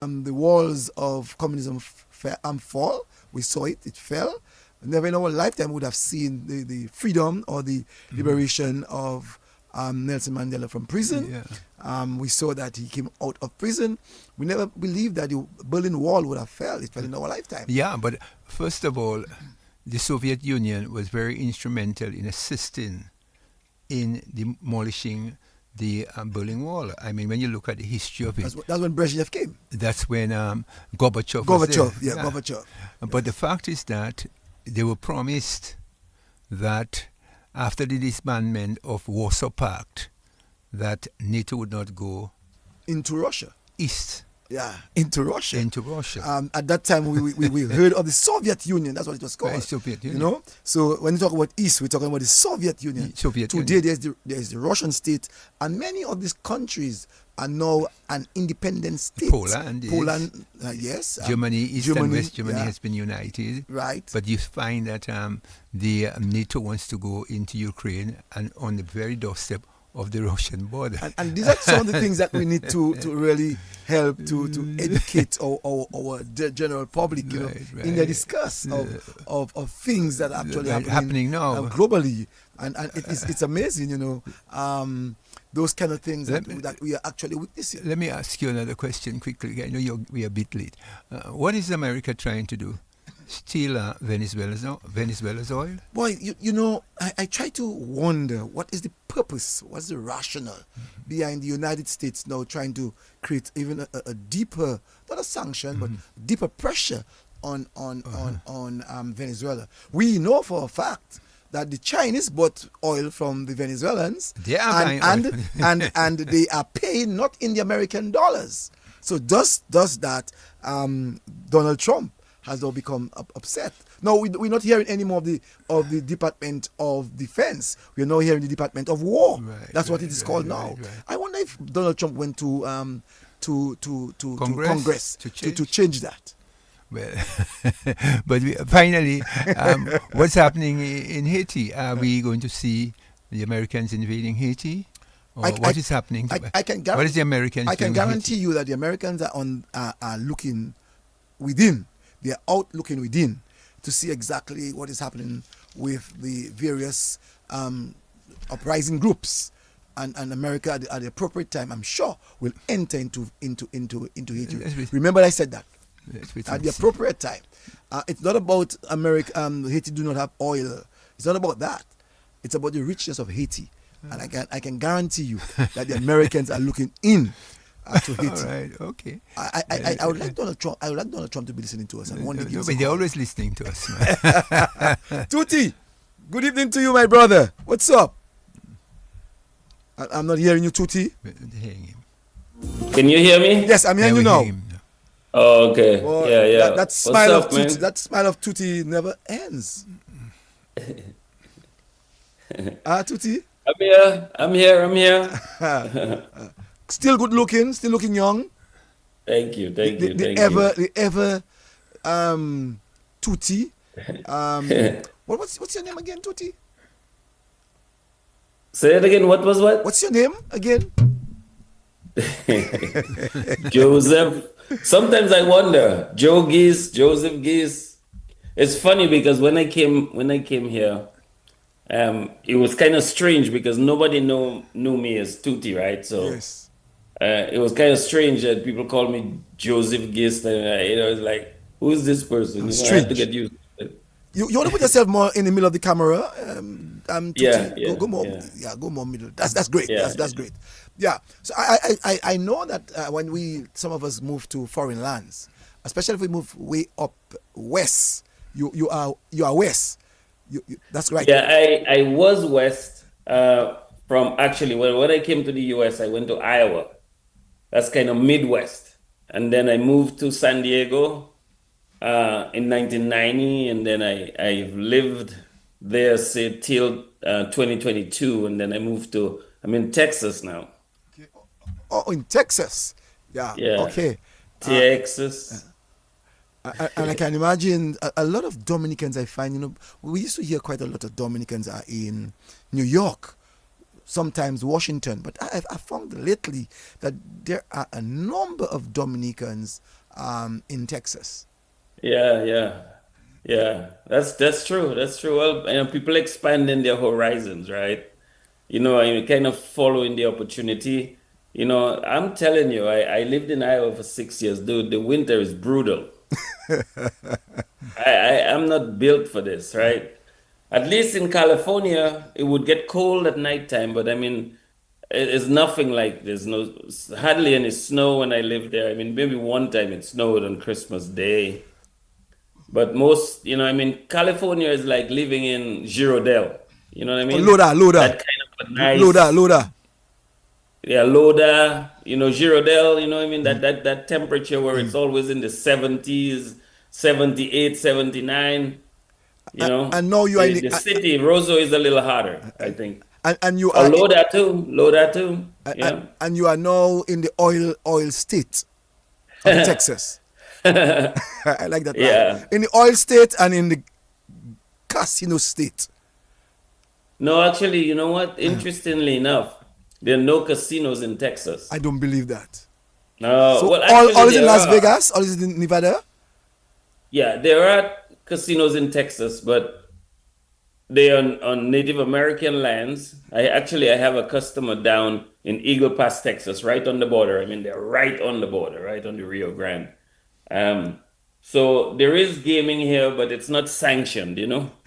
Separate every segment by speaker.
Speaker 1: the walls of communism fall. We saw it; it fell. Never in our lifetime would have seen the freedom or the liberation of Nelson Mandela from prison.
Speaker 2: Yeah.
Speaker 1: We saw that he came out of prison. We never believed that the Berlin Wall would have fell. It fell in our lifetime.
Speaker 2: Yeah, but first of all, the Soviet Union was very instrumental in assisting in demolishing the Berlin Wall. I mean, when you look at the history of it,
Speaker 1: That's when Brezhnev came.
Speaker 2: that's when Gorbachev was there.
Speaker 1: Gorbachev.
Speaker 2: But the fact is that they were promised that after the disbandment of Warsaw Pact, that NATO would not go
Speaker 1: Into Russia.
Speaker 2: east
Speaker 1: Yeah, into Russia.
Speaker 2: into Russia.
Speaker 1: At that time, we heard of the Soviet Union. That's what it was called.
Speaker 2: Right, Soviet
Speaker 1: You
Speaker 2: Union.
Speaker 1: know, so when you talk about East, we're talking about the Soviet Union.
Speaker 2: Soviet
Speaker 1: Today,
Speaker 2: Union.
Speaker 1: there's the Russian state, and many of these countries are now an independent state.
Speaker 2: Poland is.
Speaker 1: Yes.
Speaker 2: Germany, East and
Speaker 1: Germany,
Speaker 2: West Germany
Speaker 1: yeah.
Speaker 2: has been united.
Speaker 1: Right.
Speaker 2: But you find that the NATO wants to go into Ukraine and on the very doorstep of the Russian border.
Speaker 1: And these are some of the things that we need to really help to educate our general public, you know,
Speaker 2: Right,
Speaker 1: in the
Speaker 2: right.
Speaker 1: discuss of things that are actually
Speaker 2: Right, happening now.
Speaker 1: globally. And it's amazing, you know, those kind of things that we are actually witnessing.
Speaker 2: Let me ask you another question quickly. I know we are a bit late. What is America trying to do? Steal Venezuela's oil?
Speaker 1: Boy, you know, I try to wonder what is the purpose, what's the rationale behind the United States now trying to create even a deeper, not a sanction, but deeper pressure on Venezuela. We know for a fact that the Chinese bought oil from the Venezuelans,
Speaker 2: They are buying oil.
Speaker 1: and they are paying not in the American dollars. So does that Donald Trump has now become upset. Now we're not hearing any more of the Department of Defense. We're now hearing the Department of War.
Speaker 2: Right,
Speaker 1: That's what
Speaker 2: right,
Speaker 1: it is
Speaker 2: right,
Speaker 1: called
Speaker 2: right,
Speaker 1: now.
Speaker 2: right.
Speaker 1: I wonder if Donald Trump went to Congress to change that.
Speaker 2: Well, but finally, what's happening in Haiti? Are we going to see the Americans invading Haiti? Or what is happening?
Speaker 1: I can
Speaker 2: what is the Americans
Speaker 1: I can
Speaker 2: doing in
Speaker 1: guarantee you that the Americans are looking within. They are out looking within to see exactly what is happening with the various uprising groups. And America at the appropriate time, I'm sure, will enter into Haiti. Remember, I said that. At the appropriate time. It's not about America. Haiti do not have oil. It's not about that. It's about the richness of Haiti, and I can guarantee you that the Americans are looking in to Haiti.
Speaker 2: All right, okay.
Speaker 1: I would like Donald Trump. I would like Donald Trump to be listening to us and one day give us a
Speaker 2: But they're
Speaker 1: call.
Speaker 2: always listening to us, man.
Speaker 1: Tuti, good evening to you, my brother. What's up? I'm not hearing you, Tuti.
Speaker 2: They're hearing him.
Speaker 3: Can you hear me?
Speaker 1: Yes, I'm hearing
Speaker 2: Yeah,
Speaker 1: you
Speaker 2: we
Speaker 1: now.
Speaker 2: hear him now.
Speaker 3: Oh, okay.
Speaker 1: Well,
Speaker 3: yeah.
Speaker 1: That
Speaker 3: What's
Speaker 1: smile
Speaker 3: up,
Speaker 1: of Tuti,
Speaker 3: man?
Speaker 1: that smile of Tuti never ends. Tuti,
Speaker 3: I'm here.
Speaker 1: still good looking, still looking young.
Speaker 3: Thank you.
Speaker 1: The ever Tuti. What's your name again, Tuti?
Speaker 3: Say it again. What was what?
Speaker 1: What's your name again?
Speaker 3: Joseph. Sometimes I wonder. Joseph Geese. It's funny because when I came here, it was kind of strange because nobody knew me as Tuti, right? So
Speaker 1: Yes.
Speaker 3: it was kind of strange that people call me Joseph Geese, and it's like, who's this person? I had to
Speaker 1: Strange.
Speaker 3: get used to it.
Speaker 1: You want to put yourself more in the middle of the camera. Tuti.
Speaker 3: Yeah,
Speaker 1: Go more.
Speaker 3: yeah.
Speaker 1: Yeah, go more middle. That's great.
Speaker 3: Yeah.
Speaker 1: That's great. Yeah. So I know that when some of us move to foreign lands, especially if we move way up west, you are west. That's right.
Speaker 3: Yeah, I was west from actually when I came to the US, I went to Iowa. That's kind of Midwest. And then I moved to San Diego in 1990, and then I've lived there say till 2022, and then I'm in Texas now.
Speaker 1: Oh, in Texas. Yeah.
Speaker 3: Yeah.
Speaker 1: Okay.
Speaker 3: Texas.
Speaker 1: And I can imagine a lot of Dominicans I find, we used to hear quite a lot of Dominicans are in New York. sometimes Washington. But I found lately that there are a number of Dominicans in Texas.
Speaker 3: Yeah, yeah, yeah. That's true. That's true. Well, people expanding their horizons, right? And kind of following the opportunity. I'm telling you, I lived in Iowa for 6 years, dude. The winter is brutal. I'm not built for this, right? At least in California, it would get cold at nighttime, but I mean, it's nothing like there's no hardly any snow when I lived there. I mean, maybe one time it snowed on Christmas Day, but most, I mean, California is like living in Girodel. You know what I
Speaker 1: Oh,
Speaker 3: mean?
Speaker 1: Loda, Loda,
Speaker 3: That kind of a
Speaker 1: Loda,
Speaker 3: nice,
Speaker 1: Loda.
Speaker 3: yeah, Loda, Girodel, I mean, that temperature where it's always in the 70s, 78, 79.
Speaker 1: And now you are in
Speaker 3: The city, Roseau is a little hotter, I think.
Speaker 1: and you
Speaker 3: Or
Speaker 1: are
Speaker 3: Loda too,
Speaker 1: and you are now in the oil state of Texas. I like that line.
Speaker 3: Yeah.
Speaker 1: In the oil state and in the casino state.
Speaker 3: No, actually, you know what? Interestingly enough, there are no casinos in
Speaker 1: I
Speaker 3: Texas.
Speaker 1: don't believe that.
Speaker 3: No,
Speaker 1: So
Speaker 3: well,
Speaker 1: all
Speaker 3: actually,
Speaker 1: is in
Speaker 3: there
Speaker 1: Las
Speaker 3: are.
Speaker 1: Vegas, all is in Nevada.
Speaker 3: Yeah, there are casinos in Texas, but they are on Native American lands. I have a customer down in Eagle Pass, Texas, right on the border. I mean, they're right on the border, right on the Rio Grande. Um, so there is gaming here, but it's not sanctioned.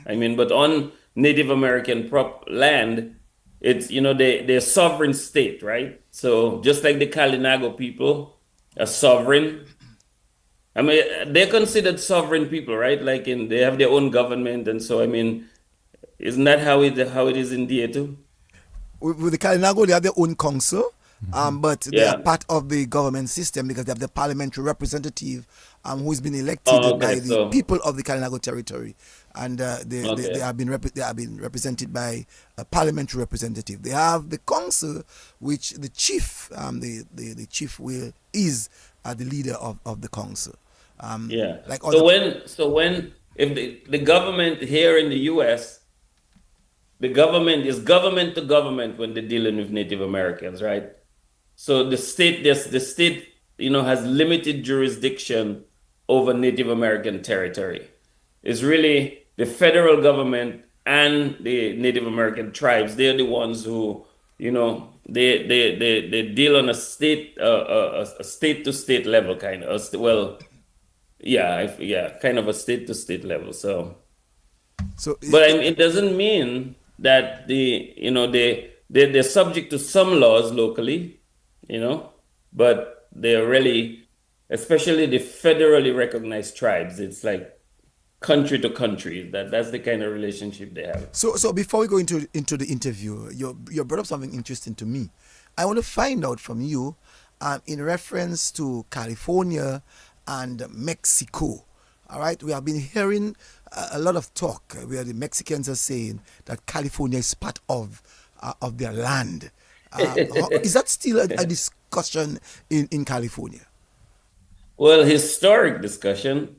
Speaker 3: I mean, but on Native American prop land, it's, they're sovereign state, right? So just like the Kalinago people are sovereign. I mean, they're considered sovereign people, right? Like they have their own government, and so I mean, isn't that how it is in DA too?
Speaker 1: With the Kalinago, they have their own council, but they are
Speaker 3: Yeah.
Speaker 1: part of the government system because they have the parliamentary representative who's been
Speaker 3: Oh,
Speaker 1: elected by
Speaker 3: okay.
Speaker 1: the
Speaker 3: So,
Speaker 1: people of the Kalinago territory. And they
Speaker 3: okay.
Speaker 1: have they have been represented by a parliamentary representative. They have the council, which the chief, the chief will is the leader of the council.
Speaker 3: Yeah.
Speaker 1: Like all
Speaker 3: So
Speaker 1: the
Speaker 3: when if the government here in the US, the government is government to government when they're dealing with Native Americans, right? So the state, has limited jurisdiction over Native American territory. It's really the federal government and the Native American tribes. They're the ones who, they deal on a state to state level kind of. Well, yeah, yeah, kind of a state to state level. So.
Speaker 1: so
Speaker 3: But I mean, it doesn't mean that they're subject to some laws locally, you know, but they're really, especially the federally recognized tribes. It's like country to country. That's the kind of relationship they have.
Speaker 1: So before we go into the interview, you brought up something interesting to me. I want to find out from you, in reference to California and Mexico. All right, we have been hearing a lot of talk where the Mexicans are saying that California is part of their land. Is that still a discussion in California?
Speaker 3: Well, historic discussion,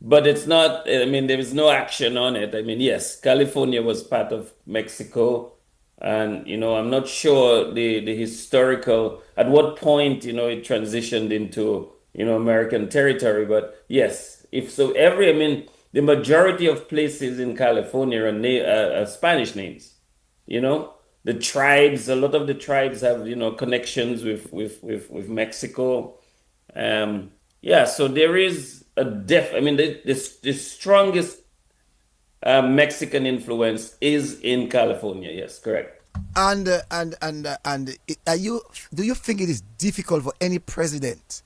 Speaker 3: but it's not, I mean, there is no action on it. I mean, yes, California was part of Mexico. And, I'm not sure the historical, at what point, it transitioned into, American territory. But yes, if so, I mean, the majority of places in California are Spanish names, you know? A lot of the tribes have, connections with Mexico. Yeah, so there is I mean, the strongest Mexican influence is in California. Yes, correct.
Speaker 1: Are you do you think it is difficult for any president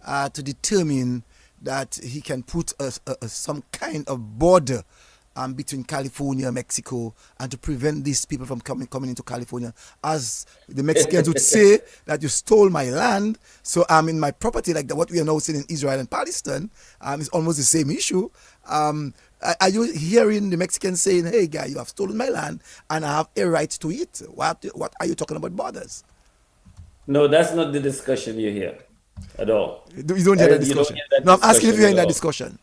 Speaker 1: to determine that he can put some kind of border between California and Mexico, and to prevent these people from coming into California, as the Mexicans would say that you stole my land, so I'm in my property, like what we are now seeing in Israel and Palestine. It's almost the same issue. Are you hearing the Mexicans saying, "Hey, guy, you have stolen my land, and I have a right to it"? What are you talking about borders?
Speaker 3: No, that's not the discussion you hear at all.
Speaker 1: You don't hear that
Speaker 3: You don't
Speaker 1: discussion.
Speaker 3: hear that
Speaker 1: No, I'm asking if
Speaker 3: discussion
Speaker 1: you're
Speaker 3: at
Speaker 1: in that
Speaker 3: all.
Speaker 1: discussion.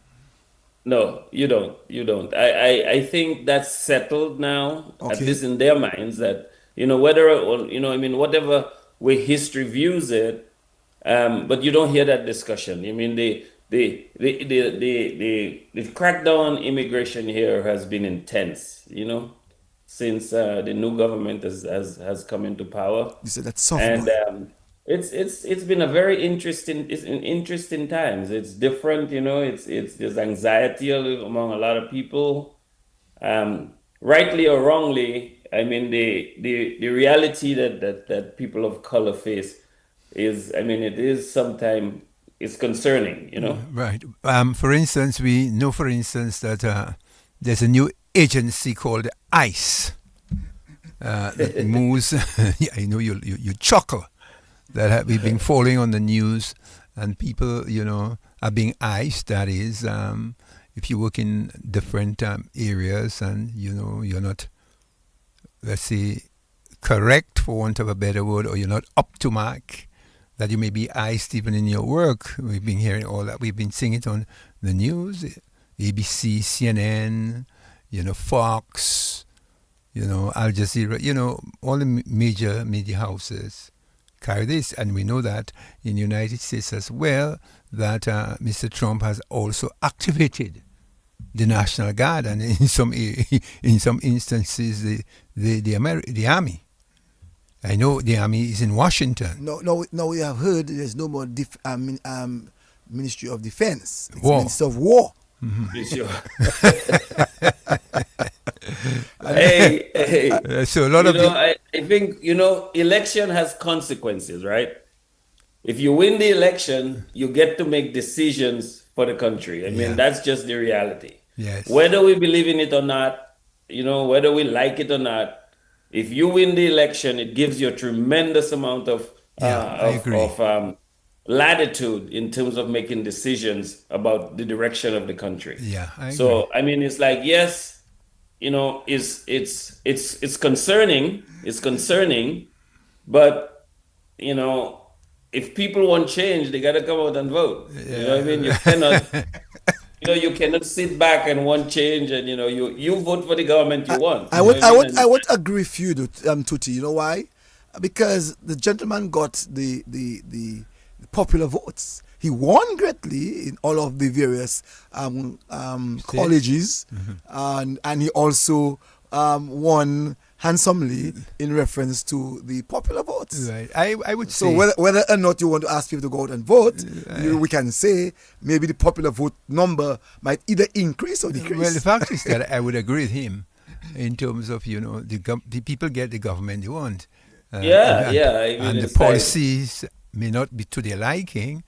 Speaker 3: No, you don't. You don't. I think that's settled now, at
Speaker 1: Okay.
Speaker 3: least in their minds, that whatever way history views it, but you don't hear that discussion. I mean, the crackdown on immigration here has been intense, since the new government has come into power,
Speaker 1: You said that's soft
Speaker 3: and
Speaker 1: boy.
Speaker 3: it's been a very interesting times. It's different, It's there's anxiety among a lot of people, rightly or wrongly. I mean, the reality that people of color face is, I mean, it is sometimes it's concerning.
Speaker 2: Right. For instance, we know, for instance, that there's a new agency called ICE that moves. Yeah, I know you chuckle that we've been following on the news, and people, are being iced. That is, if you work in different areas and you're not, let's say, correct, for want of a better word, or you're not up to mark, that you may be iced even in your work. We've been hearing all that. We've been seeing it on the news, ABC, CNN, Fox, Al Jazeera, all the major media houses carry this. And we know that in the United States as well, that Mr. Trump has also activated the National Guard, and in some instances, the Army. I know the Army is in Washington.
Speaker 1: No, we have heard there's no more Ministry of Defense. It's
Speaker 2: War.
Speaker 1: Minister of War.
Speaker 3: For sure. Hey,
Speaker 2: So a lot of
Speaker 3: I think, election has consequences, right? If you win the election, you get to make decisions for the country. I mean,
Speaker 2: Yeah.
Speaker 3: that's just the reality.
Speaker 2: Yes.
Speaker 3: Whether we believe in it or not, whether we like it or not, if you win the election, it gives you a tremendous amount of
Speaker 2: I agree.
Speaker 3: latitude in terms of making decisions about the direction of the country.
Speaker 2: Yeah, I agree.
Speaker 3: So I mean, it's like, yes, it's concerning. It's concerning, but if people want change, they gotta come out and vote. You know what I mean? You cannot sit back and want change, and you vote for the government you want.
Speaker 1: I
Speaker 3: You know
Speaker 1: would,
Speaker 3: what
Speaker 1: I
Speaker 3: I
Speaker 1: would,
Speaker 3: mean?
Speaker 1: I would agree with you, Tuti. You know why? Because the gentleman got the popular votes. He won greatly in all of the various colleges, and he also won handsomely in reference to the popular votes.
Speaker 2: Right. I would
Speaker 1: So
Speaker 2: say.
Speaker 1: whether or not you want to ask people to go out and vote, we can say maybe the popular vote number might either increase or decrease.
Speaker 2: Well, the fact is that I would agree with him in terms of the people get the government they want.
Speaker 3: Yeah,
Speaker 2: and,
Speaker 3: yeah. I mean,
Speaker 2: and the
Speaker 3: it's like-
Speaker 2: policies may not be to their liking,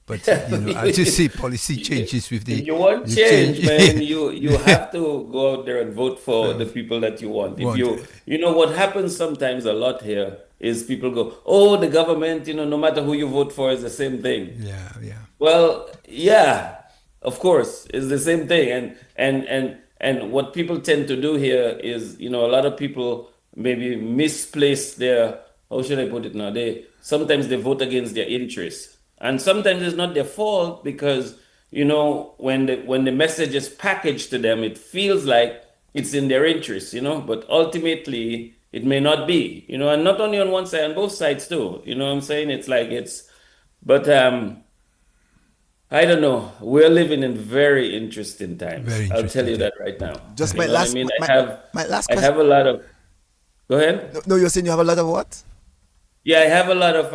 Speaker 2: but I just say policy changes with the.
Speaker 3: If you want
Speaker 2: the
Speaker 3: change, man, you have to go out there and vote for the people that you want. If
Speaker 2: Want.
Speaker 3: what happens sometimes a lot here is people go, oh, the government, no matter who you vote for is the same thing.
Speaker 2: Yeah.
Speaker 3: Well, yeah, of course, it's the same thing. And what people tend to do here is, a lot of people maybe misplace their, how should I put it now? Sometimes they vote against their interests. And sometimes it's not their fault because, when the message is packaged to them, it feels like it's in their interest, but ultimately it may not be, and not only on one side, on both sides too. You know what I'm saying? It's like but I don't know. We're living in very interesting times.
Speaker 2: Very
Speaker 3: I'll tell
Speaker 2: interesting
Speaker 3: you that right now.
Speaker 1: Just
Speaker 3: You
Speaker 1: my
Speaker 3: know what
Speaker 1: last,
Speaker 3: I mean,
Speaker 1: my last
Speaker 3: I
Speaker 1: question.
Speaker 3: have a lot of. Go ahead.
Speaker 1: No, you're saying you have a lot of what?
Speaker 3: Yeah, I have a lot of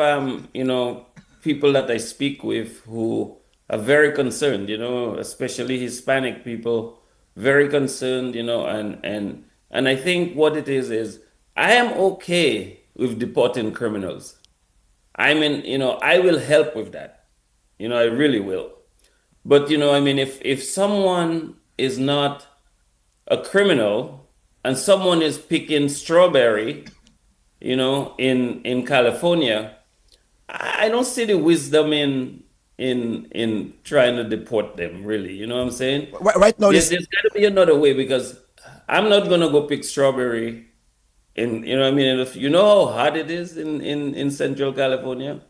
Speaker 3: people that I speak with who are very concerned, especially Hispanic people, very concerned, and I think what it is I am okay with deporting criminals. I mean, I will help with that. I really will. But I mean, if someone is not a criminal and someone is picking strawberry, in California, I don't see the wisdom in trying to deport them, really. You know what I'm saying?
Speaker 1: Right now,
Speaker 3: There's got to be another way because I'm not gonna go pick strawberry what I mean, if you know how hot it is in Central California,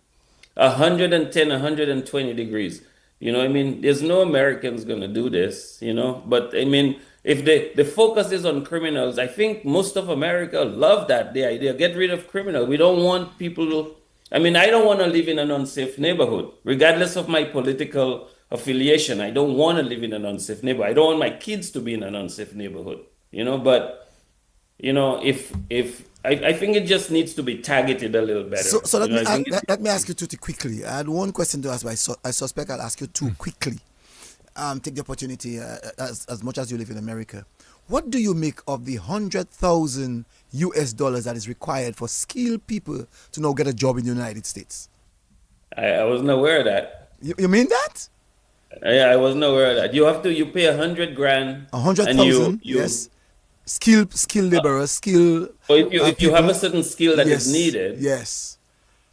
Speaker 3: 110, 120 degrees. You know what I mean? There's no Americans gonna do this, but I mean, if the focus is on criminals, I think most of America love that, the idea, get rid of criminals. We don't want people to, I mean, I don't want to live in an unsafe neighborhood, regardless of my political affiliation. I don't want to live in an unsafe neighborhood. I don't want my kids to be in an unsafe neighborhood, but if I think it just needs to be targeted a little
Speaker 1: So,
Speaker 3: better.
Speaker 1: so let me
Speaker 3: I think it,
Speaker 1: let me ask you two quickly. I had one question to ask, but I suspect I'll ask you two quickly. Take the opportunity as much as you live in America. What do you make of the 100,000 US dollars that is required for skilled people to now get a job in the United States?
Speaker 3: I wasn't aware of that.
Speaker 1: You mean that?
Speaker 3: I wasn't aware of that. You pay 100 grand,
Speaker 1: A hundred
Speaker 3: and you
Speaker 1: thousand,
Speaker 3: you
Speaker 1: yes. Skilled laborers, skilled
Speaker 3: or if you have
Speaker 1: people.
Speaker 3: a certain skill that is
Speaker 1: Yes,
Speaker 3: needed,
Speaker 1: yes,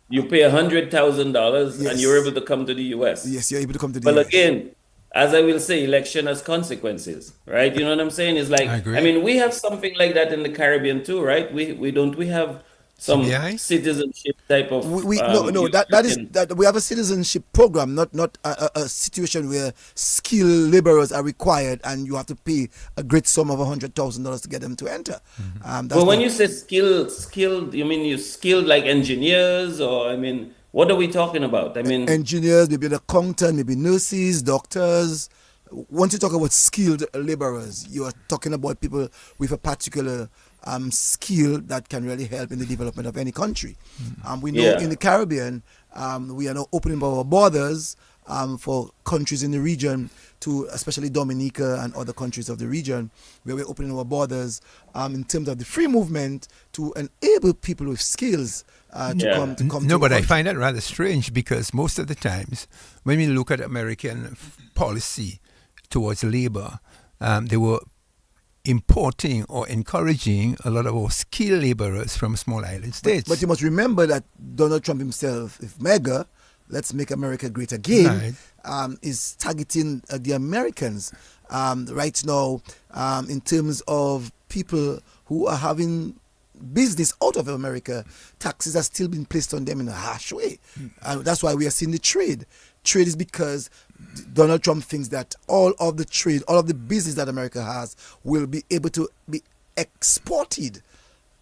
Speaker 3: you pay $100,000 and you're
Speaker 1: yes,
Speaker 3: able to come to the US.
Speaker 1: yes. You're able to come to the
Speaker 3: Well,
Speaker 1: US.
Speaker 3: again, as I will say, election has consequences, right? You know what I'm saying? It's
Speaker 2: I
Speaker 3: like, I
Speaker 2: agree.
Speaker 3: mean, we have something like that in the Caribbean too, right? We have some
Speaker 2: CBI?
Speaker 3: citizenship type of
Speaker 1: We no, that is
Speaker 3: you
Speaker 1: that we have a citizenship program, not a situation where skilled laborers are required and you have to pay a great sum of $100,000 to get them to enter. That's
Speaker 3: But when
Speaker 1: not
Speaker 3: you say skilled, you mean you skilled like engineers, or I mean, what are we talking about? I mean,
Speaker 1: engineers, maybe an accountant, maybe nurses, doctors. Once you talk about skilled laborers, you are talking about people with a particular skill that can really help in the development of any country. We know in
Speaker 3: yeah,
Speaker 1: the Caribbean, we are now opening our borders for countries in the region, to especially Dominica and other countries of the region, where we're opening our borders in terms of the free movement to enable people with skills to
Speaker 3: yeah.
Speaker 1: come to
Speaker 2: No,
Speaker 1: our
Speaker 2: but I
Speaker 1: country.
Speaker 2: find that rather strange because most of the times when we look at American policy towards labor, they were importing or encouraging a lot of our skilled laborers from small island
Speaker 1: But
Speaker 2: states.
Speaker 1: you must remember that Donald Trump himself, if mega, let's make America great again,
Speaker 2: Right.
Speaker 1: is targeting the Americans right now in terms of people who are having business out of America. Taxes are still being placed on them in a harsh way. That's why we are seeing the trade. Trade is because Donald Trump thinks that all of the trade, all of the business that America has will be able to be exported.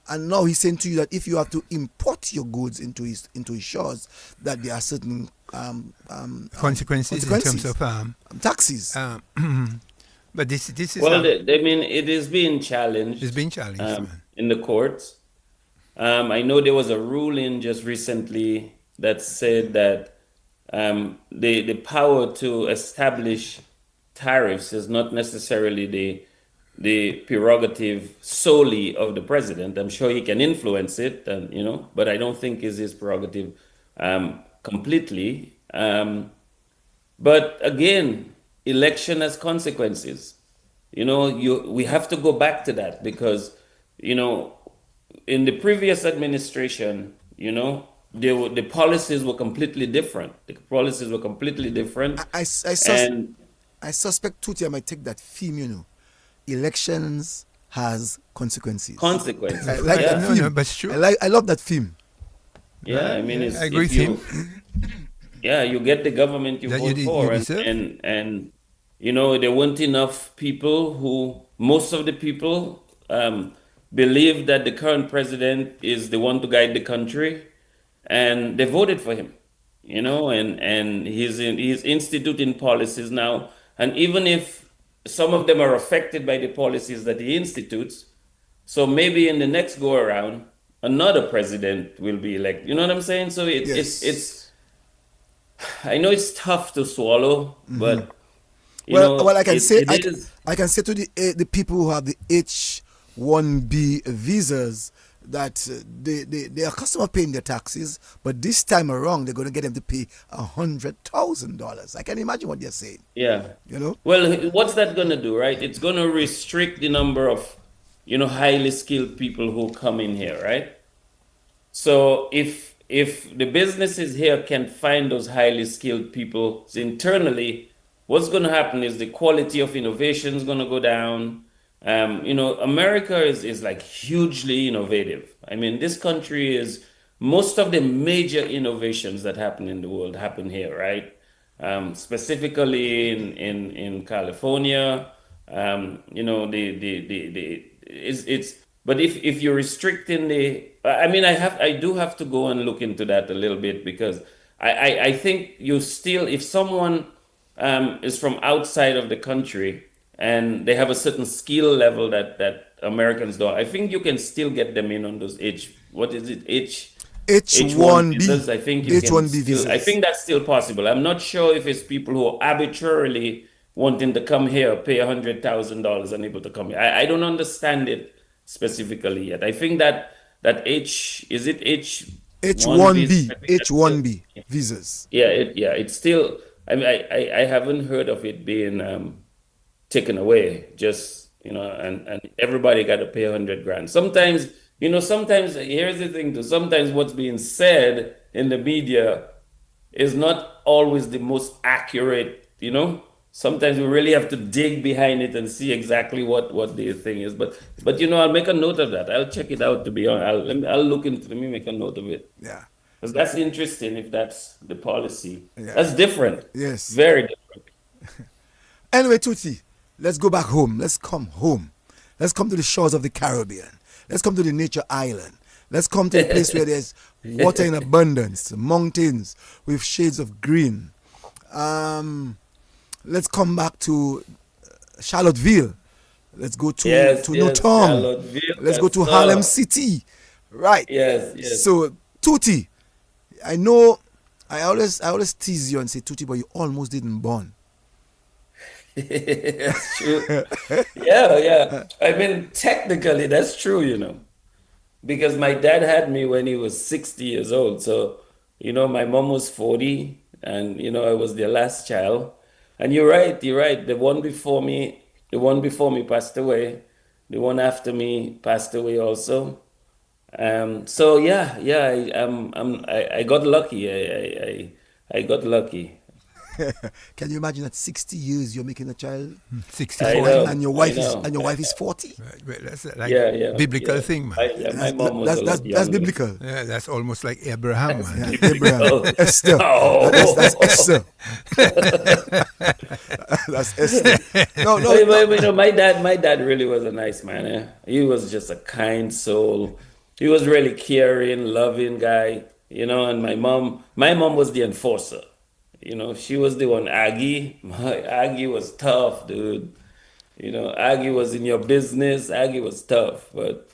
Speaker 1: And now he's saying to you that if you have to import your goods into his shores, that there are certain
Speaker 2: Consequences in terms
Speaker 1: consequences,
Speaker 2: of
Speaker 1: taxes.
Speaker 2: but this is
Speaker 3: Well, I mean, it is being
Speaker 2: it's
Speaker 3: challenged
Speaker 2: being challenged, man.
Speaker 3: in the courts. I know there was a ruling just recently that said that the power to establish tariffs is not necessarily the prerogative solely of the president. I'm sure he can influence it, and but I don't think is his prerogative completely. But again, election has consequences. We have to go back to that because you know in the previous administration, the policies were completely different. The policies were completely different, and
Speaker 1: I suspect Tutia might take that theme, Elections has consequences. I
Speaker 3: consequences.
Speaker 1: like that
Speaker 3: Yeah,
Speaker 2: No,
Speaker 1: theme.
Speaker 2: but it's true.
Speaker 1: I love that theme.
Speaker 3: yeah. I mean,
Speaker 2: Yeah, I
Speaker 3: it's
Speaker 2: agree
Speaker 3: if
Speaker 2: with him.
Speaker 3: yeah, you get the government you
Speaker 2: That
Speaker 3: vote
Speaker 2: you
Speaker 3: for, and
Speaker 2: deserve.
Speaker 3: there weren't enough people who, most of the people, believe that the current president is the one to guide the country, and they voted for him. And he's instituting policies now, and even if some of them are affected by the policies that he institutes, so maybe in the next go around, another president will be elected. You know what I'm saying? So it's
Speaker 1: Yes.
Speaker 3: I know it's tough to swallow, but
Speaker 1: Well, I can say
Speaker 3: it is.
Speaker 1: I can say to the people who have the H-1B visas that they are accustomed to paying their taxes, but this time around they're going to get them to pay $100,000. I can imagine what they're saying.
Speaker 3: Yeah.
Speaker 1: You know,
Speaker 3: Well, what's that going to do, right? It's going to restrict the number of, highly skilled people who come in here, right? So if the businesses here can find those highly skilled people internally, what's going to happen is the quality of innovation is going to go down. America is like hugely innovative. I mean, this country is most of the major innovations that happen in the world happen here, right? Specifically in California, You know, it's but if you're restricting the, I mean, I do have to go and look into that a little bit because I think you still, if someone is from outside of the country and they have a certain skill level that Americans don't, I think you can still get them in on those what is it, H1
Speaker 1: H1B,
Speaker 3: visas. I think you can
Speaker 1: H1B
Speaker 3: still, I
Speaker 1: visas.
Speaker 3: think that's still possible. I'm not sure if it's people who are arbitrarily wanting to come here, pay $100,000 and able to come here. I don't understand it specifically yet. I think is it H1 visa?
Speaker 1: H1B,
Speaker 3: I think that's still,
Speaker 1: H1B visas.
Speaker 3: yeah, it's still, I mean, I haven't heard of it being taken away. Just, you know, and everybody got to pay 100 grand. Sometimes, you know, sometimes here's the thing too. Sometimes what's being said in the media is not always the most accurate, you know. Sometimes we really have to dig behind it and see exactly what the thing is. But you know, I'll make a note of that. I'll check it out, to be honest. I'll look into, let me make a note of it.
Speaker 1: Yeah.
Speaker 3: Because that's interesting if that's the policy.
Speaker 1: Yeah.
Speaker 3: That's different.
Speaker 1: Yes.
Speaker 3: Very different.
Speaker 1: Anyway, Tuti, let's go back home. Let's come home. Let's come to the shores of the Caribbean. Let's come to the nature island. Let's come to a place where there's water in abundance, mountains with shades of green. Let's come back to Charlottesville. Let's go
Speaker 3: Yes,
Speaker 1: to
Speaker 3: yes,
Speaker 1: Newtown.
Speaker 3: Charlottesville,
Speaker 1: Let's go
Speaker 3: yes,
Speaker 1: to Harlem
Speaker 3: sir.
Speaker 1: City. Right.
Speaker 3: Yes, yes.
Speaker 1: So, Tuti, I know I always tease you and say Tuti, but you almost didn't born.
Speaker 3: That's true. Yeah, yeah. I mean, technically, that's true, you know, because my dad had me when he was 60 years old. So, you know, my mom was 40, and, you know, I was their last child. And you're right, you're right. The one before me passed away. The one after me passed away also. So yeah, yeah, I got lucky. I got lucky.
Speaker 1: Can you imagine at 60 years you're making a child,
Speaker 3: I
Speaker 2: 64.
Speaker 3: know,
Speaker 1: and your
Speaker 3: I
Speaker 1: wife is
Speaker 3: know.
Speaker 1: and your wife is 40?
Speaker 2: Right, well, that's like
Speaker 3: Yeah, yeah,
Speaker 2: biblical
Speaker 3: yeah.
Speaker 2: thing, man.
Speaker 3: My
Speaker 1: That's
Speaker 3: mom was
Speaker 1: that's
Speaker 3: a
Speaker 1: that's,
Speaker 3: lot
Speaker 1: that's
Speaker 3: younger.
Speaker 1: biblical.
Speaker 2: Yeah, that's almost like Abraham,
Speaker 3: That's
Speaker 2: man.
Speaker 1: Yeah, Abraham,
Speaker 3: biblical.
Speaker 1: Esther. That's
Speaker 3: Oh,
Speaker 1: Esther. That's Esther. No, no,
Speaker 3: but,
Speaker 1: no.
Speaker 3: but, you know, my dad really was a nice man. Eh? He was just a kind soul. He was really caring, loving guy. You know, and my mom was the enforcer. You know, she was the one. Aggie was tough, dude. You know, Aggie was in your business. Aggie was tough, but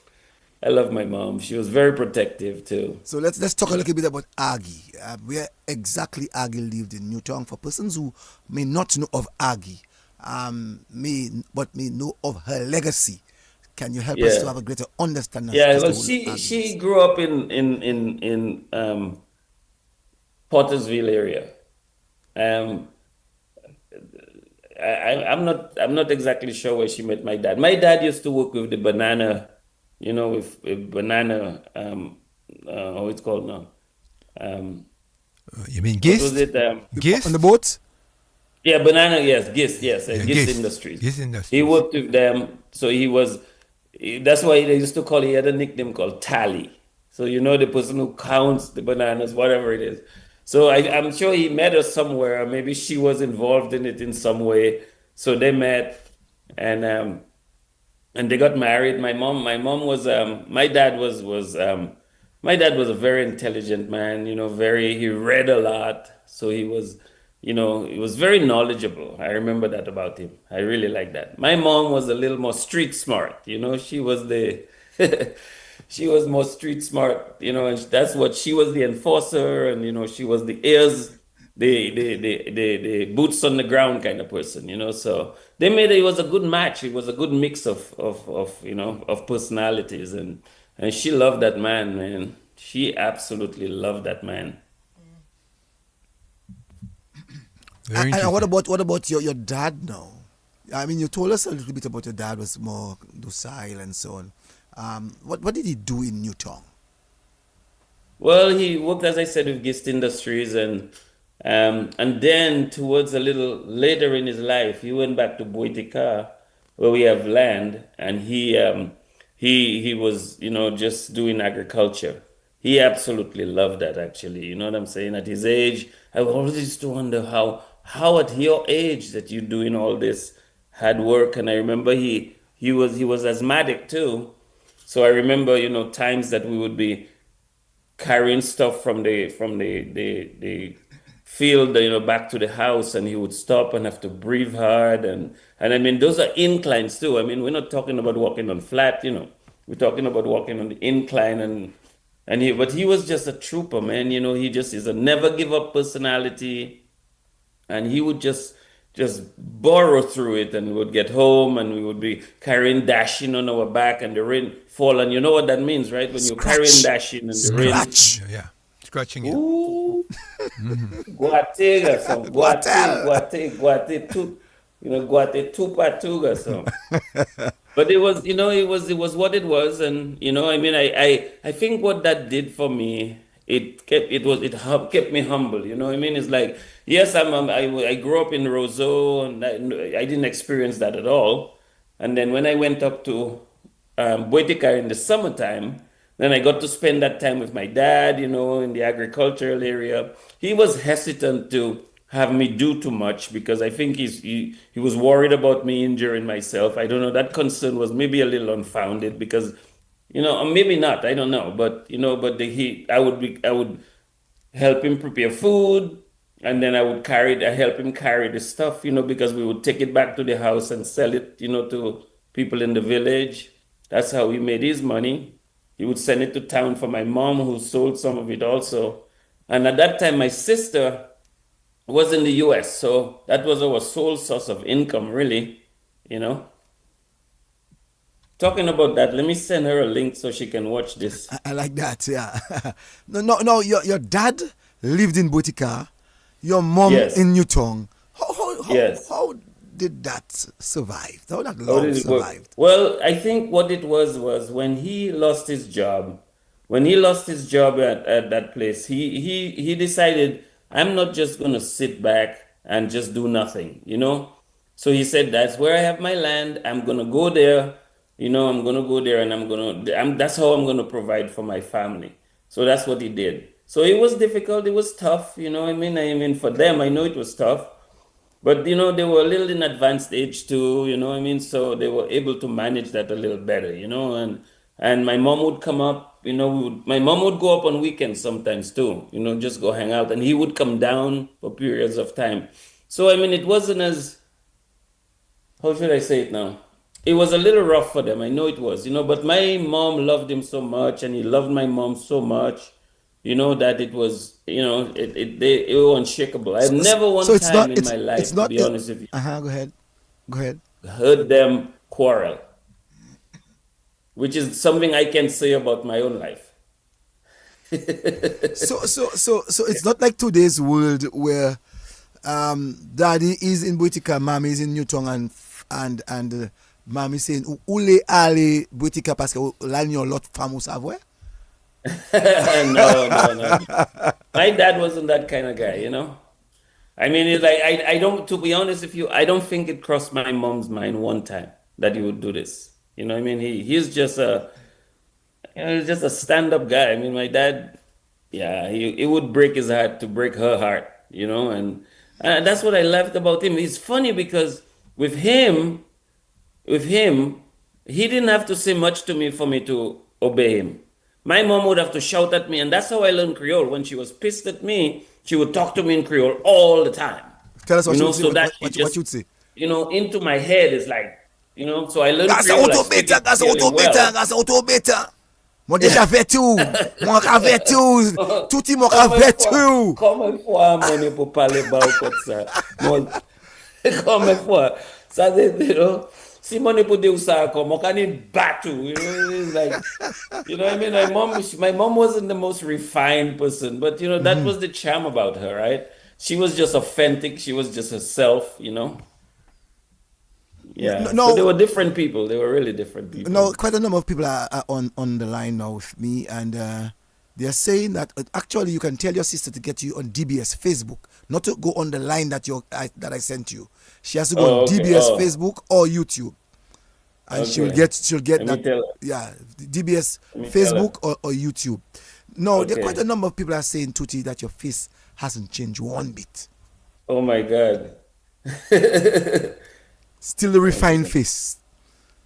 Speaker 3: I love my mom. She was very protective too.
Speaker 1: So let's talk a little bit about Aggie. Where exactly Aggie lived in Newtown. For persons who may not know of Aggie, may know of her legacy. Can you help us to
Speaker 3: Yeah,
Speaker 1: have a greater understanding
Speaker 3: yeah.
Speaker 1: as to
Speaker 3: Well,
Speaker 1: who Aggie
Speaker 3: she
Speaker 1: is?
Speaker 3: grew up in Pottersville area. Um, I'm not exactly sure where she met my dad. My dad used to work with the banana, you know, with banana. How it's called now? Um,
Speaker 2: You mean
Speaker 3: what was
Speaker 2: Gist?
Speaker 3: it?
Speaker 1: On the
Speaker 2: Gist?
Speaker 1: boat?
Speaker 3: Yeah, banana. Yes, Gist. Yes,
Speaker 2: Yeah,
Speaker 3: Gist
Speaker 2: Gist.
Speaker 3: Industries.
Speaker 2: Gist
Speaker 3: He
Speaker 2: Industries.
Speaker 3: worked with them, so that's why they used to call. He had a nickname called Tally. So you know the person who counts the bananas, whatever it is. So I'm sure he met her somewhere. Or maybe she was involved in it in some way. So they met, and they got married. My mom was my dad was a very intelligent man, you know, he read a lot, so he was very knowledgeable. I remember that about him. I really like that. My mom was a little more street smart, you know, she was the she was more street smart, you know, and that's what she was, the enforcer, and you know, she was the ears, the boots on the ground kind of person, you know. So it was a good match. It was a good mix of of personalities, and she loved that man, man. She absolutely loved that man.
Speaker 2: Very
Speaker 1: And what
Speaker 2: interesting.
Speaker 1: about your dad now? I mean, you told us a little bit about your dad was more docile and so on. What did he do in Newtown?
Speaker 3: Well, he worked, as I said, with Gist Industries, and then towards a little later in his life, he went back to Boitica, where we have land, and he was, you know, just doing agriculture. He absolutely loved that, actually. You know what I'm saying? At his age, I always used to wonder how at your age that you're doing all this. had work, and I remember he was asthmatic too. So I remember, times that we would be carrying stuff from the field, back to the house, and he would stop and have to breathe hard, and I mean those are inclines too. I mean, we're not talking about walking on flat, we're talking about walking on the incline, but he was just a trooper, man. He just is a never give up personality, and he would just borrow through it, and we would get home and we would be carrying dashing on our back, and the rain fall, and you know what that means, right? When you're carrying
Speaker 1: Scratch.
Speaker 3: dashing and the rain,
Speaker 1: Scratch.
Speaker 2: Yeah. Scratching you.
Speaker 3: ooh, guatega some
Speaker 1: Guatel.
Speaker 3: guate tu, guate tupatuga some. But it was what it was, and I mean, I think what that did for me, kept me humble. You know what I mean? It's like, yes, I grew up in Roseau, and I didn't experience that at all. And then when I went up to Boetica in the summertime, then I got to spend that time with my dad, in the agricultural area. He was hesitant to have me do too much because I think he was worried about me injuring myself. I don't know. That concern was maybe a little unfounded because, or maybe not. I don't know. But but the heat. I would help him prepare food, and then I help him carry the stuff, because we would take it back to the house and sell it, to people in the village. That's how he made his money. He would send it to town for my mom, who sold some of it also. And at that time, my sister was in the US, so that was our sole source of income, really, you know. Talking about that, let me send her a link so she can watch this.
Speaker 1: I like that. Yeah. No, no, no. Your dad lived in Botica. Your mom
Speaker 3: Yes,
Speaker 1: in Newton.
Speaker 3: yes.
Speaker 1: How did that survive? How that
Speaker 3: How
Speaker 1: love
Speaker 3: did it work?
Speaker 1: survived?
Speaker 3: Well, I think what it was when he lost his job. When he lost his job at that place, he decided, I'm not just gonna sit back and just do nothing. So he said, that's where I have my land. I'm gonna go there. I'm gonna go there, and that's how I'm gonna provide for my family. So that's what he did. So it was difficult. It was tough. I mean, for them, I know it was tough. But they were a little in advanced age too, I mean, so they were able to manage that a little better, and my mom would come up, my mom would go up on weekends sometimes too, just go hang out, and he would come down for periods of time. So I mean, it wasn't as, how should I say it now? It was a little rough for them. I know it was, but my mom loved him so much, and he loved my mom so much, that it was, they were unshakable. I've never
Speaker 1: So
Speaker 3: one
Speaker 1: it's
Speaker 3: time
Speaker 1: not.
Speaker 3: in my
Speaker 1: It's
Speaker 3: life, to
Speaker 1: not.
Speaker 3: be honest with you,
Speaker 1: Uh huh. Go ahead. Go ahead.
Speaker 3: heard them quarrel, which is something I can say about my own life.
Speaker 1: So it's not like today's world where daddy is in Botica, mommy is in Newton, and mommy saying ule ale Botica parce que l'agneau lot famous avoué.
Speaker 3: No, no, no. My dad wasn't that kind of guy. I mean, it's like I don't. To be honest with you, I don't think it crossed my mom's mind one time that he would do this. I mean, he's just a stand-up guy. I mean, my dad, yeah, he would break his heart to break her heart. And that's what I loved about him. It's funny because with him, with him, he didn't have to say much to me for me to obey him. My mom would have to shout at me, and that's how I learned Creole. When she was pissed at me, she would talk to me in Creole all the time.
Speaker 1: Tell us what you would say.
Speaker 3: So that she
Speaker 1: What
Speaker 3: just,
Speaker 1: you'd say.
Speaker 3: into my head is like, so I learned
Speaker 1: Gasa
Speaker 3: Creole, I
Speaker 1: auto
Speaker 3: speak
Speaker 1: beta,
Speaker 3: it
Speaker 1: gasa
Speaker 3: fairly
Speaker 1: auto beta,
Speaker 3: well.
Speaker 1: gasa auto beta. Mo deja vetu, mo ka vetu, tutti mo ka vetu.
Speaker 3: Come fois, money pour parler bas comme ça. Mon, come fois. Ça, si money pour dire ça, comme, on can need battle. It's like, what I mean? My mom wasn't the most refined person, but that was the charm about her, right? She was just authentic. She was just herself. Yeah. So they
Speaker 1: No,
Speaker 3: were different people. They were really different
Speaker 1: no,
Speaker 3: people.
Speaker 1: quite a number of people are on the line now with me, and they are saying that actually you can tell your sister to get you on DBS Facebook, not to go on the line that I sent you. She has to go on
Speaker 3: Oh, okay.
Speaker 1: DBS
Speaker 3: Oh,
Speaker 1: Facebook or YouTube, and
Speaker 3: okay.
Speaker 1: she'll get
Speaker 3: Let me
Speaker 1: that.
Speaker 3: tell her.
Speaker 1: Yeah, DBS
Speaker 3: Let me tell her.
Speaker 1: Facebook or YouTube. No, there are quite a
Speaker 3: Okay.
Speaker 1: number of people are saying, Tuti, that your face hasn't changed one bit.
Speaker 3: Oh my God.
Speaker 1: Still the
Speaker 3: One
Speaker 1: refined
Speaker 3: second.
Speaker 1: face.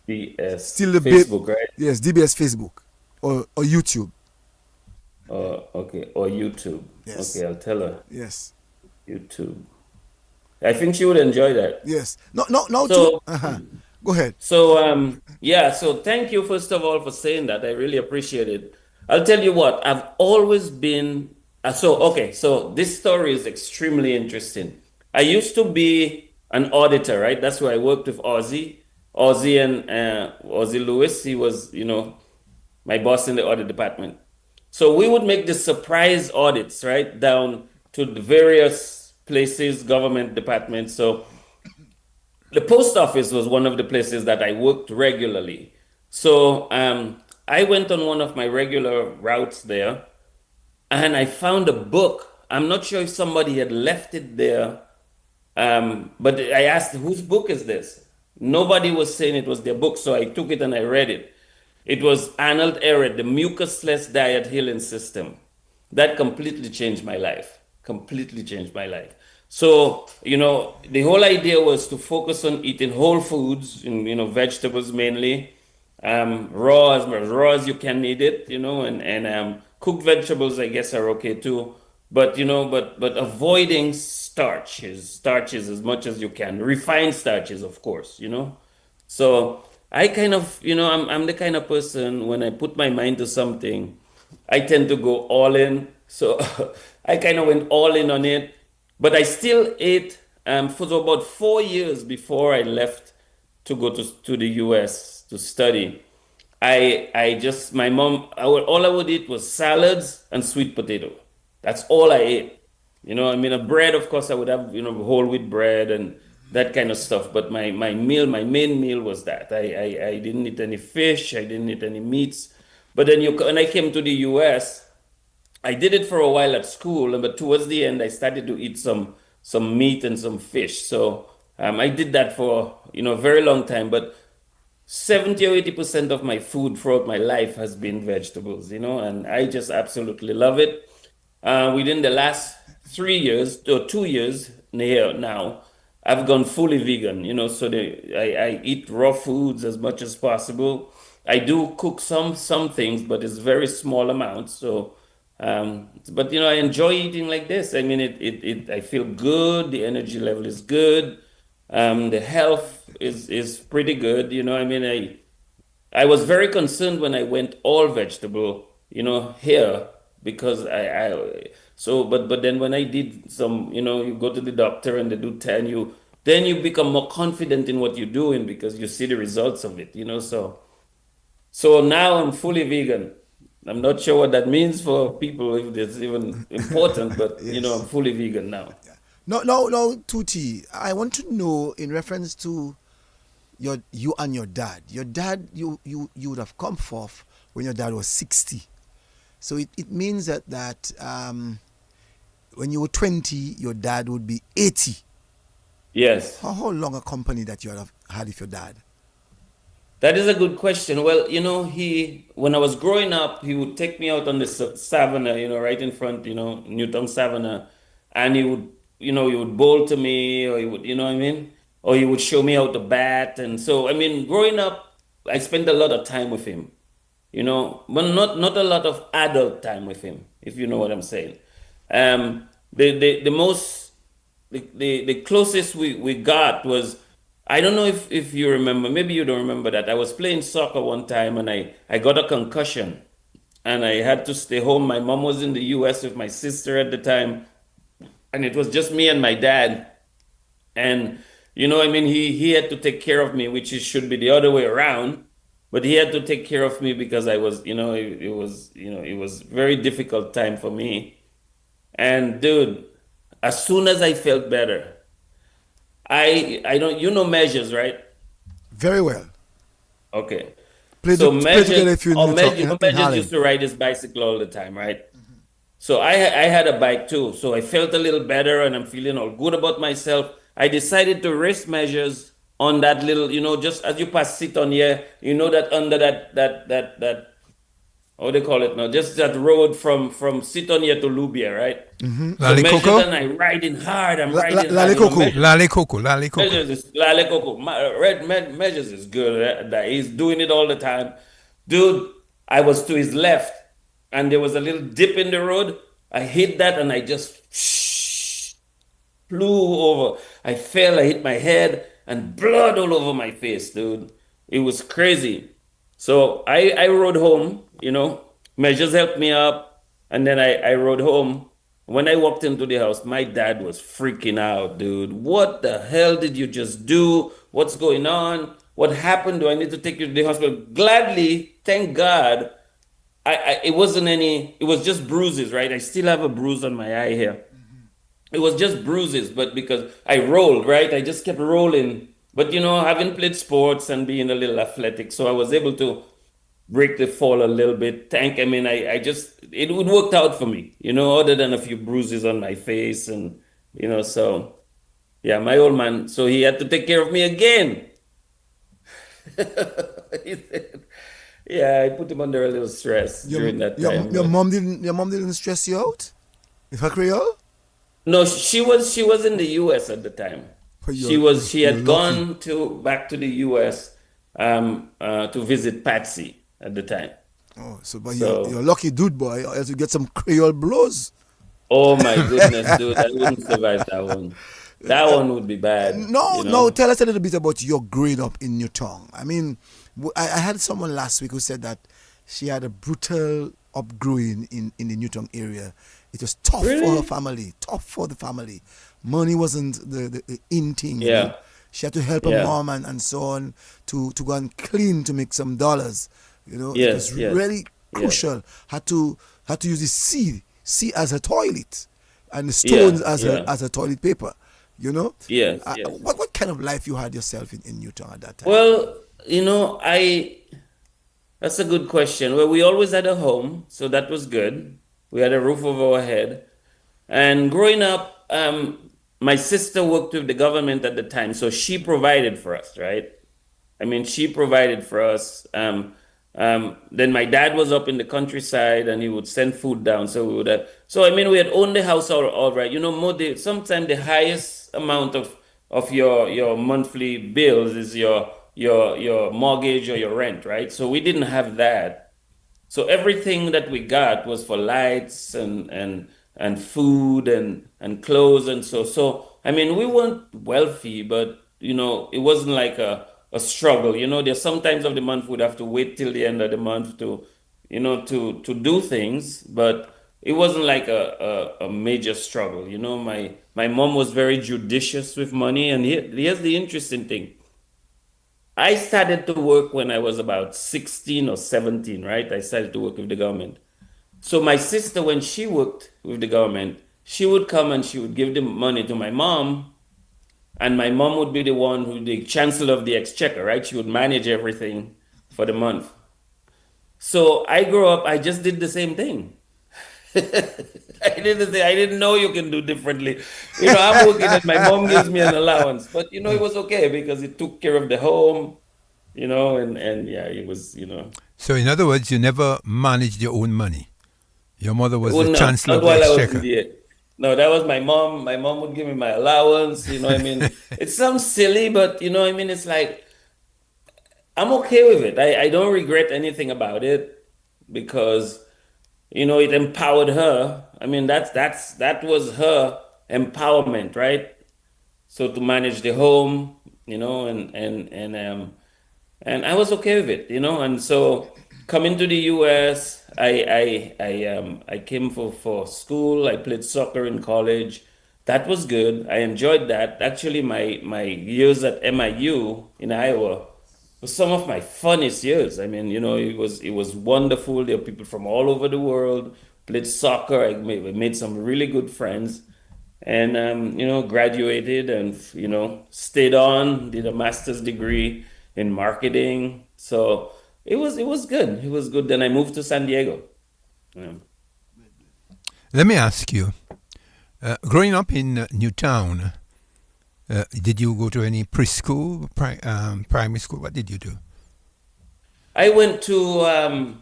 Speaker 3: DS
Speaker 1: Still the big.
Speaker 3: Facebook, right?
Speaker 1: Yes, DBS Facebook or YouTube.
Speaker 3: Okay, or YouTube.
Speaker 1: Yes.
Speaker 3: Okay, I'll tell her
Speaker 1: Yes.
Speaker 3: YouTube. I think she would enjoy that.
Speaker 1: Yes. No, to.
Speaker 3: So,
Speaker 1: Go ahead.
Speaker 3: yeah, so thank you, first of all, for saying that. I really appreciate it. I'll tell you what, I've always been, okay, so this story is extremely interesting. I used to be an auditor, right? That's where I worked with Ozzy and Ozzy Lewis. He was, my boss in the audit department. So we would make the surprise audits, right, down to the various places, government departments. So the post office was one of the places that I worked regularly. So I went on one of my regular routes there and I found a book. I'm not sure if somebody had left it there, but I asked, whose book is this? Nobody was saying it was their book, so I took it and I read it. It was Arnold Ehret, the mucusless diet healing system. That completely changed my life. Completely changed my life. So, the whole idea was to focus on eating whole foods, and, vegetables mainly, raw as you can eat it, and cooked vegetables, I guess, are okay too. But, but avoiding starches as much as you can, refined starches, of course, So I kind of, I'm the kind of person when I put my mind to something, I tend to go all in. So I kind of went all in on it, but I still ate for about 4 years before I left to go to the US to study. I just, my mom, all I would eat was salads and sweet potato. That's all I ate. I mean, a bread, of course, I would have, whole wheat bread and that kind of stuff. But my main meal was that. I didn't eat any fish, I didn't eat any meats. But then when I came to the US, I did it for a while at school, but towards the end, I started to eat some meat and some fish. So I did that for a very long time. But 70 or 80% of my food throughout my life has been vegetables, and I just absolutely love it. Within the last 3 years or 2 years now, I've gone fully vegan, so I eat raw foods as much as possible. I do cook some things, but it's very small amounts. So, but I enjoy eating like this. I mean, I feel good. The energy level is good. The health is pretty good. I mean, I was very concerned when I went all vegetable, here because but then when I did some, you go to the doctor and they do tell you, then you become more confident in what you're doing because you see the results of it, so now I'm fully vegan. I'm not sure what that means for people if it's even important, but I'm
Speaker 1: Yes.
Speaker 3: fully vegan now.
Speaker 1: No, Tuti. I want to know in reference to you and your dad. Your dad, you would have come forth when your dad was 60. So it means that when you were 20, your dad would be 80.
Speaker 3: Yes.
Speaker 1: How long a company that you would have had with your dad?
Speaker 3: That is a good question. Well, when I was growing up, he would take me out on the savannah, right in front, Newton Savannah, and he would bowl to me, or he would, you know what I mean? Or he would show me how to bat. And so, I mean, growing up, I spent a lot of time with him, but not a lot of adult time with him, if you know what I'm saying. The most the closest we got was, I don't know if you remember, maybe you don't remember that. I was playing soccer one time and I got a concussion and I had to stay home. My mom was in the US with my sister at the time, and it was just me and my dad. And I mean, he had to take care of me, which it should be the other way around. But he had to take care of me because I was, it was very difficult time for me. And dude, as soon as I felt better, I don't, measures, right?
Speaker 1: Very well.
Speaker 3: Okay. So
Speaker 1: Play together
Speaker 3: measures,
Speaker 1: if you in the truck in
Speaker 3: Measures used
Speaker 1: Harlem.
Speaker 3: to ride his bicycle all the time, right? So I had a bike too. So I felt a little better and I'm feeling all good about myself. I decided to race measures on that little, just as you pass sit on here, that under that how they call it now, just that road from Sitonia to Lubia, right? So
Speaker 2: Lale
Speaker 3: measured
Speaker 2: Coco?
Speaker 3: and I riding hard. I'm riding hard.
Speaker 1: Lale Coco.
Speaker 2: Lale Coco, Lale Coco.
Speaker 3: Measures is Lale Coco. Measures is good. That he's doing it all the time, dude. I was to his left, and there was a little dip in the road. I hit that, and I just flew over. I fell. I hit my head, and blood all over my face, dude. It was crazy. So I rode home. Measures helped me up, and then I rode home. When I walked into the house, my dad was freaking out, dude. What the hell did you just do? What's going on? What happened? Do I need to take you to the hospital? Gladly, thank God. It wasn't any, it was just bruises, right? I still have a bruise on my eye here. It was just bruises, but because I rolled, right? I just kept rolling. But having played sports and being a little athletic, so I was able to break the fall a little bit. I just, it would worked out for me, other than a few bruises on my face. And, so yeah, my old man, so he had to take care of me again. He said, yeah, I put him under a little stress during that time.
Speaker 1: Your mom didn't stress you out? If I Creole?
Speaker 3: No, she was in the U.S. at the time.
Speaker 1: But
Speaker 3: She
Speaker 1: you're
Speaker 3: had
Speaker 1: lucky.
Speaker 3: gone back to the U.S. To visit Patsy at the time.
Speaker 1: Oh, so but you're
Speaker 3: So,
Speaker 1: lucky, dude, boy. You have to get some Creole blows.
Speaker 3: oh my goodness, dude, I wouldn't survive that one. That one would be bad,
Speaker 1: No. Tell us a little bit about your growing up in Newtown. I mean, I had someone last week who said that she had a brutal upgrowing in the Newtown area. It was tough for her
Speaker 3: Really?
Speaker 1: family, tough for the family. Money wasn't the in thing.
Speaker 3: Yeah,
Speaker 1: She had to help her
Speaker 3: yeah,
Speaker 1: mom and so on to go and clean to make some dollars. It was
Speaker 3: yes, yes,
Speaker 1: really
Speaker 3: yeah,
Speaker 1: crucial. Had to use the sea as her toilet, and the stones
Speaker 3: yeah,
Speaker 1: as her
Speaker 3: yeah,
Speaker 1: as her toilet paper. You know,
Speaker 3: yes, yes.
Speaker 1: what kind of life you had yourself in Newtown at that time?
Speaker 3: Well, that's a good question. Well, we always had a home, so that was good. We had a roof over our head. And growing up, my sister worked with the government at the time, so she provided for us, right? She provided for us. Then my dad was up in the countryside, and he would send food down. So we would have. So we had owned the house all right. Sometimes the highest amount of your monthly bills is your mortgage or your rent, right? So we didn't have that. So everything that we got was for lights and food and clothes. And we weren't wealthy, but it wasn't like a struggle. There's sometimes of the month we'd have to wait till the end of the month to do things, but it wasn't like a major struggle. My mom was very judicious with money, and here's the interesting thing. I started to work when I was about 16 or 17, right? I started to work with the government. So my sister, when she worked with the government, she would come and she would give the money to my mom, and my mom would be the one who, the chancellor of the exchequer, right? She would manage everything for the month. So I grew up, I just did the same thing. I didn't know you can do differently. I'm working and my mom gives me an allowance, but it was okay because it took care of the home, and yeah, it was.
Speaker 2: So, in other words, you never managed your own money. Your mother was
Speaker 3: Oh
Speaker 2: the
Speaker 3: no,
Speaker 2: chancellor
Speaker 3: not
Speaker 2: of the
Speaker 3: while I was in
Speaker 2: exchequer.
Speaker 3: the. No, that was my mom. My mom would give me my allowance. It sounds silly, but it's like I'm okay with it. I don't regret anything about it because it empowered her. That was her empowerment, right? So to manage the home, and I was okay with it. And so coming to the U.S., I came for school. I played soccer in college. That was good. I enjoyed that. Actually, my years at MIU in Iowa was some of my funnest years. It was wonderful. There were people from all over the world. Played soccer. I made some really good friends, and graduated and stayed on. Did a master's degree in marketing. So it was good. It was good. Then I moved to San Diego. Yeah.
Speaker 2: Let me ask you, growing up in Newtown, did you go to any preschool, primary school? What did you do?
Speaker 3: I went to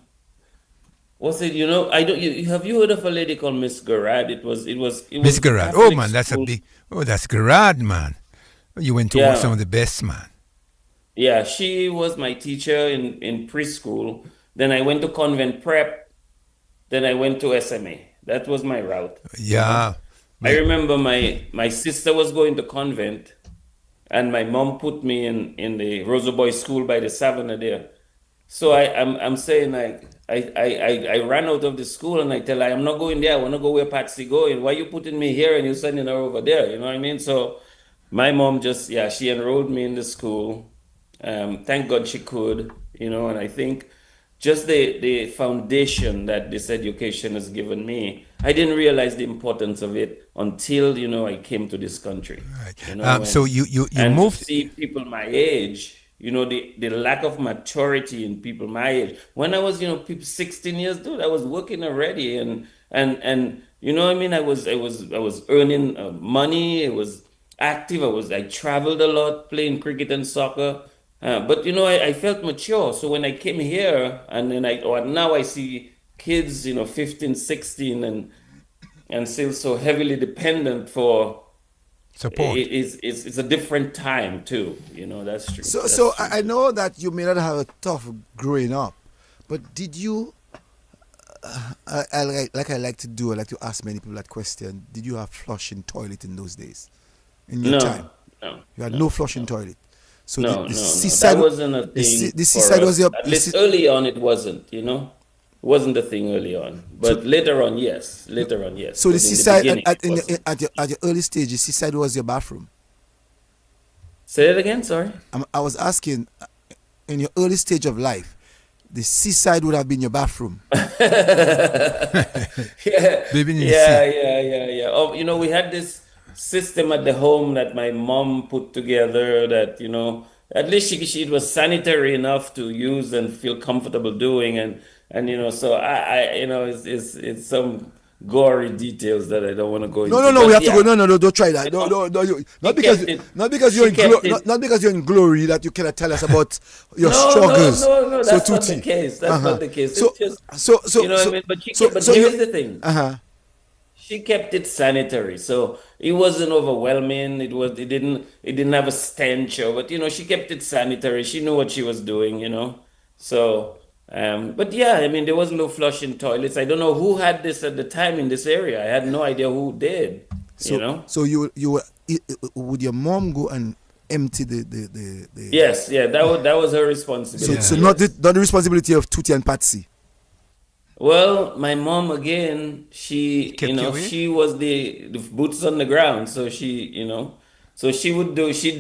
Speaker 3: what's it? You know, I don't. Have you heard of a lady called Miss Garrad? It
Speaker 2: Miss
Speaker 3: was the
Speaker 2: Gerard. Oh,
Speaker 3: Catholic
Speaker 2: man, that's a
Speaker 3: school.
Speaker 2: big. Oh, that's Gerard, man. You went to some
Speaker 3: Yeah,
Speaker 2: of the best, man.
Speaker 3: yeah. She was my teacher in preschool. Then I went to convent prep. Then I went to SMA. That was my route. You know,
Speaker 2: Yeah.
Speaker 3: I
Speaker 2: We,
Speaker 3: remember my sister was going to convent, and my mom put me in the Rosa Boy school by the Savannah there. So I'm saying like I ran out of the school and I tell her I'm not going there. I want to go where Patsy going. Why you putting me here and you sending her over there? You know what I mean? So my mom just yeah she enrolled me in the school. Thank God she could. You know, and I think just the foundation that this education has given me, I didn't realize the importance of it until I came to this country.
Speaker 2: right.
Speaker 3: You know,
Speaker 2: So you
Speaker 3: and to
Speaker 2: moved.
Speaker 3: see people my age, the lack of maturity in people my age. When I was, people 16 years old, I was working already, and you know what I mean. I was earning money. I was active. I traveled a lot, playing cricket and soccer. But I felt mature. So when I came here, and then now I see kids, 15, 16, and still so heavily dependent for
Speaker 2: Support.
Speaker 3: it's a different time too. That's true.
Speaker 1: So
Speaker 3: That's true
Speaker 1: I
Speaker 3: too.
Speaker 1: know that you may not have a tough growing up, but did you? I like to do. I like to ask many people that question. Did you have flushing toilet in those days? In your time,
Speaker 3: No, no,
Speaker 1: you had no
Speaker 3: no,
Speaker 1: flushing
Speaker 3: no,
Speaker 1: toilet. So
Speaker 3: no,
Speaker 1: the
Speaker 3: no, no. That
Speaker 1: seaside,
Speaker 3: wasn't a thing
Speaker 1: the
Speaker 3: for
Speaker 1: seaside was
Speaker 3: us.
Speaker 1: your.
Speaker 3: At least early on, it wasn't. It wasn't a thing early on.
Speaker 1: So
Speaker 3: But later on, yes. Later on, yes.
Speaker 1: so the
Speaker 3: But in the
Speaker 1: seaside
Speaker 3: beginning, it wasn't.
Speaker 1: at your early stage, the seaside was your bathroom.
Speaker 3: Say it again. Sorry.
Speaker 1: I was asking, in your early stage of life, the seaside would have been your bathroom.
Speaker 3: Yeah,
Speaker 2: Living in the
Speaker 3: yeah,
Speaker 2: sea.
Speaker 3: yeah, yeah, yeah. Oh, we had this system at the home that my mom put together that, at least it was sanitary enough to use and feel comfortable doing. And so it's some gory details that I don't want to go
Speaker 1: No, no,
Speaker 3: into.
Speaker 1: no. We
Speaker 3: But
Speaker 1: have to go.
Speaker 3: yeah,
Speaker 1: No, no, no. Don't try that.
Speaker 3: my
Speaker 1: No,
Speaker 3: mom,
Speaker 1: no, no.
Speaker 3: she kept it,
Speaker 1: Not because you're
Speaker 3: she
Speaker 1: in glo-
Speaker 3: kept it.
Speaker 1: not because you're in glory that you cannot tell us about your
Speaker 3: No, no,
Speaker 1: struggles.
Speaker 3: no, no,
Speaker 1: So
Speaker 3: that's not the
Speaker 1: Tuti.
Speaker 3: case.
Speaker 1: Uh
Speaker 3: That's
Speaker 1: huh.
Speaker 3: not the case. It's
Speaker 1: So
Speaker 3: just,
Speaker 1: so
Speaker 3: you
Speaker 1: so
Speaker 3: know what I
Speaker 1: so
Speaker 3: mean? But
Speaker 1: so
Speaker 3: here
Speaker 1: you.
Speaker 3: is the thing.
Speaker 1: Uh huh.
Speaker 3: She kept it sanitary, so it wasn't overwhelming. It didn't have a stench but she kept it sanitary. She knew what she was doing. So, but yeah, I mean, there was no flushing toilets. I don't know who had this at the time in this area. I had no idea who did, you
Speaker 1: So
Speaker 3: know?
Speaker 1: so you were would your mom go and empty the
Speaker 3: Yes, yeah, that was her
Speaker 1: so
Speaker 3: responsibility.
Speaker 2: Yeah.
Speaker 3: Yes.
Speaker 1: not the responsibility of Tuti and Patsy.
Speaker 3: Well, my mom again,
Speaker 2: He kept you away.
Speaker 3: she was the boots on the ground, so she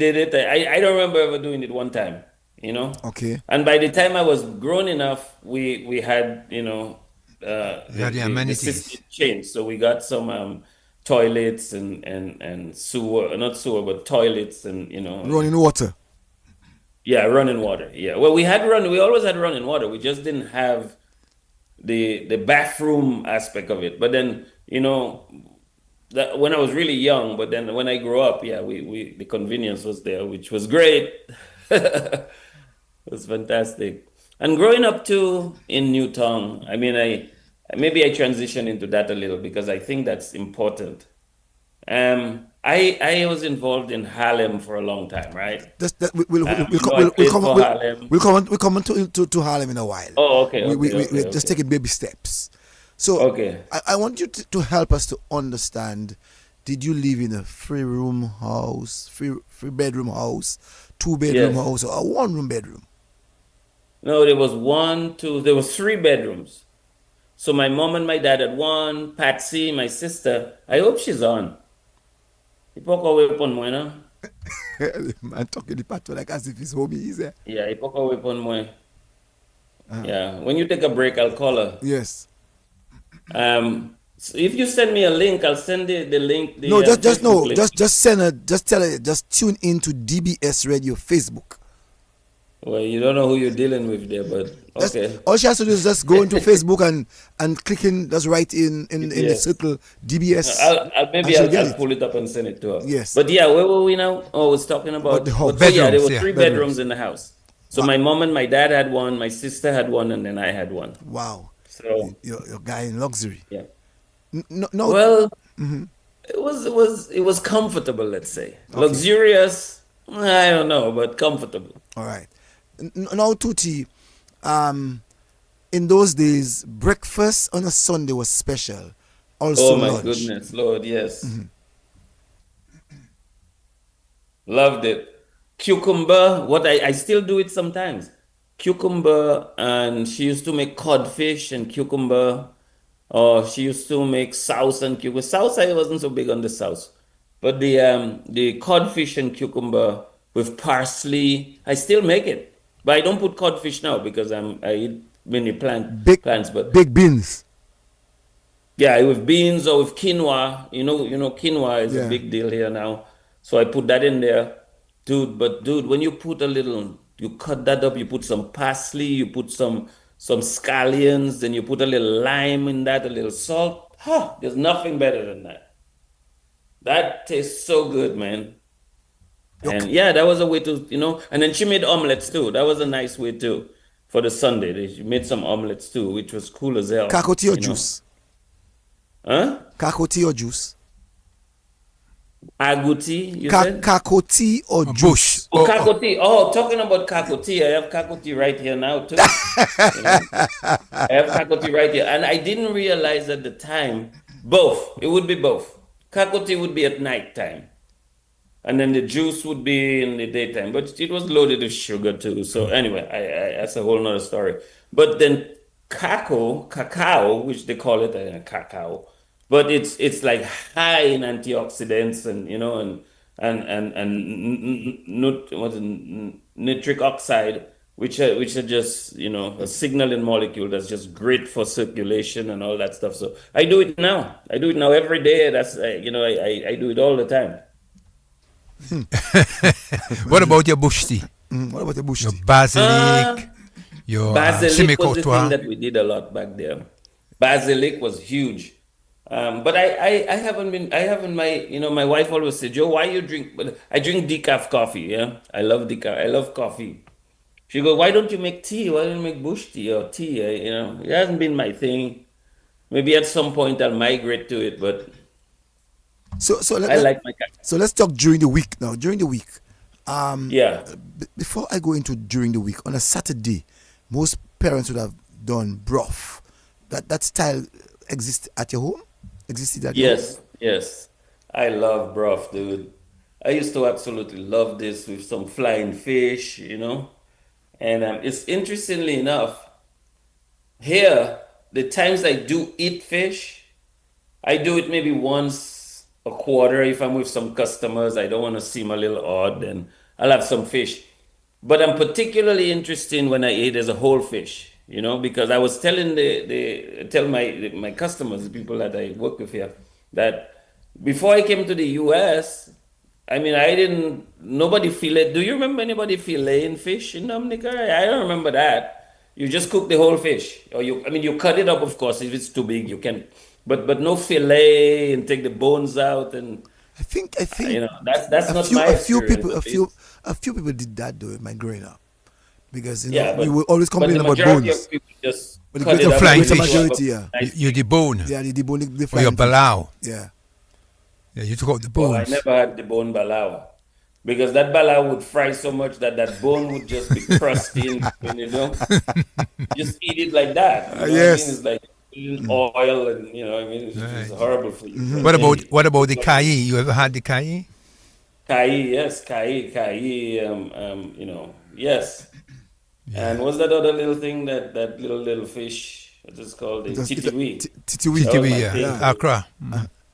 Speaker 3: did it. I don't remember ever doing it one time, you know.
Speaker 1: Okay.
Speaker 3: And by the time I was grown enough, we had,
Speaker 2: You had the
Speaker 3: the system
Speaker 2: amenities.
Speaker 3: changed. So we got some toilets and sewer, not sewer, but toilets and
Speaker 1: Running water.
Speaker 3: yeah, running water. Yeah. Well, we always had running water. We just didn't have the bathroom aspect of it. But then, that when I was really young, but then when I grew up, yeah, we the convenience was there, which was great. It was fantastic. And growing up too in Newtown, I mean, maybe I transition into that a little because I think that's important. I was involved in Harlem for a long time, right?
Speaker 1: Just that
Speaker 3: I played for Harlem.
Speaker 1: we'll come on to Harlem in a while.
Speaker 3: Oh, okay,
Speaker 1: We
Speaker 3: okay,
Speaker 1: we're
Speaker 3: okay,
Speaker 1: just
Speaker 3: okay,
Speaker 1: taking baby steps. So
Speaker 3: okay.
Speaker 1: I want you to help us to understand. Did you live in a three bedroom house, two bedroom
Speaker 3: Yes.
Speaker 1: house, or a one room bedroom?
Speaker 3: No, there was one, two, there was three bedrooms. So my mom and my dad had one, Patsy, my sister. I hope she's on. Ipoka weapon mo, na?
Speaker 1: Man talking the part like as if his homie is there.
Speaker 3: Yeah, ipoka weapon mo. Yeah, when you take a break, I'll call her.
Speaker 1: Yes.
Speaker 3: So if you send me a link, I'll send the link,
Speaker 1: No,
Speaker 3: the Facebook link.
Speaker 1: just send her, just tell her, just tune in to DBS Radio Facebook.
Speaker 3: Well, you don't know who you're dealing with there, but
Speaker 1: Just
Speaker 3: okay.
Speaker 1: all she has to do is just go into Facebook and click in, just write in the
Speaker 3: Yes.
Speaker 1: circle DBS,
Speaker 3: I'll
Speaker 1: and
Speaker 3: maybe
Speaker 1: she'll
Speaker 3: I'll,
Speaker 1: get
Speaker 3: I'll
Speaker 1: it.
Speaker 3: pull it up and send it to her.
Speaker 1: Yes.
Speaker 3: But yeah, where were we now? Oh, I was talking
Speaker 1: About the
Speaker 3: about.
Speaker 1: house.
Speaker 3: So yeah, there
Speaker 2: Bedrooms,
Speaker 3: were
Speaker 2: yeah.
Speaker 3: three
Speaker 1: Bedrooms.
Speaker 3: bedrooms in the house. So
Speaker 1: Wow.
Speaker 3: my mom and my dad had one, my sister had one, and then I had one.
Speaker 1: Wow.
Speaker 3: So
Speaker 1: Your guy in luxury.
Speaker 3: yeah.
Speaker 1: No.
Speaker 3: Well,
Speaker 1: Mhm.
Speaker 3: it was comfortable, let's say.
Speaker 1: Okay.
Speaker 3: Luxurious, I don't know, but comfortable.
Speaker 1: All right. Now, Tuti, um, in those days, breakfast on a Sunday was special. Also
Speaker 3: Oh my
Speaker 1: lunch.
Speaker 3: goodness, Lord, yes. Loved it. Cucumber, I still do it sometimes. Cucumber, and she used to make codfish and cucumber, or she used to make sauce and cucumber. Sauce, I wasn't so big on the sauce, but the codfish and cucumber with parsley, I still make it, but I don't put codfish now because I eat many
Speaker 1: Big,
Speaker 3: plants. But
Speaker 1: big beans.
Speaker 3: yeah, with beans or with quinoa. Quinoa is a
Speaker 1: Yeah.
Speaker 3: big deal here now. So I put that in there. Dude, but dude, when you put a little, you cut that up, you put some parsley, you put some scallions, then you put a little lime in that, a little salt. Huh, there's nothing better than that. That tastes so good, man.
Speaker 1: Your
Speaker 3: And yeah, that was a way and then she made omelets too. That was a nice way too for the Sunday. She made some omelets too, which was cool as hell,
Speaker 1: kakoti or juice.
Speaker 3: Huh?
Speaker 1: Kakoti or juice.
Speaker 3: Aguti, you said?
Speaker 1: Kakoti or
Speaker 2: Bush.
Speaker 1: juice.
Speaker 3: Oh, kakoti. Oh, talking about kakoti, I have kakoti right here now too. You know, I have kakoti right here, and I didn't realize at the time both. It would be both. Kakoti would be at night time, and then the juice would be in the daytime. But it was loaded with sugar too. So anyway, that's a whole nother story. But then cacao, which they call it cacao, but it's like high in antioxidants and what is nitric oxide, which are just a signaling molecule that's just great for circulation and all that stuff. So I do it now. I do it now every day. That's I do it all the time.
Speaker 2: What about your bush tea?
Speaker 1: What about the bush
Speaker 2: Your
Speaker 1: tea?
Speaker 2: basilic, your
Speaker 3: Basilic was the thing
Speaker 2: semi-courtois?
Speaker 3: that we did a lot back there. Basilic was huge. But my wife always said, Joe, why you drink? But I drink decaf coffee. Yeah, I love decaf. I love coffee. She goes, why don't you make tea? Why don't you make bush tea or tea? It hasn't been my thing. Maybe at some point I'll migrate to it, but
Speaker 1: So so
Speaker 3: I like my
Speaker 1: so let's talk during the week now. During the week,
Speaker 3: yeah.
Speaker 1: before I go into during the week on a Saturday, most parents would have done broth. That style exists at your home. Existed at your home.
Speaker 3: Yes, yes. I love broth, dude. I used to absolutely love this with some flying fish. And it's interestingly enough, here, the times I do eat fish, I do it maybe once a quarter if I'm with some customers. I don't want to seem a little odd, then I'll have some fish. But I'm particularly interested when I eat as a whole fish, because I was telling tell my customers, the people that I work with here, that before I came to the US, I mean, I didn't, nobody fillet. Do you remember anybody filleting fish in Dominica? I don't remember that. You just cook the whole fish, or you cut it up, of course, if it's too big, you can, but no fillet and take the bones out, and
Speaker 1: I think
Speaker 3: that's
Speaker 1: a
Speaker 3: not
Speaker 1: few
Speaker 3: my
Speaker 1: a few
Speaker 3: experience,
Speaker 1: people
Speaker 3: at least.
Speaker 1: a few people did that though in my growing up because
Speaker 3: Yeah,
Speaker 1: we
Speaker 3: but
Speaker 1: will always
Speaker 3: but
Speaker 1: complain
Speaker 3: the
Speaker 1: about
Speaker 3: majority
Speaker 1: bones,
Speaker 3: of people just
Speaker 1: but the
Speaker 3: cut it
Speaker 1: greater,
Speaker 2: The
Speaker 3: up
Speaker 2: flying
Speaker 3: and
Speaker 1: greater
Speaker 3: then you
Speaker 2: fish.
Speaker 3: have a
Speaker 1: majority, yeah,
Speaker 3: nice
Speaker 2: You
Speaker 3: piece.
Speaker 2: debone.
Speaker 1: yeah, the debone, the
Speaker 2: Or your
Speaker 1: flying fish,
Speaker 2: balau.
Speaker 1: yeah.
Speaker 2: Yeah, you took out the
Speaker 3: Oh, I
Speaker 2: bones.
Speaker 3: never had the bone balau because that balau would fry so much that that bone would just be crusty in between. Just eat it like that. You know what I mean?
Speaker 1: Yes.
Speaker 3: It's like in oil, and what I mean, it's
Speaker 2: Right.
Speaker 3: horrible for you. But
Speaker 2: What about
Speaker 3: hey,
Speaker 2: what about
Speaker 3: it's
Speaker 2: the
Speaker 3: what it
Speaker 2: kai?
Speaker 3: is.
Speaker 2: You ever had the kai?
Speaker 3: Kai, yes, kai, yes. And
Speaker 2: Yeah.
Speaker 3: what's that other little thing that little fish? What is it called? The
Speaker 1: It's a
Speaker 3: titiwi.
Speaker 1: titiwi.
Speaker 3: That was
Speaker 2: TTV,
Speaker 3: my
Speaker 2: yeah.
Speaker 3: thing,
Speaker 1: Yeah,
Speaker 3: dude.
Speaker 2: Accra.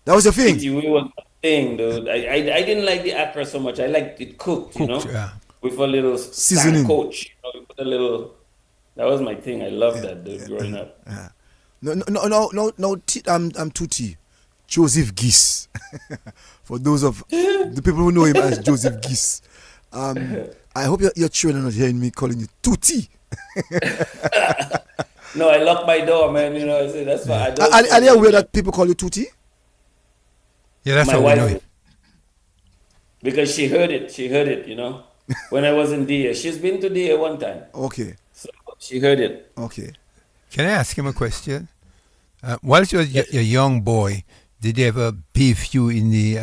Speaker 1: that was your thing.
Speaker 3: Titiwi was my thing, dude. I didn't like the akra so much. I liked it cooked,
Speaker 2: Cooked, yeah.
Speaker 3: with a little
Speaker 1: Seasoning.
Speaker 3: sancoch. With a little. That was my thing. I loved
Speaker 1: Yeah,
Speaker 3: that, dude,
Speaker 1: yeah,
Speaker 3: growing up.
Speaker 1: yeah. No. I'm Tutti, Joseph Geese. For those of the people who know him as Joseph Geese, I hope your children are not hearing me calling you Tutti.
Speaker 3: No, I locked my door, man. I say that's for
Speaker 2: Yeah.
Speaker 3: adults
Speaker 1: Are they
Speaker 3: only.
Speaker 1: aware that people call you Tutti?
Speaker 2: Yeah, that's
Speaker 3: My
Speaker 2: how we know
Speaker 3: wife,
Speaker 2: it.
Speaker 3: because she heard it. She heard it, when I was in DA. She's been to DA one time.
Speaker 1: Okay,
Speaker 3: So she heard it.
Speaker 1: okay.
Speaker 2: Can I ask him a question? Whilst you were a young boy, did they ever bathe you in the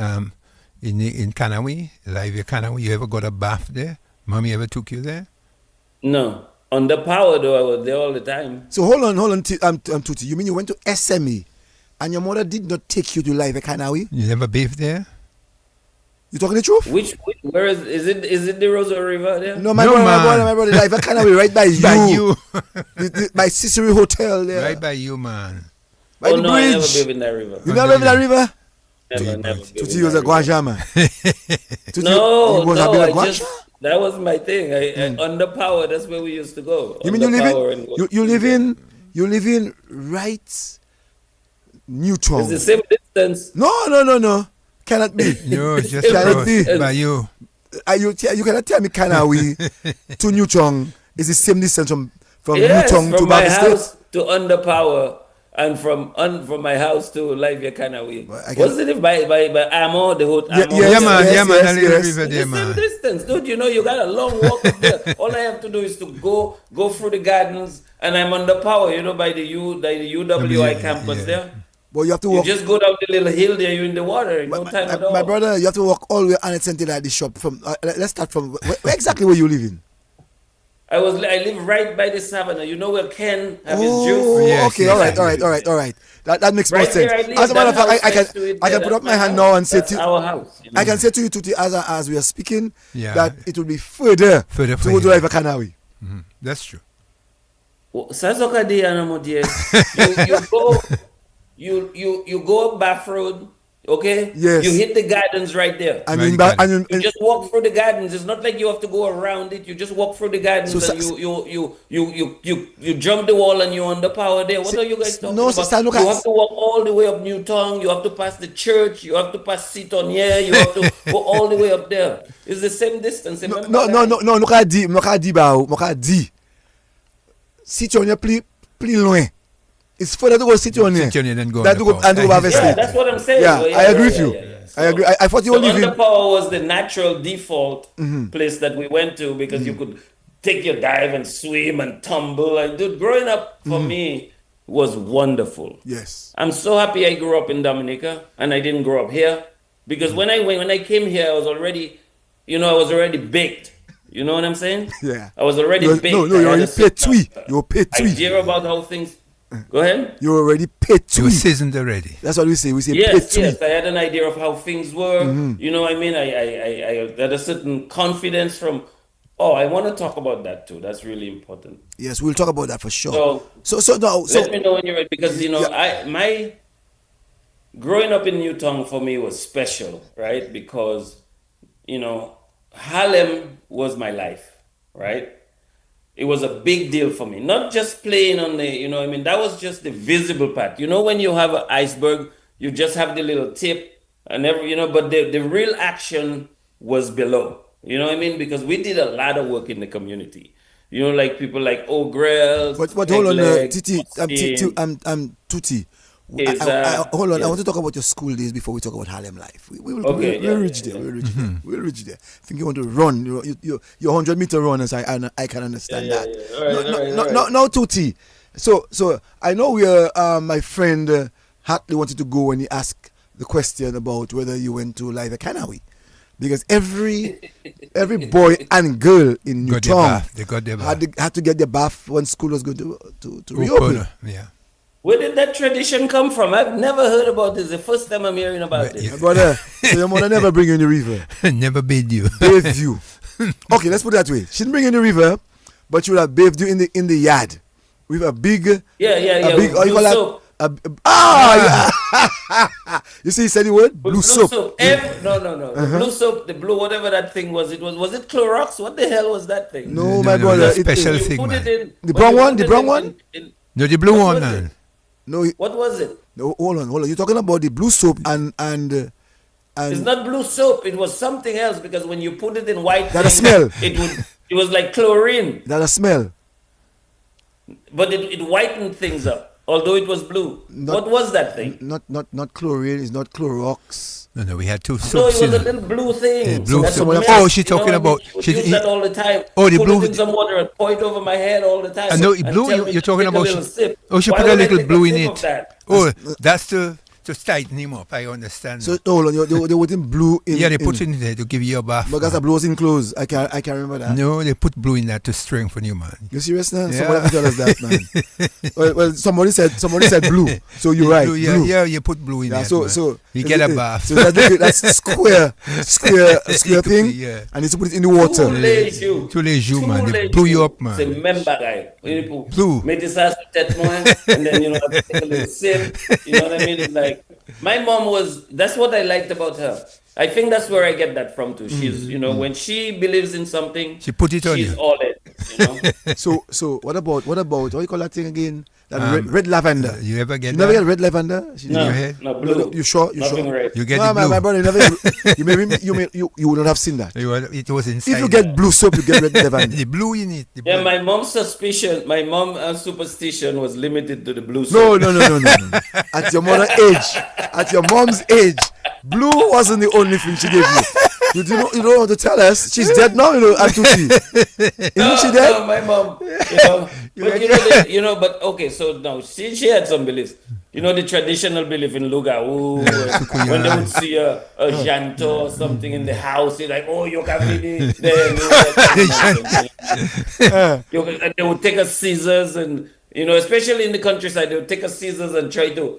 Speaker 2: in Kanawi, Live Kanawi? You ever got a bath there? Mommy ever took you there?
Speaker 3: No. Under power, though, I was there all the time.
Speaker 1: So hold on, Tuti. You mean you went to SME and your mother did not take you to Live Kanawi?
Speaker 2: You never bathed there?
Speaker 1: You talking the truth?
Speaker 3: Where is it the Rosa River there?
Speaker 1: No, my brother, Live Kanawi right by you.
Speaker 2: By you.
Speaker 1: By Cicero Hotel there.
Speaker 2: Right by you, man.
Speaker 1: By the
Speaker 3: no,
Speaker 1: bridge.
Speaker 3: I never bathed in that river.
Speaker 1: You never live in that river?
Speaker 3: Never.
Speaker 1: Tuti was a Guaja man. Tuti,
Speaker 3: No,
Speaker 1: he was
Speaker 3: no,
Speaker 1: a
Speaker 3: I
Speaker 1: Guaja?
Speaker 3: just, that was my thing. Under power, that's where we used to go.
Speaker 1: You mean you live in right Newtown?
Speaker 3: It's the same distance.
Speaker 1: No. Cannot be.
Speaker 2: No, just
Speaker 1: Cannot be.
Speaker 2: by you.
Speaker 1: You cannot tell me Kanawi to Newtown is the same distance from
Speaker 3: Yes,
Speaker 1: Newtown to
Speaker 3: from my
Speaker 1: Baba State.
Speaker 3: house to Under Power, and from my house to Live Kanawi. Was it by Amo, the whole Amo?
Speaker 2: Yeah, man.
Speaker 1: yes.
Speaker 2: That little river
Speaker 3: It's
Speaker 2: there,
Speaker 3: the same
Speaker 2: man.
Speaker 3: distance, dude. You know, you got a long walk up there. All I have to do is to go through the gardens, and I'm Under Power. You know, by the UWI campus there.
Speaker 1: But you have to
Speaker 3: You
Speaker 1: walk.
Speaker 3: just go down the little hill there. You're in the water. In no time at all.
Speaker 1: My brother, you have to walk all the way unattended at the shop. From let's start from where exactly where you living?
Speaker 3: I live right by the savannah. You know where Ken have his juice?
Speaker 1: Oh,
Speaker 2: Yes,
Speaker 1: okay,
Speaker 2: yes,
Speaker 1: all right. That makes more
Speaker 3: Right
Speaker 1: sense.
Speaker 3: there I live.
Speaker 1: As a matter of
Speaker 3: That
Speaker 1: fact,
Speaker 3: house next to it
Speaker 1: I
Speaker 3: there,
Speaker 1: can put
Speaker 3: that's
Speaker 1: up my
Speaker 3: my
Speaker 1: hand
Speaker 3: house.
Speaker 1: now and say
Speaker 3: That's
Speaker 1: to
Speaker 3: our house. You know?
Speaker 1: I can say to you, Tuti, as we are speaking,
Speaker 2: Yeah.
Speaker 1: that it will be further
Speaker 2: Further
Speaker 1: to
Speaker 2: for
Speaker 1: go to
Speaker 2: you.
Speaker 1: Live Kanawi.
Speaker 2: That's true.
Speaker 3: Sazoka di Anamodie. You go up Bath Road, okay?
Speaker 1: Yes.
Speaker 3: You hit the gardens right there.
Speaker 1: And
Speaker 2: Right,
Speaker 1: in
Speaker 2: got it.
Speaker 3: You just walk through the gardens. It's not like you have to go around it. You just walk through the gardens
Speaker 1: So
Speaker 3: and you jump the wall and you're on the power there. What are you guys talking
Speaker 1: no,
Speaker 3: about?
Speaker 1: sister, look
Speaker 3: You
Speaker 1: at-
Speaker 3: have to walk all the way up Newtown. You have to pass the church. You have to pass Seaton. You have to go all the way up there. It's the same distance. Remember
Speaker 1: No,
Speaker 3: that?
Speaker 1: nous ka di ba ou, nous ka di. Si tu es plus loin. It's further to go sit on here.
Speaker 2: Sit on here than go
Speaker 1: Than
Speaker 2: on
Speaker 1: to
Speaker 2: the
Speaker 1: go
Speaker 2: power.
Speaker 1: and to go Harvest
Speaker 3: Yeah,
Speaker 1: State.
Speaker 3: that's what I'm saying.
Speaker 1: Yeah, I agree with you.
Speaker 3: So-
Speaker 1: I agree. I thought you were
Speaker 3: So
Speaker 1: living.
Speaker 3: Underpower was the natural default place that we went to because you could take your dive and swim and tumble. And dude, growing up for me was wonderful.
Speaker 1: Yes.
Speaker 3: I'm so happy I grew up in Dominica and I didn't grow up here because when I came here, I was already baked. You know what I'm saying?
Speaker 1: Yeah.
Speaker 3: I was already baked.
Speaker 1: No,
Speaker 3: I
Speaker 1: you
Speaker 3: had
Speaker 1: already
Speaker 3: a
Speaker 1: paid
Speaker 3: certain
Speaker 1: tui. You paid tui.
Speaker 3: idea about how things. Go ahead.
Speaker 1: You already paid
Speaker 2: You
Speaker 1: tui.
Speaker 2: were seasoned already.
Speaker 1: That's what we say. We say paid
Speaker 3: Yes,
Speaker 1: tui.
Speaker 3: yes. I had an idea of how things were. You know what I mean? I had a certain confidence from. Oh, I want to talk about that too. That's really important.
Speaker 1: Yes, we'll talk about that for sure.
Speaker 3: So
Speaker 1: So
Speaker 3: let me know when you're ready because my growing up in Newtown for me was special, right? Because Harlem was my life, right? It was a big deal for me. Not just playing on the, that was just the visible part. You know, when you have an iceberg, you just have the little tip and but the real action was below. You know what I mean? Because we did a lot of work in the community. Like people like O'Grell.
Speaker 1: but hold on, Titi, Tuti. Hold on. I want to talk about your school days before we talk about Harlem life. We'll reach there. We'll reach there. I think you want to run. You're 100-meter runners. I can understand that.
Speaker 3: All right.
Speaker 1: Now, Tuti. So I know my friend Hartley wanted to go when he asked the question about whether you went to Live Kanawi. Because every boy and girl in Newtown
Speaker 2: They got their bath.
Speaker 1: had to get their bath when school was going to reopen.
Speaker 2: Yeah.
Speaker 3: Where did that tradition come from? I've never heard about this. The first time I'm hearing about this.
Speaker 1: My brother, so your mother never bring you in the river.
Speaker 2: Never bathed you.
Speaker 1: Bathed you. Okay, let's put it that way. She didn't bring you in the river, but she would have bathed you in the yard with a big.
Speaker 3: Yeah.
Speaker 1: A big,
Speaker 3: Blue soap.
Speaker 1: Yeah. You see, he said the word blue soap.
Speaker 3: No. The blue soap, the blue whatever that thing was. Was it Clorox? What the hell was that thing?
Speaker 1: No, my brother.
Speaker 2: that's special
Speaker 3: You
Speaker 2: thing,
Speaker 3: put
Speaker 2: man.
Speaker 3: it in.
Speaker 1: The brown
Speaker 3: when you
Speaker 1: one?
Speaker 3: put
Speaker 1: The
Speaker 3: it
Speaker 1: brown
Speaker 3: in-
Speaker 1: one?
Speaker 2: No, the blue
Speaker 3: What
Speaker 2: one,
Speaker 3: was
Speaker 2: man.
Speaker 1: No,
Speaker 3: What was it?
Speaker 1: no, hold on. You're talking about the blue soap and
Speaker 3: It's not blue soap. It was something else because when you put it in white,
Speaker 1: That a
Speaker 3: thing,
Speaker 1: smell.
Speaker 3: It was like chlorine,
Speaker 1: that a smell.
Speaker 3: but it whitened things up. although it was blue. What was that thing?
Speaker 1: Not chlorine. It's not Clorox.
Speaker 2: No, we had two
Speaker 3: No, it
Speaker 2: soaps.
Speaker 3: was a little blue thing.
Speaker 2: Blue
Speaker 3: That's
Speaker 2: soap.
Speaker 3: a mess,
Speaker 2: Oh, she's
Speaker 3: you know
Speaker 2: talking
Speaker 3: what I mean?
Speaker 2: about.
Speaker 3: She would use that all the time.
Speaker 2: Oh, the
Speaker 3: put
Speaker 2: blue.
Speaker 3: it in some water and pour it over my head all the time.
Speaker 2: No,
Speaker 3: and
Speaker 2: blue.
Speaker 3: tell me
Speaker 2: You're
Speaker 3: to
Speaker 2: talking
Speaker 3: take a
Speaker 2: about.
Speaker 3: little sip.
Speaker 2: She
Speaker 3: Why
Speaker 2: put a
Speaker 3: would I
Speaker 2: little
Speaker 3: take
Speaker 2: blue in
Speaker 3: sip
Speaker 2: it.
Speaker 3: of that?
Speaker 2: Oh, that's to tighten him up. I understand.
Speaker 1: So hold on, they put in blue in.
Speaker 2: yeah, they put in there to give you a bath.
Speaker 1: Because the blue was in clothes. I can't remember that.
Speaker 2: No, they put blue in that to strengthen you, man.
Speaker 1: You serious now?
Speaker 2: Yeah.
Speaker 1: Somebody have to tell us that, man. well, somebody said blue. So you're right.
Speaker 2: Blue, yeah,
Speaker 1: blue.
Speaker 2: yeah, you put blue in
Speaker 1: Yeah,
Speaker 2: there.
Speaker 1: so
Speaker 2: you get a bath.
Speaker 1: So that's square thing,
Speaker 2: Yeah.
Speaker 1: and you to put it in the water.
Speaker 2: Tous les jours, man. They blew you up, man.
Speaker 3: C'est même bagaille.
Speaker 2: Blue.
Speaker 3: Mettez ça sur tête moi, and then take a little sip. You know what I mean? It's like my mom was. That's what I liked about her. I think that's where I get that from too. She's, when she believes in something,
Speaker 2: She put it on
Speaker 3: she's
Speaker 2: you.
Speaker 3: all in. You know.
Speaker 1: So what about what you call that thing again? That red lavender.
Speaker 2: You ever get
Speaker 1: You never
Speaker 2: that?
Speaker 1: get red lavender?
Speaker 3: No,
Speaker 2: your head?
Speaker 3: no blue.
Speaker 1: You sure?
Speaker 3: Nothing red.
Speaker 2: You get
Speaker 1: No,
Speaker 2: it blue.
Speaker 1: my brother, you would not have seen that.
Speaker 2: It was inside.
Speaker 1: If you get blue soap, you get red lavender.
Speaker 2: the blue in it. The
Speaker 3: Yeah,
Speaker 2: blue.
Speaker 3: my mom's superstition was limited to the blue.
Speaker 1: No,
Speaker 3: soap.
Speaker 1: no. At your mom's age, blue wasn't the only thing she gave you. You don't want to tell us. She's dead now, Antuti. Isn't she dead?
Speaker 3: No, my mom. But okay. So now she had some beliefs. You know the traditional belief in Lakou, when they would see a janto or something in the house, they're like, oh, you can be there. They would take a scissors and especially in the countryside, they would take a scissors and try to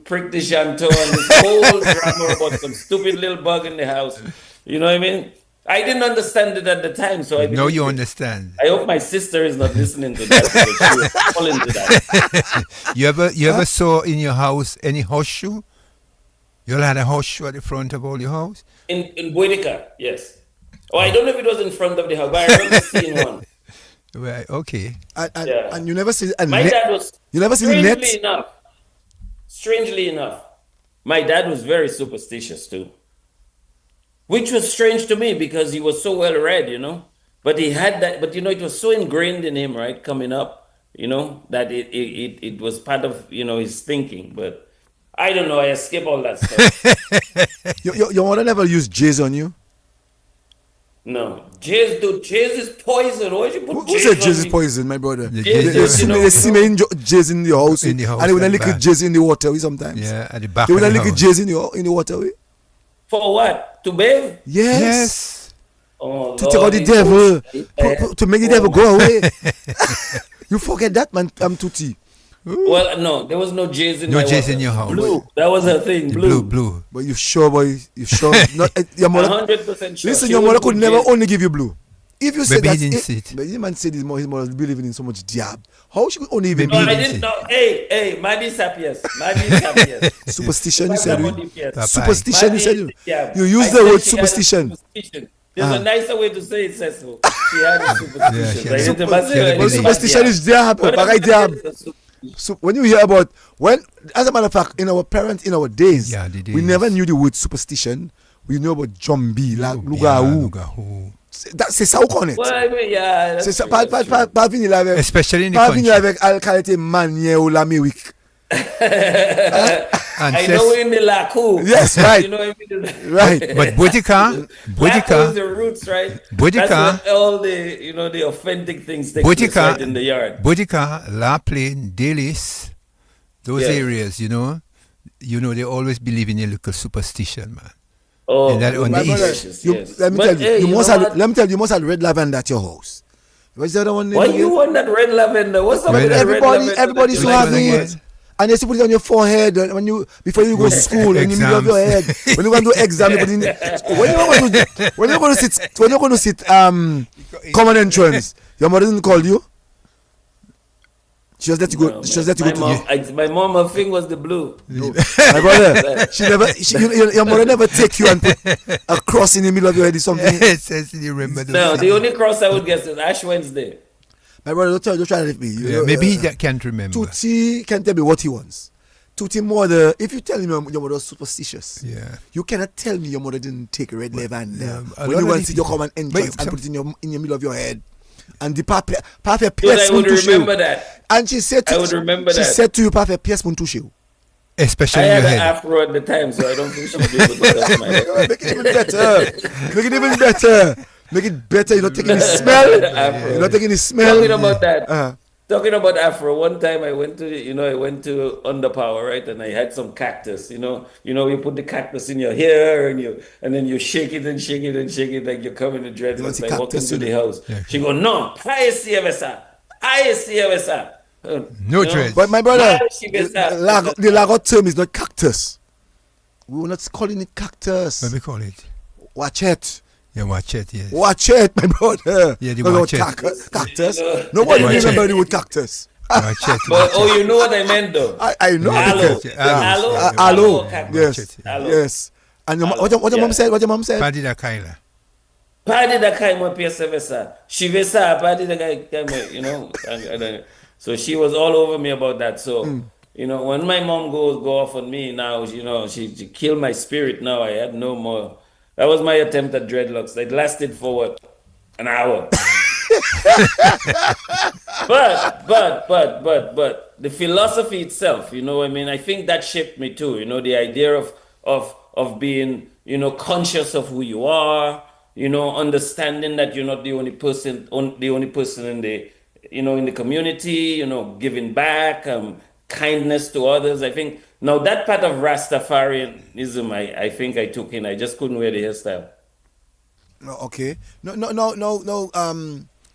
Speaker 3: prick the janto and this whole drama about some stupid little bug in the house. You know what I mean? I didn't understand it at the time, so I
Speaker 2: No, you
Speaker 3: believed it.
Speaker 2: understand.
Speaker 3: I hope my sister is not listening to that because she will fall into that.
Speaker 2: You ever saw in your house any horseshoe? You all had a horseshoe at the front of all your house?
Speaker 3: In Boydica, yes. Oh, I don't know if it was in front of the house, but I remember seeing one.
Speaker 2: Right, okay.
Speaker 3: Yeah.
Speaker 1: And you never see a
Speaker 3: My
Speaker 1: net.
Speaker 3: dad was
Speaker 1: You never see the net.
Speaker 3: Strangely enough, my dad was very superstitious too. Which was strange to me because he was so well read, But he had that, but it was so ingrained in him, right, coming up, that it was part of, his thinking. But I don't know, I escape all that stuff.
Speaker 1: Your mother never used J's on you?
Speaker 3: No. Jizz is poison. Why you put
Speaker 1: Who said J's is
Speaker 3: me?
Speaker 1: poison, my brother?
Speaker 2: The
Speaker 3: Jizz
Speaker 1: They
Speaker 3: is,
Speaker 1: see me in J's in the house.
Speaker 2: In the house
Speaker 1: And they would
Speaker 2: and
Speaker 1: lick
Speaker 2: back.
Speaker 1: J's in the water sometimes.
Speaker 2: Yeah, at the back
Speaker 1: They
Speaker 2: of
Speaker 1: would
Speaker 2: the
Speaker 1: lick
Speaker 2: house.
Speaker 1: J's in the water.
Speaker 3: For what? To bathe?
Speaker 1: Yes.
Speaker 3: Oh,
Speaker 1: To take out the devil. To make the devil go away. You forget that, man. I'm Tutti.
Speaker 3: Well, no, there was no J's in
Speaker 2: No
Speaker 3: my
Speaker 2: J's
Speaker 3: water.
Speaker 2: in your house.
Speaker 3: Blue. That was her thing.
Speaker 2: Blue.
Speaker 1: But you sure, boy? You sure? Not, your mother.
Speaker 3: 100% sure.
Speaker 1: Listen,
Speaker 3: She
Speaker 1: your mother
Speaker 3: wouldn't
Speaker 1: could
Speaker 3: put
Speaker 1: never
Speaker 3: J's.
Speaker 1: only give you blue. If you said
Speaker 2: Maybe he
Speaker 1: that,
Speaker 2: didn't see it.
Speaker 1: But the man said his mother believing in so much jab. How she could only even
Speaker 2: Maybe
Speaker 3: No,
Speaker 1: be
Speaker 3: I didn't know. Hey, Madi Sapiens. Madi Sapiens.
Speaker 1: superstition? You said
Speaker 2: Papa.
Speaker 1: superstition. You said
Speaker 3: Yeah.
Speaker 1: you use
Speaker 3: I
Speaker 1: the
Speaker 3: said
Speaker 1: word
Speaker 3: she had a
Speaker 1: superstition.
Speaker 3: There's a nicer way to say it, Cecil. She had a superstition.
Speaker 2: she had a
Speaker 3: Right?
Speaker 2: superstition.
Speaker 1: Well, superstition is jab. Bagay jab. So when you hear about as a matter of fact, in our days,
Speaker 2: Yeah, the
Speaker 1: we
Speaker 2: days.
Speaker 1: never knew the word superstition. We knew about Jombi, Lugaou. C'est ça ou connaît?
Speaker 3: Well, I mean, yeah.
Speaker 1: C'est
Speaker 3: That's
Speaker 1: ça.
Speaker 3: true, that's true.
Speaker 1: Pas venir là avec.
Speaker 2: Especially in the
Speaker 1: Pas
Speaker 2: country.
Speaker 1: venir avec al qualité manière ou l'Amérique.
Speaker 3: I know in the Lakou.
Speaker 1: Yes, right.
Speaker 3: You know what I mean?
Speaker 1: Right.
Speaker 2: But
Speaker 3: Lakou is
Speaker 2: Boydica,
Speaker 3: the roots, right?
Speaker 2: Boydica.
Speaker 3: That's where all the authentic things take place right in the yard.
Speaker 2: Boydica, La Plaine, Delis, those
Speaker 3: Yeah.
Speaker 2: areas, they always believe in a little superstition, man.
Speaker 3: Oh,
Speaker 2: And that on
Speaker 1: My
Speaker 2: the
Speaker 1: brother,
Speaker 2: east.
Speaker 3: yes.
Speaker 1: let me
Speaker 3: But,
Speaker 1: tell you,
Speaker 3: hey,
Speaker 1: you
Speaker 3: you
Speaker 1: must
Speaker 3: know
Speaker 1: have.
Speaker 3: what?
Speaker 1: Let me tell you, you must have red lavender at your house. What's the other one?
Speaker 3: Why you want that red lavender? What's up with that red lavender?
Speaker 1: Everybody
Speaker 3: that
Speaker 1: should
Speaker 3: you
Speaker 1: have
Speaker 3: like so
Speaker 1: it.
Speaker 3: much?
Speaker 1: And you have to put it on your forehead before you go to school, in the middle of your head. When you go to exam, you put it in, when you're going to sit common entrance, your mother didn't call you. She just let you go.
Speaker 3: No,
Speaker 1: She just let you go to.
Speaker 3: my mom, her thing was the blue.
Speaker 1: My brother, your mother never take you and put a cross in the middle of your head or something.
Speaker 2: Says you remember those
Speaker 3: No,
Speaker 2: things.
Speaker 3: the only cross I would guess is Ash Wednesday.
Speaker 1: My brother, don't try to let me.
Speaker 2: Yeah, maybe he can't remember.
Speaker 1: Tutti can tell me what he wants. Tutti if you tell him your mother was superstitious,
Speaker 2: Yeah.
Speaker 1: you cannot tell me your mother didn't take red lavender.
Speaker 2: yeah, a
Speaker 1: When
Speaker 2: lot
Speaker 1: you
Speaker 2: of
Speaker 1: want to see
Speaker 2: the
Speaker 1: your common entrance
Speaker 2: but
Speaker 1: and put it in the middle of your head. And the papa
Speaker 3: But I would remember that.
Speaker 1: And she said
Speaker 3: I would remember
Speaker 1: she
Speaker 3: that.
Speaker 1: said to you, "Pas faire pièce pour toucher."
Speaker 3: I
Speaker 2: Especially in
Speaker 3: had
Speaker 2: your
Speaker 3: an
Speaker 2: head.
Speaker 3: afro at the time, so I don't think she'd be able to touch my head.
Speaker 1: Make it even better. Make it even better. Make it better. You're not taking the smell.
Speaker 3: Afro.
Speaker 1: You're not taking the smell.
Speaker 3: Talking about that.
Speaker 1: Uh-huh.
Speaker 3: Talking about afro. One time I went to Underpower, right, and I had some cactus. You put the cactus in your hair and then you shake it and shake it and shake it like you're coming to
Speaker 1: You want
Speaker 3: dreadlocks.
Speaker 1: to see
Speaker 3: I walk
Speaker 1: cactus,
Speaker 3: into
Speaker 1: you
Speaker 3: the
Speaker 1: know.
Speaker 3: house.
Speaker 2: Yeah.
Speaker 3: She go, no, I see Evesa. I see Evesa.
Speaker 2: No dreads.
Speaker 1: But my brother,
Speaker 3: She gets that.
Speaker 1: the Lago term is not cactus. We were not calling it cactus.
Speaker 2: What we call it?
Speaker 1: Watch it.
Speaker 2: Yeah, watch it, yes.
Speaker 1: Watch it, my brother.
Speaker 2: Yeah, the
Speaker 1: No, no,
Speaker 2: watch it.
Speaker 1: cactus.
Speaker 3: Yeah.
Speaker 1: Nobody
Speaker 2: Watch
Speaker 1: remember
Speaker 2: it.
Speaker 1: the word cactus.
Speaker 2: Watch it.
Speaker 3: But, oh, you know what I meant though.
Speaker 1: I know.
Speaker 3: Aloe.
Speaker 1: because-
Speaker 3: Aloe.
Speaker 1: Aloe.
Speaker 3: Aloe cactus.
Speaker 1: Yes.
Speaker 2: Watch it.
Speaker 3: Aloe.
Speaker 1: Yes. And
Speaker 3: Aloe.
Speaker 1: what your mom
Speaker 3: Yeah.
Speaker 1: said? What your mom said?
Speaker 2: Paddy da Kaila.
Speaker 3: Padi da kai mo piesa vesa. She vesa, padi da kai, So she was all over me about that. So, when my mom go off on me now, she killed my spirit now. I had no more. That was my attempt at dreadlocks. It lasted for what? An hour. but the philosophy itself, I think that shaped me too. The idea of being, conscious of who you are, understanding that you're not the only person in the community, giving back, kindness to others. I think now that part of Rastafarianism, I think I took in. I just couldn't wear the hairstyle.
Speaker 1: No, okay. No.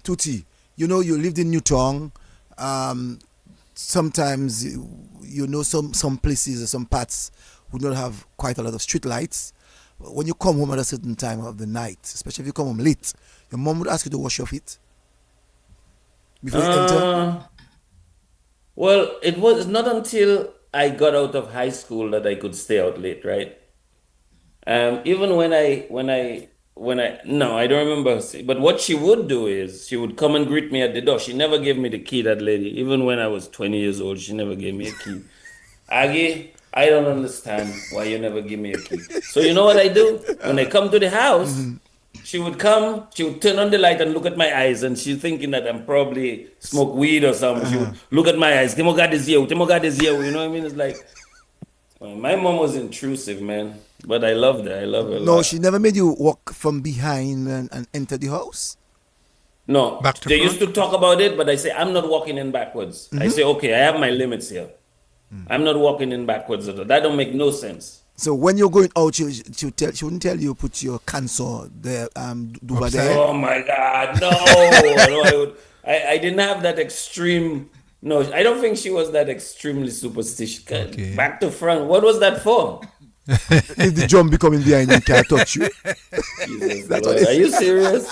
Speaker 1: Tuti. You lived in Newtown. Sometimes some places or some parts would not have quite a lot of street lights. When you come home at a certain time of the night, especially if you come home late, your mom would ask you to wash your feet before you enter.
Speaker 3: Well, it was not until I got out of high school that I could stay out late, right? Even no, I don't remember. But what she would do is she would come and greet me at the door. She never gave me the key, that lady. Even when I was 20 years old, she never gave me a key. Aggie, I don't understand why you never give me a key. So you know what I do? When I come to the house, she would turn on the light and look at my eyes, and she's thinking that I'm probably smoke weed or something. She would look at my eyes, Timo got this here, you know what I mean? It's like, my mom was intrusive, man. But I loved her. I love her a
Speaker 1: No,
Speaker 3: lot.
Speaker 1: she never made you walk from behind and enter the house.
Speaker 3: No,
Speaker 2: Back to
Speaker 3: they
Speaker 2: front?
Speaker 3: used to talk about it, but I say, I'm not walking in backwards. I say, okay, I have my limits here. I'm not walking in backwards at all. That don't make no sense.
Speaker 1: So when you're going out, she wouldn't tell you put your cancer there, over
Speaker 2: Upside.
Speaker 1: there.
Speaker 3: Oh my God, no. No, I didn't have that extreme. No, I don't think she was that extremely superstitious.
Speaker 2: Okay.
Speaker 3: Back to front. What was that for?
Speaker 1: If the drum be coming behind you, can't touch you.
Speaker 3: Jesus,
Speaker 1: That's
Speaker 3: Lord.
Speaker 1: what
Speaker 3: Are you serious?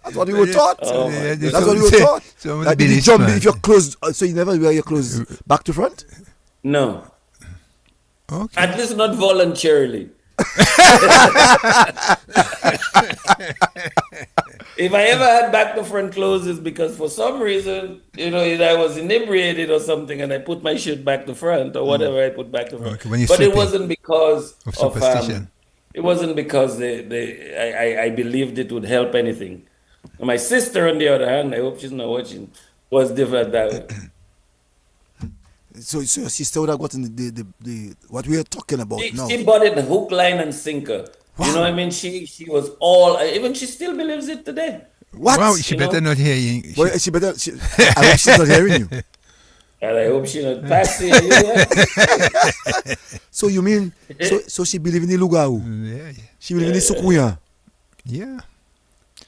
Speaker 1: That's what we were taught.
Speaker 3: Oh my
Speaker 2: Yeah,
Speaker 1: That's what we were taught.
Speaker 2: So
Speaker 1: Like
Speaker 2: the
Speaker 1: the drum,
Speaker 2: man.
Speaker 1: if you're closed, so you never wear your clothes back to front.
Speaker 3: No,
Speaker 2: Okay.
Speaker 3: at least not voluntarily. If I ever had back to front clothes, it's because for some reason, either I was inebriated or something, and I put my shit back to front or whatever I put back to front.
Speaker 2: Okay, when you're
Speaker 3: But it
Speaker 2: sleeping.
Speaker 3: wasn't because
Speaker 2: Of superstition.
Speaker 3: it wasn't because I believed it would help anything. My sister, on the other hand, I hope she's not watching, was different that way.
Speaker 1: So your sister would have gotten the what we are talking about now.
Speaker 3: She bought it hook, line, and sinker. You know
Speaker 1: Wow.
Speaker 3: what I mean? She was all, even she still believes it today.
Speaker 1: What?
Speaker 2: Wow, she
Speaker 3: You
Speaker 2: better
Speaker 3: know?
Speaker 2: not hear you.
Speaker 1: Well, she better. I hope she's not hearing you.
Speaker 3: And I hope she not passing you. Yeah.
Speaker 1: So you mean so she believe in the Lugau?
Speaker 2: Yeah,
Speaker 1: She believe in the Sukuya?
Speaker 2: yeah.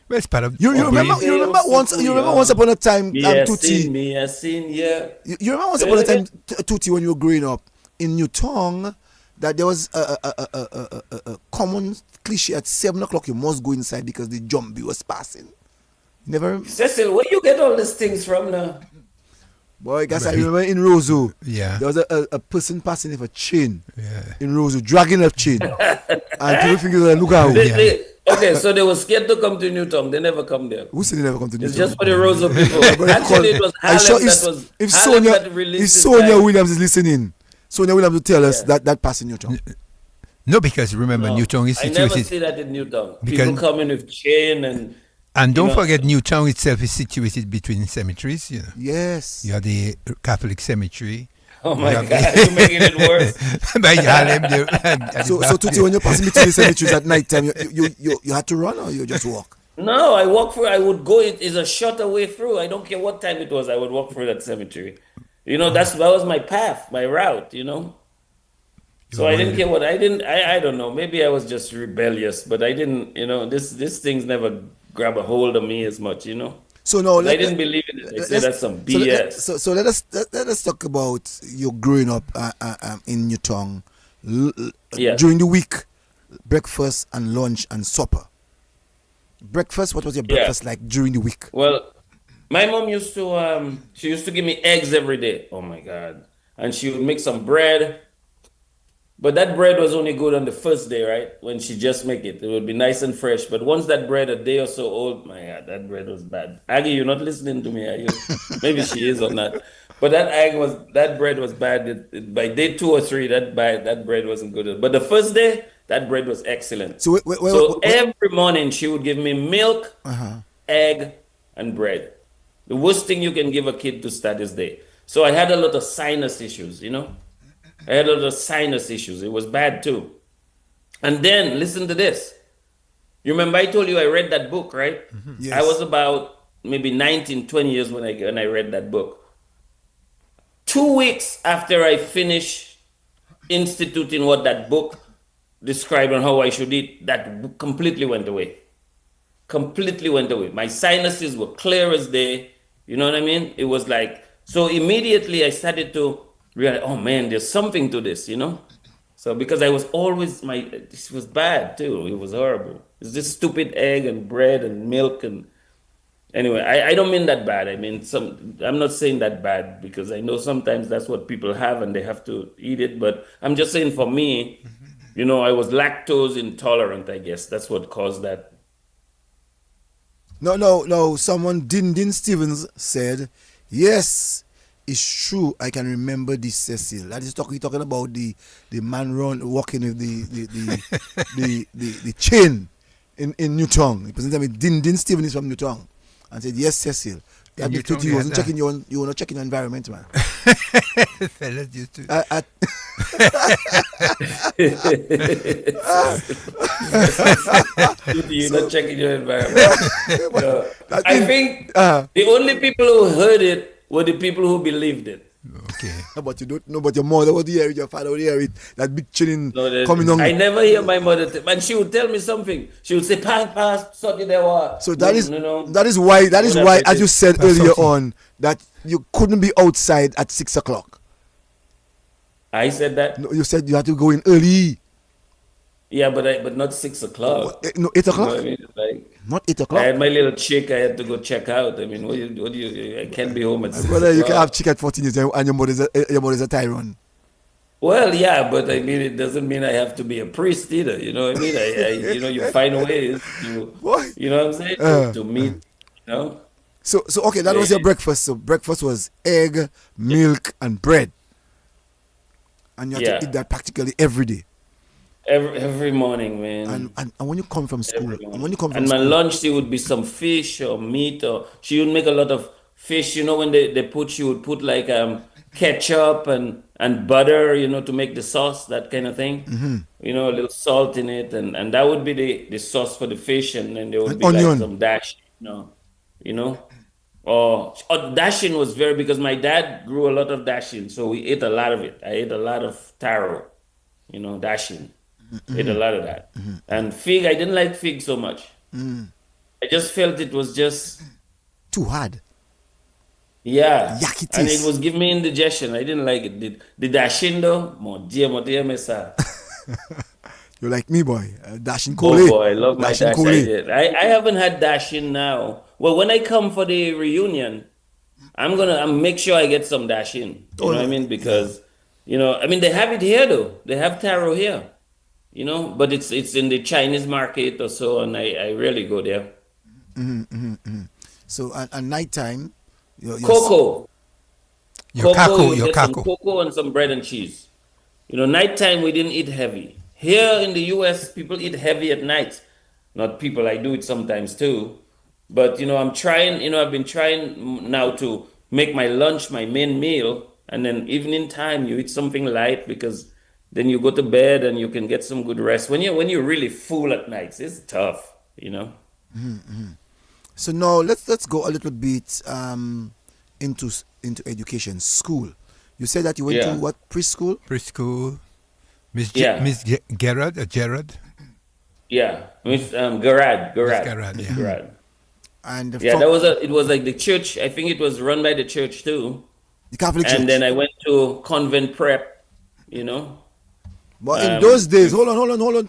Speaker 2: Well, it's part of
Speaker 1: You remember?
Speaker 2: upbringing.
Speaker 1: You remember once? You remember once upon a time,
Speaker 3: Me
Speaker 1: Tuti.
Speaker 3: I seen, yeah.
Speaker 1: You remember once upon a time, Tuti, when you were growing up in Newtown, that there was a common cliche at 7 o'clock you must go inside because the zombie was passing. You never.
Speaker 3: Cecil, where you get all these things from now?
Speaker 1: Boy, guys, I remember in Roseau,
Speaker 2: Yeah.
Speaker 1: there was a person passing with a chain
Speaker 2: Yeah.
Speaker 1: in Roseau, dragging a chain, and people think it's a Lugau.
Speaker 3: Okay, so they were scared to come to Newtown. They never come there.
Speaker 1: Who said they never come to
Speaker 3: It's
Speaker 1: Newtown?
Speaker 3: just for the Rosa people.
Speaker 1: But
Speaker 3: Actually, it was
Speaker 1: I'm
Speaker 3: Harlem
Speaker 1: sure
Speaker 3: that was
Speaker 1: if
Speaker 3: Harlem
Speaker 1: Sonia,
Speaker 3: that released
Speaker 1: if
Speaker 3: this
Speaker 1: Sonia
Speaker 3: guy.
Speaker 1: Williams is listening, Sonia Williams will tell us
Speaker 3: Yeah.
Speaker 1: that passing your tongue.
Speaker 2: No, because remember,
Speaker 3: No,
Speaker 2: Newtown is
Speaker 3: I never
Speaker 2: situated.
Speaker 3: see that in Newtown.
Speaker 2: Because-
Speaker 3: People coming with chain and
Speaker 2: And
Speaker 3: You
Speaker 2: don't
Speaker 3: know,
Speaker 2: forget, Newtown itself is situated between cemeteries. You know,
Speaker 1: Yes.
Speaker 2: you have the Catholic cemetery.
Speaker 3: oh
Speaker 2: You
Speaker 3: my
Speaker 2: have
Speaker 3: God, you're making it worse.
Speaker 2: the by Harlem there, at the
Speaker 1: So
Speaker 2: back
Speaker 1: Tutti,
Speaker 2: there.
Speaker 1: when you're passing between the cemeteries at night time, you had to run or you just walk?
Speaker 3: No, I walk through. I would go. It is a shorter way through. I don't care what time it was. I would walk through that cemetery. You know, that was my path, my route. You know,
Speaker 2: You
Speaker 3: so I didn't
Speaker 2: avoid
Speaker 3: care what I didn't. I don't know. Maybe I was just rebellious, but I didn't. You know, this things never grab a hold of me as much. You know,
Speaker 1: So now
Speaker 3: because I didn't believe in it. I said
Speaker 1: let's
Speaker 3: that's some
Speaker 1: so
Speaker 3: BS.
Speaker 1: let us talk about your growing up in Newtown
Speaker 3: Yeah,
Speaker 1: during the week, breakfast and lunch and supper. Breakfast. What was your
Speaker 3: yeah.
Speaker 1: breakfast like during the week?
Speaker 3: Well, my mom used to she used to give me eggs every day. Oh my God. And she would make some bread, but that bread was only good on the first day, right? When she just make it. It would be nice and fresh. But once that bread a day or so old, my God, that bread was bad. Aggie, you're not listening to me, are you? Maybe she is or not. But that bread was bad. By day 2 or 3, that bread wasn't good. But the first day, that bread was excellent.
Speaker 1: So
Speaker 3: So every morning she would give me milk,
Speaker 1: uh-huh.
Speaker 3: egg, and bread. The worst thing you can give a kid to start his day. So I had a lot of sinus issues, you know? I had a lot of sinus issues. It was bad too. And then listen to this. You remember I told you I read that book, right? I was
Speaker 1: Yes.
Speaker 3: about maybe 19, 20 years when I read that book. 2 weeks after I finished instituting what that book described on how I should eat, that completely went away. Completely went away. My sinuses were clear as day. You know what I mean? It was like, so immediately I started to realize, oh man, there's something to this, you know? So because I was always, this was bad too. It was horrible. It's this stupid egg and bread and milk and anyway, I don't mean that bad. I mean, I'm not saying that bad because I know sometimes that's what people have and they have to eat it. But I'm just saying for me, you know, I was lactose intolerant, I guess. That's what caused that.
Speaker 1: No. Someone, Din Stevens said, yes, it's true. I can remember this, Cecil. That is talking about the man walking with the chain in Newtown. He presented me. Din Stevens is from Newtown, and said, yes, Cecil.
Speaker 2: In
Speaker 1: Admit to
Speaker 2: Newtown,
Speaker 1: you
Speaker 2: we
Speaker 1: wasn't
Speaker 2: had
Speaker 1: checking you were not checking your environment, man.
Speaker 2: fellas used to.
Speaker 1: I,
Speaker 3: You're
Speaker 1: so
Speaker 3: not checking your environment. No.
Speaker 1: I
Speaker 3: I
Speaker 1: think,
Speaker 3: think the only people who heard it were the people who believed it.
Speaker 2: Okay.
Speaker 1: but you don't know, but your mother would hear it, your father would hear it, that big chilling
Speaker 3: No,
Speaker 1: coming
Speaker 3: I
Speaker 1: on.
Speaker 3: never hear my mother, and she would tell me something. She would say, "Pass, sorry, there were."
Speaker 1: So
Speaker 3: No, no, no.
Speaker 1: that is why
Speaker 3: Whatever it
Speaker 1: as you
Speaker 3: is.
Speaker 1: said
Speaker 2: That's
Speaker 1: earlier
Speaker 2: okay.
Speaker 1: on, that you couldn't be outside at 6 o'clock.
Speaker 3: I said that.
Speaker 1: No, you said you had to go in early.
Speaker 3: Yeah, but not 6 o'clock.
Speaker 1: No, 8
Speaker 3: You know what
Speaker 1: o'clock?
Speaker 3: I mean? Like
Speaker 1: Not 8
Speaker 3: I had
Speaker 1: o'clock.
Speaker 3: my little chick. I had to go check out. I mean, I can't be home at
Speaker 1: My
Speaker 3: six
Speaker 1: brother, you can have
Speaker 3: o'clock.
Speaker 1: chicken at 14 years and your mother's a Tyrone.
Speaker 3: Well, yeah, but I mean, it doesn't mean I have to be a priest either. You know what I mean? You find ways to,
Speaker 1: Boy.
Speaker 3: you know what I'm saying,
Speaker 1: Uh,
Speaker 3: to meet. You know,
Speaker 1: so okay, that was your
Speaker 3: Eh,
Speaker 1: breakfast. So breakfast was egg, milk, and bread. And you had to
Speaker 3: yeah,
Speaker 1: eat that practically every day.
Speaker 3: every morning, man.
Speaker 1: And when you come from school,
Speaker 3: Every
Speaker 1: and
Speaker 3: morning.
Speaker 1: when you come from
Speaker 3: And my
Speaker 1: school,
Speaker 3: lunch, there would be some fish or meat, or she would make a lot of fish. You know, when she would put like ketchup and butter, you know, to make the sauce, that kind of thing. You know, a little salt in it, and that would be the sauce for the fish, and then there would
Speaker 1: and
Speaker 3: be like
Speaker 1: onion.
Speaker 3: some dash, you know. Or dashing was very because my dad grew a lot of dashing, so we ate a lot of it. I ate a lot of taro, you know, dashing. Ate a lot of that. And fig, I didn't like fig so much. I just felt it was just,
Speaker 1: Too hard.
Speaker 3: yeah.
Speaker 1: Yucky
Speaker 3: And it
Speaker 1: taste.
Speaker 3: was giving me indigestion. I didn't like it. The dashing though, mon Dieu, mesa.
Speaker 1: You're like me, boy. Dashing
Speaker 3: Oh
Speaker 1: Coley.
Speaker 3: boy, I love my
Speaker 1: Dashing
Speaker 3: dash. I
Speaker 1: Coley.
Speaker 3: did. I haven't had dashing now. Well, when I come for the reunion, I'm make sure I get some dashing. You know what I
Speaker 1: Oh,
Speaker 3: mean?
Speaker 1: yeah.
Speaker 3: Because, I mean they have it here though. They have taro here. But it's in the Chinese market or so, and I rarely go there.
Speaker 1: So at nighttime, your
Speaker 3: Cocoa,
Speaker 2: Your
Speaker 3: cocoa,
Speaker 2: kako,
Speaker 3: you
Speaker 2: your
Speaker 3: get some
Speaker 2: kako.
Speaker 3: cocoa and some bread and cheese. Nighttime we didn't eat heavy. Here in the US, people eat heavy at night. Not people, I do it sometimes too. But I'm trying. I've been trying now to make my lunch my main meal, and then evening time you eat something light because then you go to bed and you can get some good rest. When you're really full at nights, it's tough.
Speaker 1: So now let's go a little bit into education, school. You said that you went to
Speaker 3: Yeah,
Speaker 1: what, preschool?
Speaker 2: Preschool.
Speaker 3: yeah,
Speaker 2: Miss Gerard.
Speaker 3: yeah. Miss Garad,
Speaker 2: Miss
Speaker 3: Garad,
Speaker 2: Gerard,
Speaker 3: Miss
Speaker 2: yeah.
Speaker 3: Garad.
Speaker 1: And
Speaker 3: Yeah,
Speaker 1: from
Speaker 3: it was like the church. I think it was run by the church too.
Speaker 1: the Catholic
Speaker 3: And then
Speaker 1: Church.
Speaker 3: I went to convent prep. You know.
Speaker 1: But in those
Speaker 3: Um.
Speaker 1: days, hold on,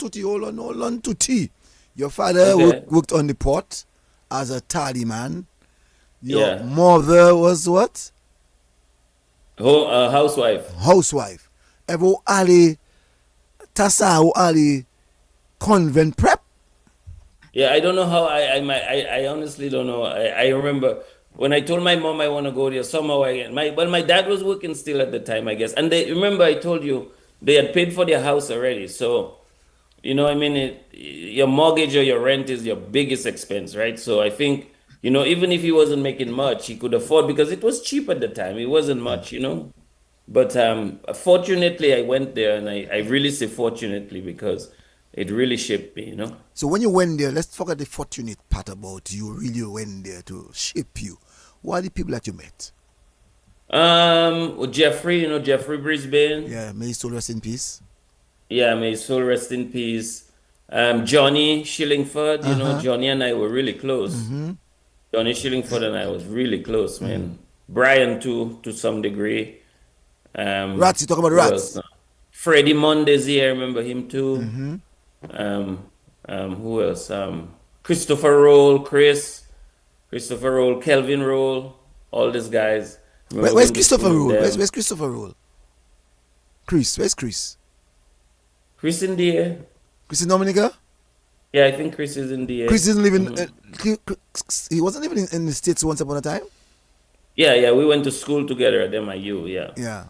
Speaker 1: Tutti. Your father
Speaker 3: Okay.
Speaker 1: worked on the port as a tally man. Your
Speaker 3: Yeah.
Speaker 1: mother was what?
Speaker 3: Housewife.
Speaker 1: Housewife. Evo Ali Tasa Ali convent prep.
Speaker 3: Yeah, I don't know how I honestly don't know. I remember when I told my mom I want to go there, somehow my dad was working still at the time, I guess. And they remember I told you they had paid for their house already. So, your mortgage or your rent is your biggest expense, right? So I think, even if he wasn't making much, he could afford because it was cheap at the time. It wasn't much. But fortunately, I went there, and I really say fortunately because it really shaped me.
Speaker 1: So when you went there, let's forget the fortunate part about you really went there to shape you. What are the people that you met?
Speaker 3: With Jeffrey, Jeffrey Brisbane.
Speaker 1: Yeah, may his soul rest in peace.
Speaker 3: Yeah, may his soul rest in peace. Johnny Shillingford,
Speaker 1: Uh-huh.
Speaker 3: Johnny and I were really close.
Speaker 1: Mm-hmm.
Speaker 3: Johnny Shillingford and I was really close, man. Brian too, to some degree.
Speaker 1: Rats, you talk about
Speaker 3: Who else?
Speaker 1: rats.
Speaker 3: Freddie Mondays, I remember him too.
Speaker 1: Mm-hmm.
Speaker 3: Um, who else? Christopher Roll, Christopher Roll, Kelvin Roll, all these guys. Remember
Speaker 1: Where's
Speaker 3: going to
Speaker 1: Christopher
Speaker 3: school with
Speaker 1: Rule? Where's,
Speaker 3: them.
Speaker 1: where's Christopher Rule? Chris, where's Chris?
Speaker 3: Chris in the air.
Speaker 1: Chris in Dominica?
Speaker 3: Yeah, I think Chris is in the
Speaker 1: Chris
Speaker 3: air.
Speaker 1: didn't live in. He wasn't living in the States once upon a time?
Speaker 3: Yeah, yeah, we went to school together at MIU. Yeah,
Speaker 1: Yeah.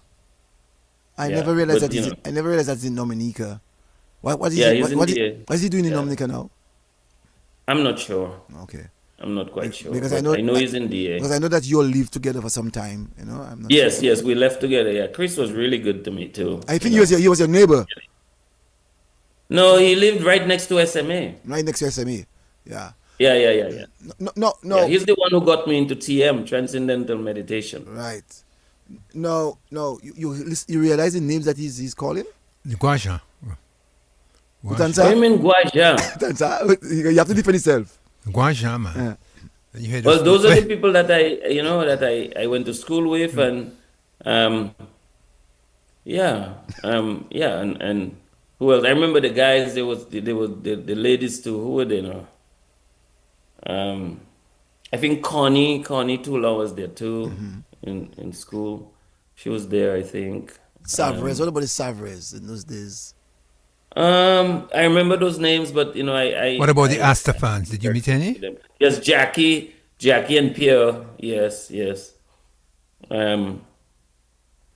Speaker 1: I
Speaker 3: yeah,
Speaker 1: never realized
Speaker 3: but
Speaker 1: that I never realized that's in Dominica. What is
Speaker 3: yeah,
Speaker 1: he
Speaker 3: he's in the air.
Speaker 1: what is he doing in
Speaker 3: Yeah,
Speaker 1: Dominica now?
Speaker 3: I'm not sure.
Speaker 1: Okay.
Speaker 3: I'm not quite sure,
Speaker 1: Because
Speaker 3: but I know he's in the air.
Speaker 1: I know that you all lived together for some time, I'm not
Speaker 3: Yes,
Speaker 1: sure.
Speaker 3: yes, we left together. Yeah, Chris was really good to me too.
Speaker 1: I think he was your neighbor
Speaker 3: No, he lived right next to SMA.
Speaker 1: right next to SME. Yeah.
Speaker 3: Yeah, yeah, yeah, yeah. Yeah,
Speaker 1: No.
Speaker 3: he's the one who got me into TM, Transcendental Meditation.
Speaker 1: Right. No. You realize the names that he's calling?
Speaker 2: Guaja.
Speaker 3: What do you
Speaker 1: Utansa?
Speaker 3: mean, Guaja?
Speaker 1: Utansa? You have to defend yourself.
Speaker 2: Guaja, man.
Speaker 1: Yeah.
Speaker 2: You heard
Speaker 3: Well,
Speaker 2: of
Speaker 3: those are the people that I went to school with, and um, yeah, and who else? I remember the guys. There was the ladies too. Who were they now? Um, I think Connie Tula was there too in school. She was there, I think.
Speaker 1: Savres. What about the Savres in those days?
Speaker 3: I remember those names, but
Speaker 2: What about the
Speaker 3: I
Speaker 2: Astafans? Did you meet any?
Speaker 3: them. Yes, Jackie and Pierre. Yes, yes. Um,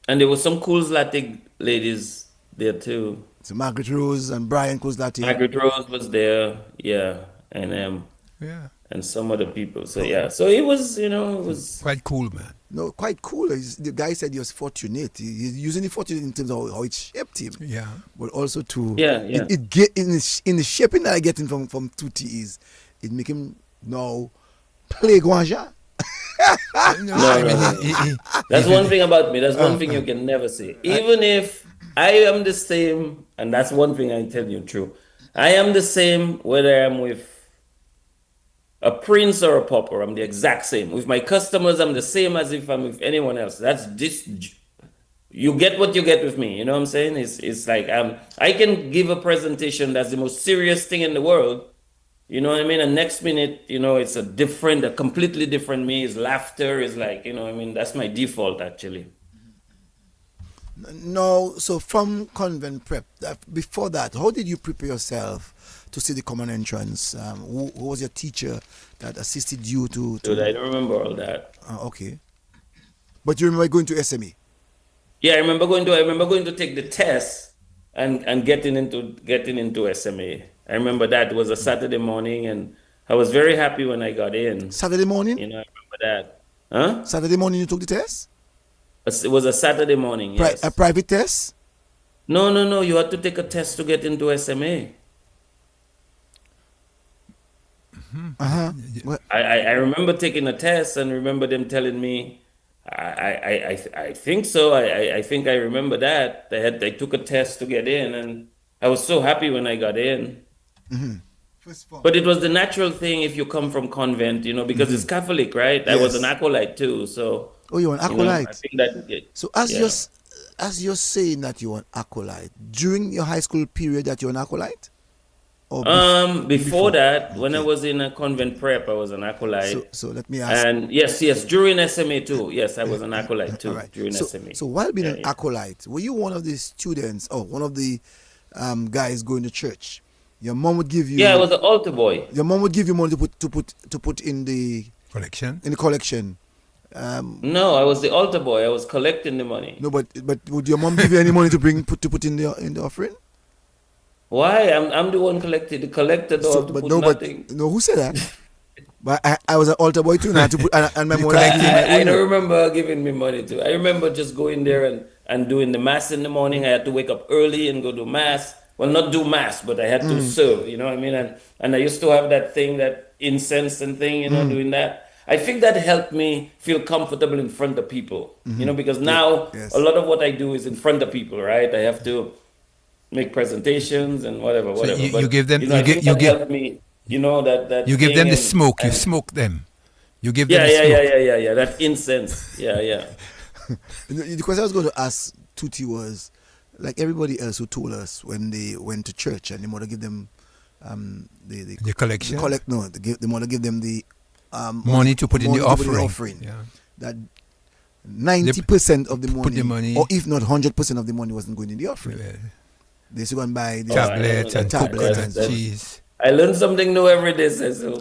Speaker 3: and there was some cool Zlatic ladies there too.
Speaker 1: So Margaret Rose and Brian Kozlati.
Speaker 3: Margaret Rose was there, yeah,
Speaker 2: Yeah.
Speaker 3: and some other people. So yeah, so it was.
Speaker 2: Quite cool, man.
Speaker 1: No, quite cool. The guy said he was fortunate. He's using the fortunate in terms of how it shaped him,
Speaker 2: Yeah.
Speaker 1: but also to
Speaker 3: Yeah, yeah.
Speaker 1: it get in the shaping that I get him from Tutti is it make him now play Guanja.
Speaker 2: No,
Speaker 3: No,
Speaker 2: I
Speaker 3: no,
Speaker 2: mean,
Speaker 3: no.
Speaker 2: he-
Speaker 3: That's one thing about me. That's one thing you can never say. Even if I am the same, and that's one thing I tell you true. I am the same whether I'm with a prince or a pauper. I'm the exact same. With my customers, I'm the same as if I'm with anyone else. That's just you get what you get with me. You know what I'm saying? It's like I can give a presentation that's the most serious thing in the world. You know what I mean? And next minute, it's a completely different me. It's laughter. Is like, what I mean? That's my default actually.
Speaker 1: No, so from convent prep, before that, how did you prepare yourself to see the common entrance? Who was your teacher that assisted you
Speaker 3: Dude, I don't remember all that.
Speaker 1: okay. But you remember going to SME?
Speaker 3: Yeah, I remember going to take the test and getting into SMA. I remember that it was a Saturday morning, and I was very happy when I got in.
Speaker 1: Saturday morning?
Speaker 3: You know, I remember that. Huh?
Speaker 1: Saturday morning you took the test?
Speaker 3: It was a Saturday morning, yes.
Speaker 1: A private test?
Speaker 3: No, no, no. You had to take a test to get into SMA.
Speaker 1: Uh-huh. Well,
Speaker 3: I remember taking a test and remember them telling me, I think so. I think I remember that. They took a test to get in, and I was so happy when I got in. But it was the natural thing if you come from convent, you know, because it's Catholic, right? I was an
Speaker 1: Yes.
Speaker 3: acolyte too, so
Speaker 1: oh, you're an
Speaker 3: you know, I
Speaker 1: acolyte.
Speaker 3: think that
Speaker 1: So as
Speaker 3: yeah.
Speaker 1: you're saying that you're an acolyte, during your high school period that you're an acolyte? Or
Speaker 3: Before that, when I
Speaker 1: Okay.
Speaker 3: was in a convent prep, I was an acolyte.
Speaker 1: So let me ask.
Speaker 3: And yes, during SMA too. Yes, I was an acolyte
Speaker 1: All
Speaker 3: too
Speaker 1: right.
Speaker 3: during
Speaker 1: So
Speaker 3: SMA.
Speaker 1: while being
Speaker 3: Yeah,
Speaker 1: an
Speaker 3: yeah.
Speaker 1: acolyte, were you one of the students or one of the guys going to church? Your mom would give
Speaker 3: Yeah, I
Speaker 1: you
Speaker 3: was an altar boy.
Speaker 1: money to put in the
Speaker 2: Collection.
Speaker 1: collection.
Speaker 3: No, I was the altar boy. I was collecting the money.
Speaker 1: No, but would your mom give you any money to put in the offering?
Speaker 3: Why? I'm the one collected. The collector don't
Speaker 1: So,
Speaker 3: have to
Speaker 1: but
Speaker 3: put
Speaker 1: no,
Speaker 3: nothing.
Speaker 1: who said that? But I was an altar boy too, and I had to put and my
Speaker 2: You
Speaker 1: mother
Speaker 2: collecting-
Speaker 1: gave my
Speaker 3: I
Speaker 1: own.
Speaker 3: don't remember giving me money to. I remember just going there and doing the mass in the morning. I had to wake up early and go to mass. Well, not do mass, but I had to serve. You know what I mean? And I used to have that thing, that incense and thing. You know, doing that. I think that helped me feel comfortable in front of people. You know, because now
Speaker 1: Yes.
Speaker 3: a lot of what I do is in front of people. Right? I have to make presentations and whatever.
Speaker 2: So you
Speaker 3: But
Speaker 2: give them-
Speaker 3: you know,
Speaker 2: you
Speaker 3: I
Speaker 2: gi-
Speaker 3: think
Speaker 2: you
Speaker 3: that
Speaker 2: give-
Speaker 3: helped me. You know that
Speaker 2: You give them
Speaker 3: thing
Speaker 2: the smoke. You
Speaker 3: and
Speaker 2: smoke them. You give
Speaker 3: yeah,
Speaker 2: them the
Speaker 3: yeah,
Speaker 2: smoke.
Speaker 3: yeah, yeah, yeah, yeah. That incense. Yeah, yeah.
Speaker 1: The question I was going to ask Tuti was, like everybody else who told us when they went to church and the mother give them
Speaker 2: The collection.
Speaker 1: the mother give them the
Speaker 2: Money to put in the offering. Yeah.
Speaker 1: that 90% of the money,
Speaker 2: put the money-
Speaker 1: or if not 100% of the money wasn't going in the offering.
Speaker 2: Yeah.
Speaker 1: They used to go and buy the
Speaker 2: Tablets and
Speaker 1: tablets
Speaker 2: coconut
Speaker 1: and stuff.
Speaker 2: cheese.
Speaker 3: I learn something new every day, Cecil.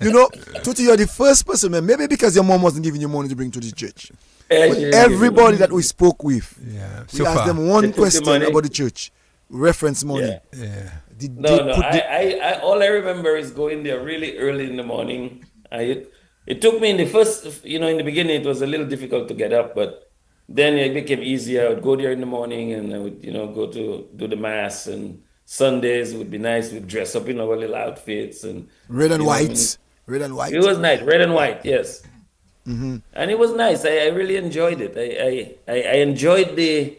Speaker 1: You know, Tuti, you're the first person, man. Maybe because your mom wasn't giving you money to bring to the church.
Speaker 3: Yeah,
Speaker 1: But
Speaker 3: she-
Speaker 1: everybody that we spoke with,
Speaker 2: Yeah.
Speaker 1: we
Speaker 2: So
Speaker 1: asked
Speaker 2: far.
Speaker 1: them one
Speaker 3: They took the
Speaker 1: question
Speaker 3: money.
Speaker 1: about the church. Reference money.
Speaker 3: Yeah.
Speaker 2: Yeah.
Speaker 1: Did
Speaker 3: No,
Speaker 1: they
Speaker 3: no.
Speaker 1: put the,
Speaker 3: I all I remember is going there really early in the morning. It took me in the first, you know, in the beginning it was a little difficult to get up, but then it became easier. I would go there in the morning and I would, you know, go to do the mass, and Sundays would be nice. We'd dress up in our little outfits and
Speaker 1: red and
Speaker 3: you know what I
Speaker 1: white?
Speaker 3: mean?
Speaker 1: Red and white.
Speaker 3: It was nice, red and white, yes. And it was nice. I really enjoyed it. I enjoyed the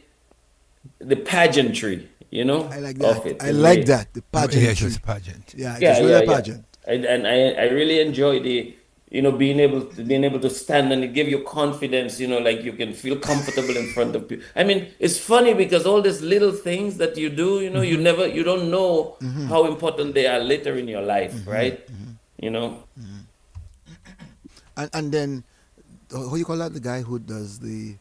Speaker 3: pageantry, you know,
Speaker 1: I like
Speaker 3: of
Speaker 1: that.
Speaker 3: it.
Speaker 1: I
Speaker 3: the
Speaker 1: like
Speaker 3: way-
Speaker 1: that. The
Speaker 2: Yeah,
Speaker 1: pageantry.
Speaker 2: it was a pageant.
Speaker 1: Yeah, it
Speaker 3: Yeah,
Speaker 1: was really
Speaker 3: yeah,
Speaker 1: a
Speaker 3: yeah.
Speaker 1: pageant.
Speaker 3: I really enjoy you know, being able to stand, and it give you confidence, you know, like you can feel comfortable in front of people. I mean, it's funny because all these little things that you do, you know, you don't know how important they are later in your life, right? You know.
Speaker 1: And then, how you call that? The guy who does the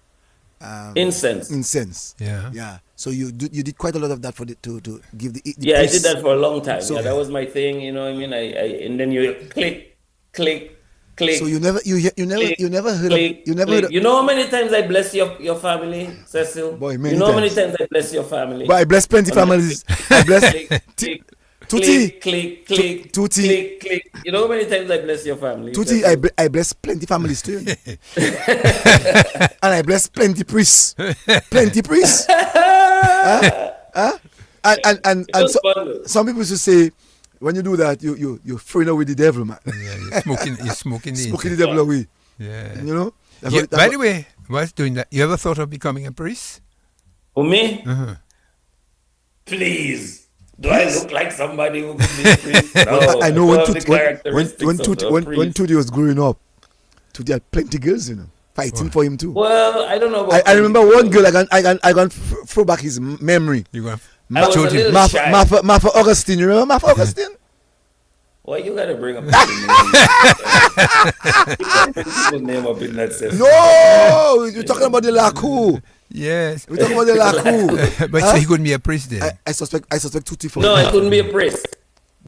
Speaker 3: Incense.
Speaker 1: incense.
Speaker 2: Yeah.
Speaker 1: Yeah. So you did quite a lot of that for to give the
Speaker 3: Yeah, I did
Speaker 1: priest-
Speaker 3: that for a long time.
Speaker 1: So-
Speaker 3: Yeah, that was my thing, you know what I mean? And then you click, click, click.
Speaker 1: So you never
Speaker 3: click,
Speaker 1: heard
Speaker 3: click,
Speaker 1: of you never
Speaker 3: click.
Speaker 1: heard of,
Speaker 3: You know how many times I bless your family, Cecil?
Speaker 1: Boy, many
Speaker 3: you know how many
Speaker 1: times.
Speaker 3: times I bless your family?
Speaker 1: but I bless plenty
Speaker 3: On the
Speaker 1: families. I bless
Speaker 3: click, click,
Speaker 1: Tuti.
Speaker 3: click, click,
Speaker 1: Tuti.
Speaker 3: click, click. You know how many times I bless your family?
Speaker 1: Tuti,
Speaker 3: Cecil?
Speaker 1: I bless plenty families too. And I bless plenty priests. Plenty priests. Huh? And
Speaker 3: It was
Speaker 1: so,
Speaker 3: fun, though.
Speaker 1: some people used to say, when you do that, you're throwing away the devil, man.
Speaker 2: Yeah, you're smoking the
Speaker 1: Smoking the
Speaker 2: incense.
Speaker 1: devil away.
Speaker 2: Yeah.
Speaker 1: You know? That's
Speaker 2: Yeah,
Speaker 1: what- that's
Speaker 2: by
Speaker 1: what-
Speaker 2: the way, whilst doing that, you ever thought of becoming a priest?
Speaker 3: Who, me?
Speaker 2: Uh-huh.
Speaker 3: Please. Do I look like somebody who could be a priest? No.
Speaker 1: I know
Speaker 3: I
Speaker 1: when
Speaker 3: don't have the
Speaker 1: Tuti, when
Speaker 3: characteristics of a
Speaker 1: when
Speaker 3: priest.
Speaker 1: Tuti was growing up, Tuti had plenty girls, you know, fighting for him too.
Speaker 3: Well, I don't know about
Speaker 1: I remember one girl. I can throw back his memory.
Speaker 2: You're going
Speaker 3: I was a little
Speaker 1: Martha,
Speaker 3: shy.
Speaker 1: Martha Augustine. You remember Martha Augustine?
Speaker 3: Why you gotta bring up people's name up in that sense?
Speaker 1: No, you're talking about the Lakou.
Speaker 2: Yes.
Speaker 1: We're talking about the Lakou.
Speaker 2: But so he couldn't be a priest then.
Speaker 1: I suspect Tuti for
Speaker 3: No, I couldn't be a priest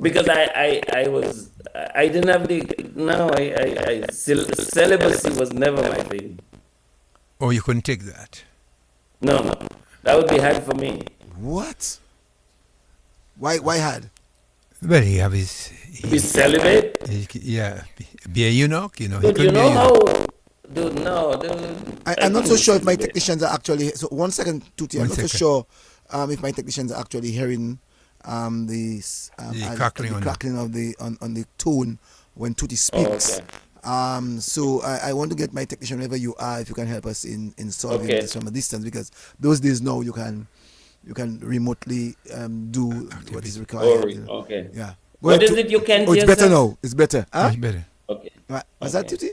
Speaker 3: because I didn't have celibacy was never my thing.
Speaker 2: Oh, you couldn't take that.
Speaker 3: No, that would be hard for me.
Speaker 1: What? Why hard?
Speaker 2: Well, he have his,
Speaker 3: To be celibate?
Speaker 2: yeah, be a eunuch. He
Speaker 3: Dude, you
Speaker 2: couldn't be a
Speaker 3: know
Speaker 2: eunuch.
Speaker 3: how? Dude, no, dude, I
Speaker 1: I'm not
Speaker 3: couldn't
Speaker 1: so
Speaker 3: be
Speaker 1: sure if my
Speaker 3: celibate.
Speaker 1: technicians are actually. So 1 second, Tuti. I'm
Speaker 2: One
Speaker 1: not so
Speaker 2: second.
Speaker 1: sure if my technicians are actually hearing
Speaker 2: The crackling
Speaker 1: the
Speaker 2: on.
Speaker 1: crackling of the on the tone when Tuti
Speaker 3: Oh,
Speaker 1: speaks.
Speaker 3: okay.
Speaker 1: So I want to get my technician wherever you are, if you can help us in solving
Speaker 3: Okay.
Speaker 1: this from a distance, because those days now you can remotely do what is required.
Speaker 3: Sorry. Okay.
Speaker 1: Yeah. Go
Speaker 3: What
Speaker 1: ahead.
Speaker 3: is it you can't
Speaker 1: Oh, it's
Speaker 3: hear,
Speaker 1: better
Speaker 3: Seth?
Speaker 1: now. It's better. Huh?
Speaker 2: Much better.
Speaker 3: Okay.
Speaker 1: Right. Was that
Speaker 3: Okay.
Speaker 1: Tuti?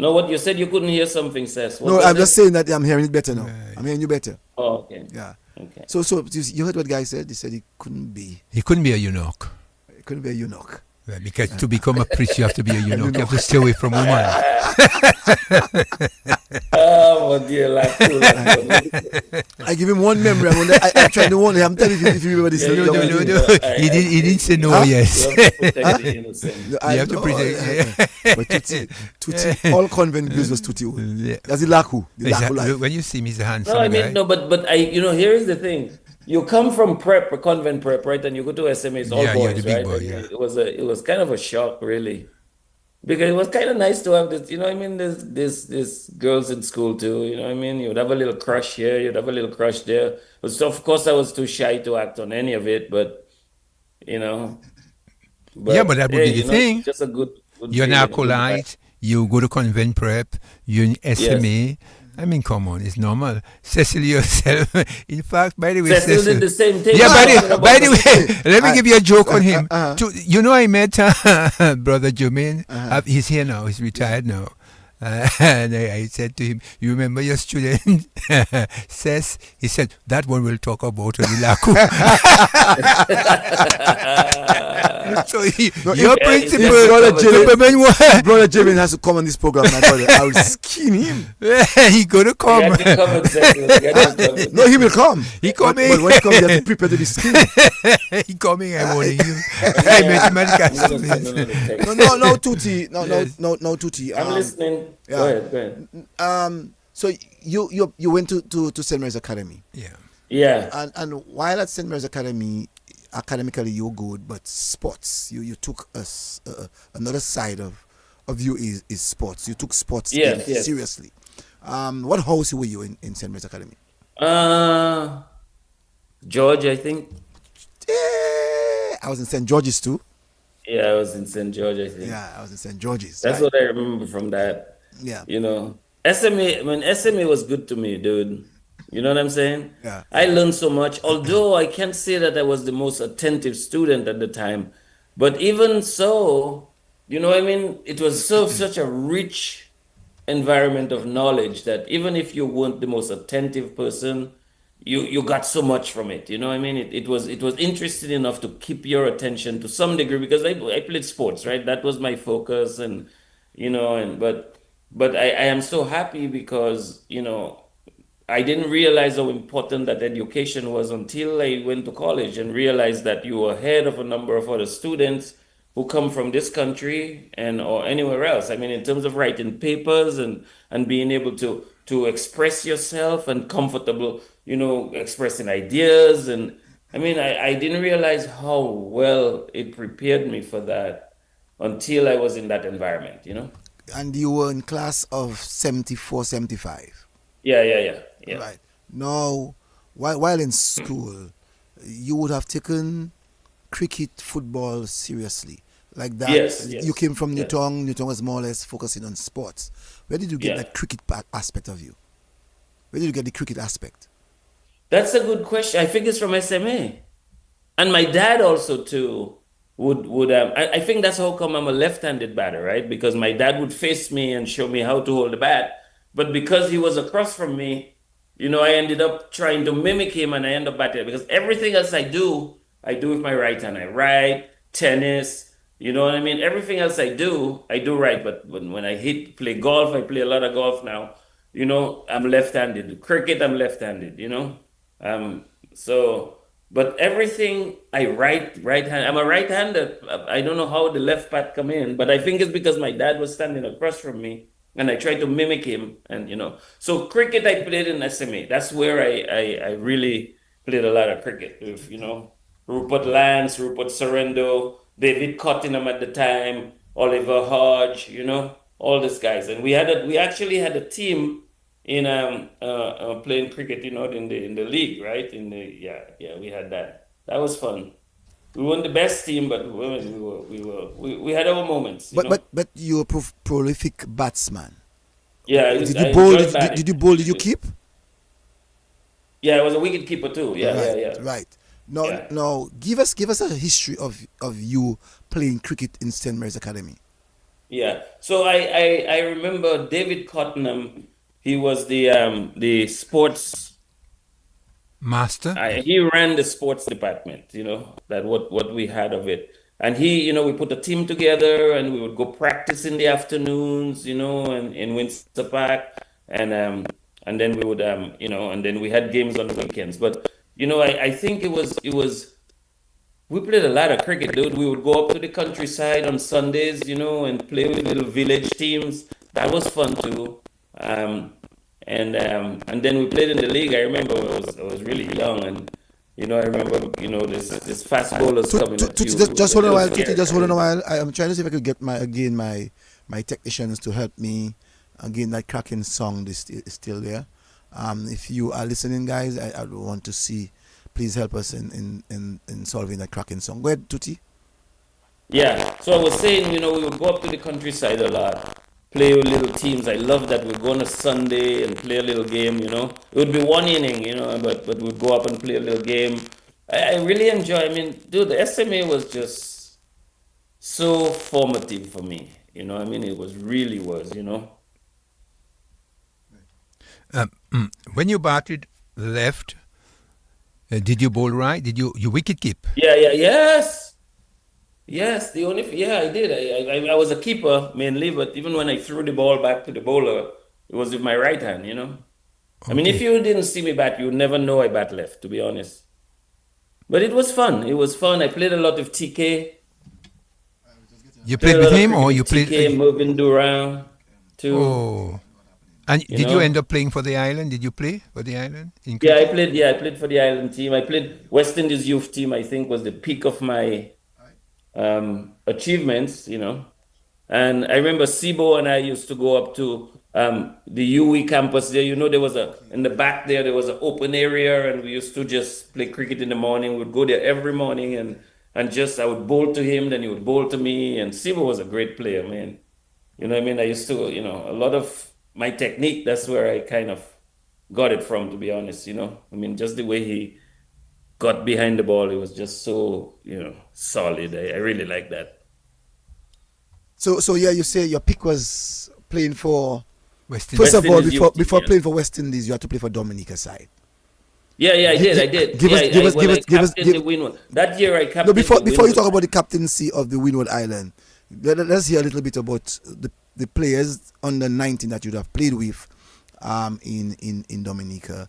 Speaker 3: No, what you said you couldn't hear something, Seth. What
Speaker 1: No,
Speaker 3: was
Speaker 1: I'm just
Speaker 3: it?
Speaker 1: saying that I'm hearing it better now. I'm
Speaker 2: Right.
Speaker 1: hearing you better.
Speaker 3: Oh, okay.
Speaker 1: Yeah.
Speaker 3: Okay.
Speaker 1: So you heard what guy said? He said he couldn't be.
Speaker 2: He couldn't be a eunuch.
Speaker 1: He couldn't be a eunuch.
Speaker 2: Well, because to become a priest, you have to be a eunuch. You have
Speaker 1: Eunuch.
Speaker 2: to stay away from women.
Speaker 3: Oh, my dear Lakou, Lakou.
Speaker 1: I give him one memory. I'm trying to warn him. I'm telling you if you remember this.
Speaker 3: Yeah,
Speaker 2: No,
Speaker 3: you
Speaker 2: no,
Speaker 1: young
Speaker 3: do.
Speaker 2: no,
Speaker 1: lady.
Speaker 2: no. He,
Speaker 3: I
Speaker 2: he didn't say no.
Speaker 1: Huh?
Speaker 2: Yes.
Speaker 3: You have to protect the innocent.
Speaker 1: I
Speaker 2: You have to
Speaker 1: know,
Speaker 2: present.
Speaker 1: But Tutti, all convent girls was Tutti.
Speaker 2: Yeah.
Speaker 1: That's the Lakou life.
Speaker 2: When you see me, he's a handsome
Speaker 3: No, I
Speaker 2: guy.
Speaker 3: mean, no, but here is the thing. You come from prep, convent prep, right? And you go to SMA, it's all
Speaker 2: Yeah, yeah, the
Speaker 3: boys,
Speaker 2: big
Speaker 3: right?
Speaker 2: boy,
Speaker 3: And
Speaker 2: yeah.
Speaker 3: it was kind of a shock, really. Because it was kind of nice to have this, you know what I mean? This girls in school too, you know what I mean? You'd have a little crush here, you'd have a little crush there. But so of course I was too shy to act on any of it, but you know,
Speaker 2: Yeah, but
Speaker 3: but
Speaker 2: that would be
Speaker 3: hey,
Speaker 2: the thing.
Speaker 3: just a good
Speaker 2: You're an
Speaker 3: feeling, a good vibe.
Speaker 2: acolyte. You go to convent prep. You're in
Speaker 3: Yes.
Speaker 2: SMA. I mean, come on, it's normal. Cecil yourself. In fact, by the way,
Speaker 3: Cecil
Speaker 2: Cecil.
Speaker 3: did the same thing.
Speaker 2: Yeah,
Speaker 3: Talking about
Speaker 2: by the
Speaker 3: the
Speaker 2: way, let me
Speaker 1: I-
Speaker 2: give you a joke on him.
Speaker 1: uh-huh.
Speaker 2: I met brother Jermaine.
Speaker 1: Uh-huh.
Speaker 2: He's here now. He's retired now. And I said to him, "You remember your student?" Says he said that one we'll talk about on the Lakou. So
Speaker 1: No,
Speaker 2: your
Speaker 1: if-
Speaker 2: principal,
Speaker 1: if brother Jerry-
Speaker 2: Superman,
Speaker 1: Brother Jamin has to come on this program, my brother. I will skin him.
Speaker 2: he gonna
Speaker 3: You
Speaker 2: come.
Speaker 3: got you covered, Cecil. You got you covered.
Speaker 1: No, he will come.
Speaker 2: He
Speaker 1: But
Speaker 2: coming.
Speaker 1: when he comes, you have to prepare to be skinned.
Speaker 2: he coming. I want you. I met him at
Speaker 3: I'm gonna
Speaker 2: the
Speaker 3: send another text.
Speaker 1: No, Tutti.
Speaker 2: Yes.
Speaker 1: No, Tutti.
Speaker 3: I'm listening.
Speaker 1: yeah.
Speaker 3: Go ahead.
Speaker 1: So you went to St. Mary's Academy,
Speaker 2: Yeah.
Speaker 3: Yeah.
Speaker 1: and while at St. Mary's Academy, academically you're good, but sports, you took us another side of you is sports. You took sports
Speaker 3: Yes, yes.
Speaker 1: seriously. What house were you in St. Mary's Academy?
Speaker 3: Uh, George, I think.
Speaker 1: I was in St. George's too.
Speaker 3: Yeah, I was in St. George, I think.
Speaker 1: Yeah, I was in St. George's.
Speaker 3: That's
Speaker 1: Right.
Speaker 3: what I remember from that.
Speaker 1: Yeah.
Speaker 3: You know, SMA, SMA was good to me, dude. You know what I'm saying?
Speaker 1: Yeah.
Speaker 3: I learned so much, although I can't say that I was the most attentive student at the time. But even so, you know what I mean? It was such a rich environment of knowledge that even if you weren't the most attentive person, you got so much from it. You know what I mean? It was interesting enough to keep your attention to some degree because I played sports, right? That was my focus, and but I am so happy because I didn't realize how important that education was until I went to college and realized that you were ahead of a number of other students who come from this country and or anywhere else. I mean, in terms of writing papers and being able to express yourself and comfortable, expressing ideas. And I mean, I didn't realize how well it prepared me for that until I was in that environment.
Speaker 1: And you were in class of 74, 75.
Speaker 3: Yeah.
Speaker 1: Right. Now, while in school, you would have taken cricket, football seriously. Like that.
Speaker 3: Yes,
Speaker 1: You came from
Speaker 3: yes.
Speaker 1: Newton. Newton was more or less focusing on sports. Where did you get
Speaker 3: Yeah.
Speaker 1: that cricket aspect of you? Where did you get the cricket aspect?
Speaker 3: That's a good question. I think it's from SMA. And my dad also too would I think that's how come I'm a left-handed batter, right? Because my dad would face me and show me how to hold the bat. But because he was across from me, I ended up trying to mimic him and I end up batting because everything else I do with my right hand. I write, tennis, you know what I mean? Everything else I do right. But when I play golf, I play a lot of golf now. I'm left-handed. Cricket, I'm left-handed. So, but everything I right hand. I'm a right-hander. I don't know how the left part come in, but I think it's because my dad was standing across from me, and I tried to mimic him. And so cricket I played in SMA. That's where I really played a lot of cricket. Rupert Lance, Rupert Sorrento, David Cottingham at the time, Oliver Hodge, all these guys. And we actually had a team in playing cricket, in the league, right? We had that. That was fun. We weren't the best team, but we had our moments.
Speaker 1: But you're a prolific batsman.
Speaker 3: Yeah,
Speaker 1: Did you
Speaker 3: I
Speaker 1: bowl?
Speaker 3: enjoyed batting.
Speaker 1: Did you bowl? Did you keep?
Speaker 3: Yeah, I was a wicket keeper too. Yeah, yeah,
Speaker 1: Right,
Speaker 3: yeah,
Speaker 1: right. Now,
Speaker 3: yeah.
Speaker 1: now, give us a history of you playing cricket in St. Mary's Academy.
Speaker 3: Yeah. So I remember David Cottenham. He was the sports.
Speaker 2: Master?
Speaker 3: He ran the sports department. That what we had of it. And we put a team together, and we would go practice in the afternoons. And in Windsor Park, and then we would and then we had games on the weekends. But I think it was. We played a lot of cricket, dude. We would go up to the countryside on Sundays, and play with little village teams. That was fun too. Um, and then we played in the league. I remember I was really young, and I remember this fast bowlers coming at you.
Speaker 1: Just hold on a while, Tuti. Just hold on a
Speaker 3: Crazy.
Speaker 1: while. I'm trying to see if I could get my technicians to help me again. That cracking song is still there. If you are listening, guys, I want to see. Please help us in solving that cracking song. Go ahead, Tuti.
Speaker 3: Yeah. So I was saying, we would go up to the countryside a lot, play with little teams. I love that. We'd go on a Sunday and play a little game. It would be one inning, but we'd go up and play a little game. I really enjoy. I mean, dude, the SMA was just so formative for me. It really was.
Speaker 2: When you batted left, did you bowl right? Did you wicket keep?
Speaker 3: Yeah, yeah, yes. Yes, I did. I was a keeper mainly, but even when I threw the ball back to the bowler, it was with my right hand. I mean, if
Speaker 2: Okay.
Speaker 3: you didn't see me bat, you would never know I bat left, to be honest. But it was fun. It was fun. I played a lot of TK,
Speaker 2: You
Speaker 3: played
Speaker 2: played
Speaker 3: a
Speaker 2: with
Speaker 3: lot of
Speaker 2: him
Speaker 3: cricket
Speaker 2: or you
Speaker 3: with
Speaker 2: played?
Speaker 3: TK, Mervyn Durant, too.
Speaker 2: Oh. And
Speaker 3: You
Speaker 2: did you end
Speaker 3: know?
Speaker 2: up playing for the island? Did you play for the island in
Speaker 3: Yeah, I
Speaker 2: cricket?
Speaker 3: played. Yeah, I played for the Island team. I played West Indies youth team. I think was the peak of my achievements. And I remember Sibo and I used to go up to the UE campus there. There was in the back there was an open area, and we used to just play cricket in the morning. We'd go there every morning, and just I would bowl to him, then he would bowl to me. And Sibo was a great player, man. You know what I mean? I used to, a lot of my technique, that's where I kind of got it from, to be honest. I mean, just the way he got behind the ball, it was just so, solid. I really like that.
Speaker 1: So yeah, you say your pick was playing for.
Speaker 2: West
Speaker 1: First
Speaker 2: Indies.
Speaker 1: of
Speaker 3: West
Speaker 1: all,
Speaker 3: Indies
Speaker 1: before
Speaker 3: youth team,
Speaker 1: before
Speaker 3: yeah.
Speaker 1: playing for West Indies, you had to play for Dominica side.
Speaker 3: Yeah, yeah, I
Speaker 1: Gi-
Speaker 3: did,
Speaker 1: gi-
Speaker 3: I did.
Speaker 1: Give
Speaker 3: Yeah,
Speaker 1: us, give us, give
Speaker 3: well,
Speaker 1: us,
Speaker 3: I
Speaker 1: give us,
Speaker 3: captained the
Speaker 1: give.
Speaker 3: Winwood. That year I
Speaker 1: No,
Speaker 3: captained the
Speaker 1: before you
Speaker 3: Winwood.
Speaker 1: talk about the captaincy of the Windward Island, let's hear a little bit about the players under 19 that you'd have played with, in Dominica,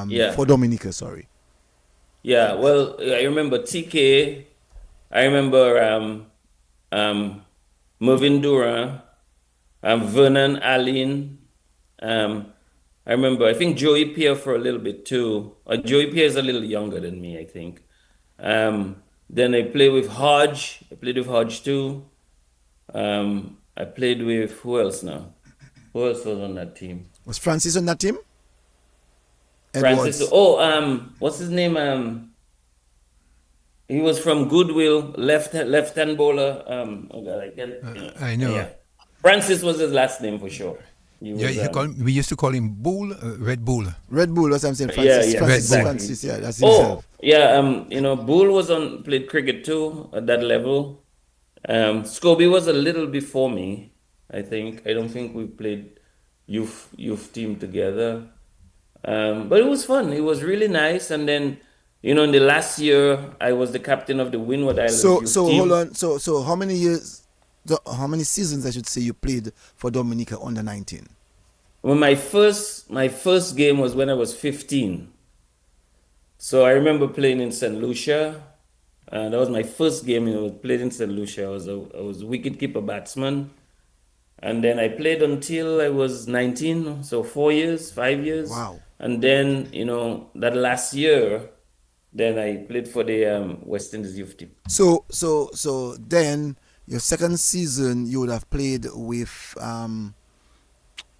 Speaker 3: Yeah,
Speaker 1: for Dominica. Sorry.
Speaker 3: yeah. Well, I remember TK. I remember um, Mervyn Durant, Vernon Allen. Um, I remember, I think Joey Pierre for a little bit too. Joey Pierre is a little younger than me, I think. Then I played with Hodge. I played with Hodge too. I played with who else now? Who else was on that team?
Speaker 1: Was Francis on that team?
Speaker 3: Francis.
Speaker 1: Edwards.
Speaker 3: Oh, what's his name? He was from Goodwill, left hand bowler. Oh God, I can't.
Speaker 2: I know.
Speaker 3: Yeah, Francis was his last name for sure. He
Speaker 2: Yeah,
Speaker 3: was.
Speaker 2: we used to call him Bull, Red Bull.
Speaker 1: Red Bull. That's what I'm saying.
Speaker 3: Yeah,
Speaker 1: Francis.
Speaker 3: yeah,
Speaker 2: Red
Speaker 1: Francis.
Speaker 2: Bull.
Speaker 3: exactly.
Speaker 1: Francis. Yeah, that's
Speaker 3: Oh,
Speaker 1: himself.
Speaker 3: yeah. Bull was played cricket too at that level. Scobie was a little before me, I think. I don't think we played youth team together. But it was fun. It was really nice. And then, in the last year, I was the captain of the Windward Islands youth
Speaker 1: So hold
Speaker 3: team.
Speaker 1: on. So how many years? How many seasons I should say you played for Dominica under 19?
Speaker 3: Well, my first game was when I was 15. So I remember playing in St. Lucia. That was my first game. I was played in St. Lucia. I was a wicketkeeper batsman. And then I played until I was 19, so 4 years, 5 years.
Speaker 1: Wow.
Speaker 3: And then, that last year, then I played for the West Indies youth team.
Speaker 1: So then your second season you would have played with you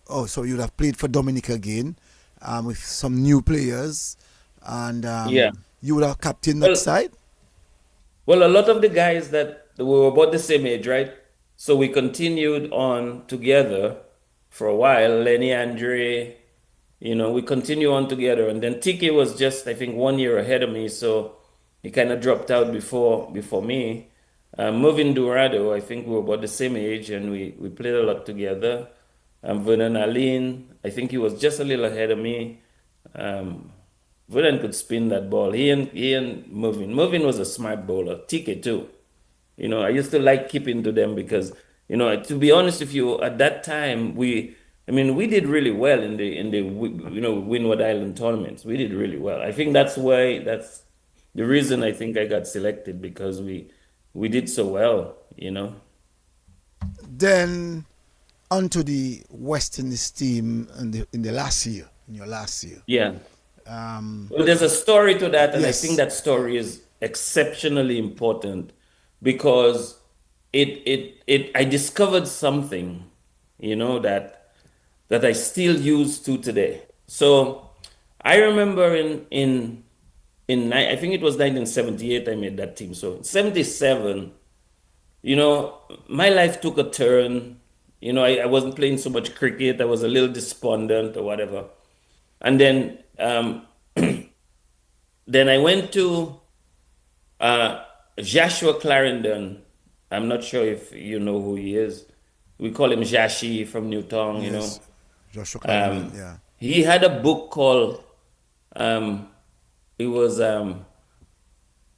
Speaker 1: would have played for Dominican again, with some new players, and
Speaker 3: Yeah.
Speaker 1: you would have captained that
Speaker 3: Well,
Speaker 1: side.
Speaker 3: well, a lot of the guys that we were about the same age, right? So we continued on together for a while. Lenny, Andre, we continue on together. And then TK was just, I think, 1 year ahead of me, so he kind of dropped out before me. Moving Dorado, I think we were about the same age, and we played a lot together. Vernon Aline, I think he was just a little ahead of me. Um, Vernon could spin that ball. He and Moving. Moving was a smart bowler. TK too. I used to like keeping to them because, to be honest with you, at that time we did really well in the Windward Island tournaments. We did really well. I think that's the reason I think I got selected because we did so well.
Speaker 1: Then onto the West Indies team in the last year, in your last year.
Speaker 3: Yeah.
Speaker 1: Um,
Speaker 3: Well, there's a story to that, and I think
Speaker 1: yes.
Speaker 3: that story is exceptionally important because I discovered something, that I still use to today. So I remember I think it was 1978 I made that team. So in 77, my life took a turn. I wasn't playing so much cricket. I was a little despondent or whatever. And then I went to uh, Joshua Clarendon. I'm not sure if you know who he is. We call him Jashi from Newtown.
Speaker 1: Yes. Joshua Clarendon.
Speaker 3: Um,
Speaker 1: Yeah.
Speaker 3: he had a book called um, it was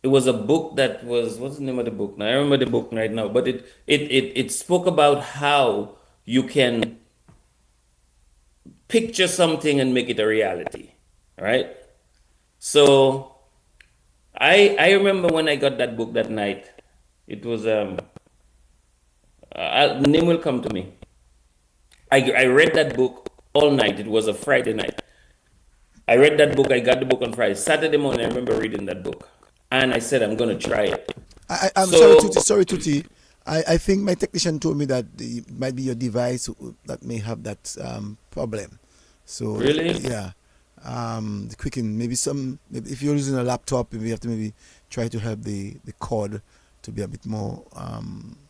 Speaker 3: it was a book that was, what's the name of the book now? I remember the book right now, but it spoke about how you can picture something and make it a reality, right? So I remember when I got that book that night. It was the name will come to me. I read that book all night. It was a Friday night. I read that book. I got the book on Friday. Saturday morning, I remember reading that book, and I said I'm gonna try it.
Speaker 1: I'm sorry, Tuti.
Speaker 3: So
Speaker 1: Sorry, Tuti. I think my technician told me that it might be your device that may have that problem. So
Speaker 3: really,
Speaker 1: yeah, the quicken maybe if you're using a laptop, maybe you have to maybe try to have the cord to be a bit more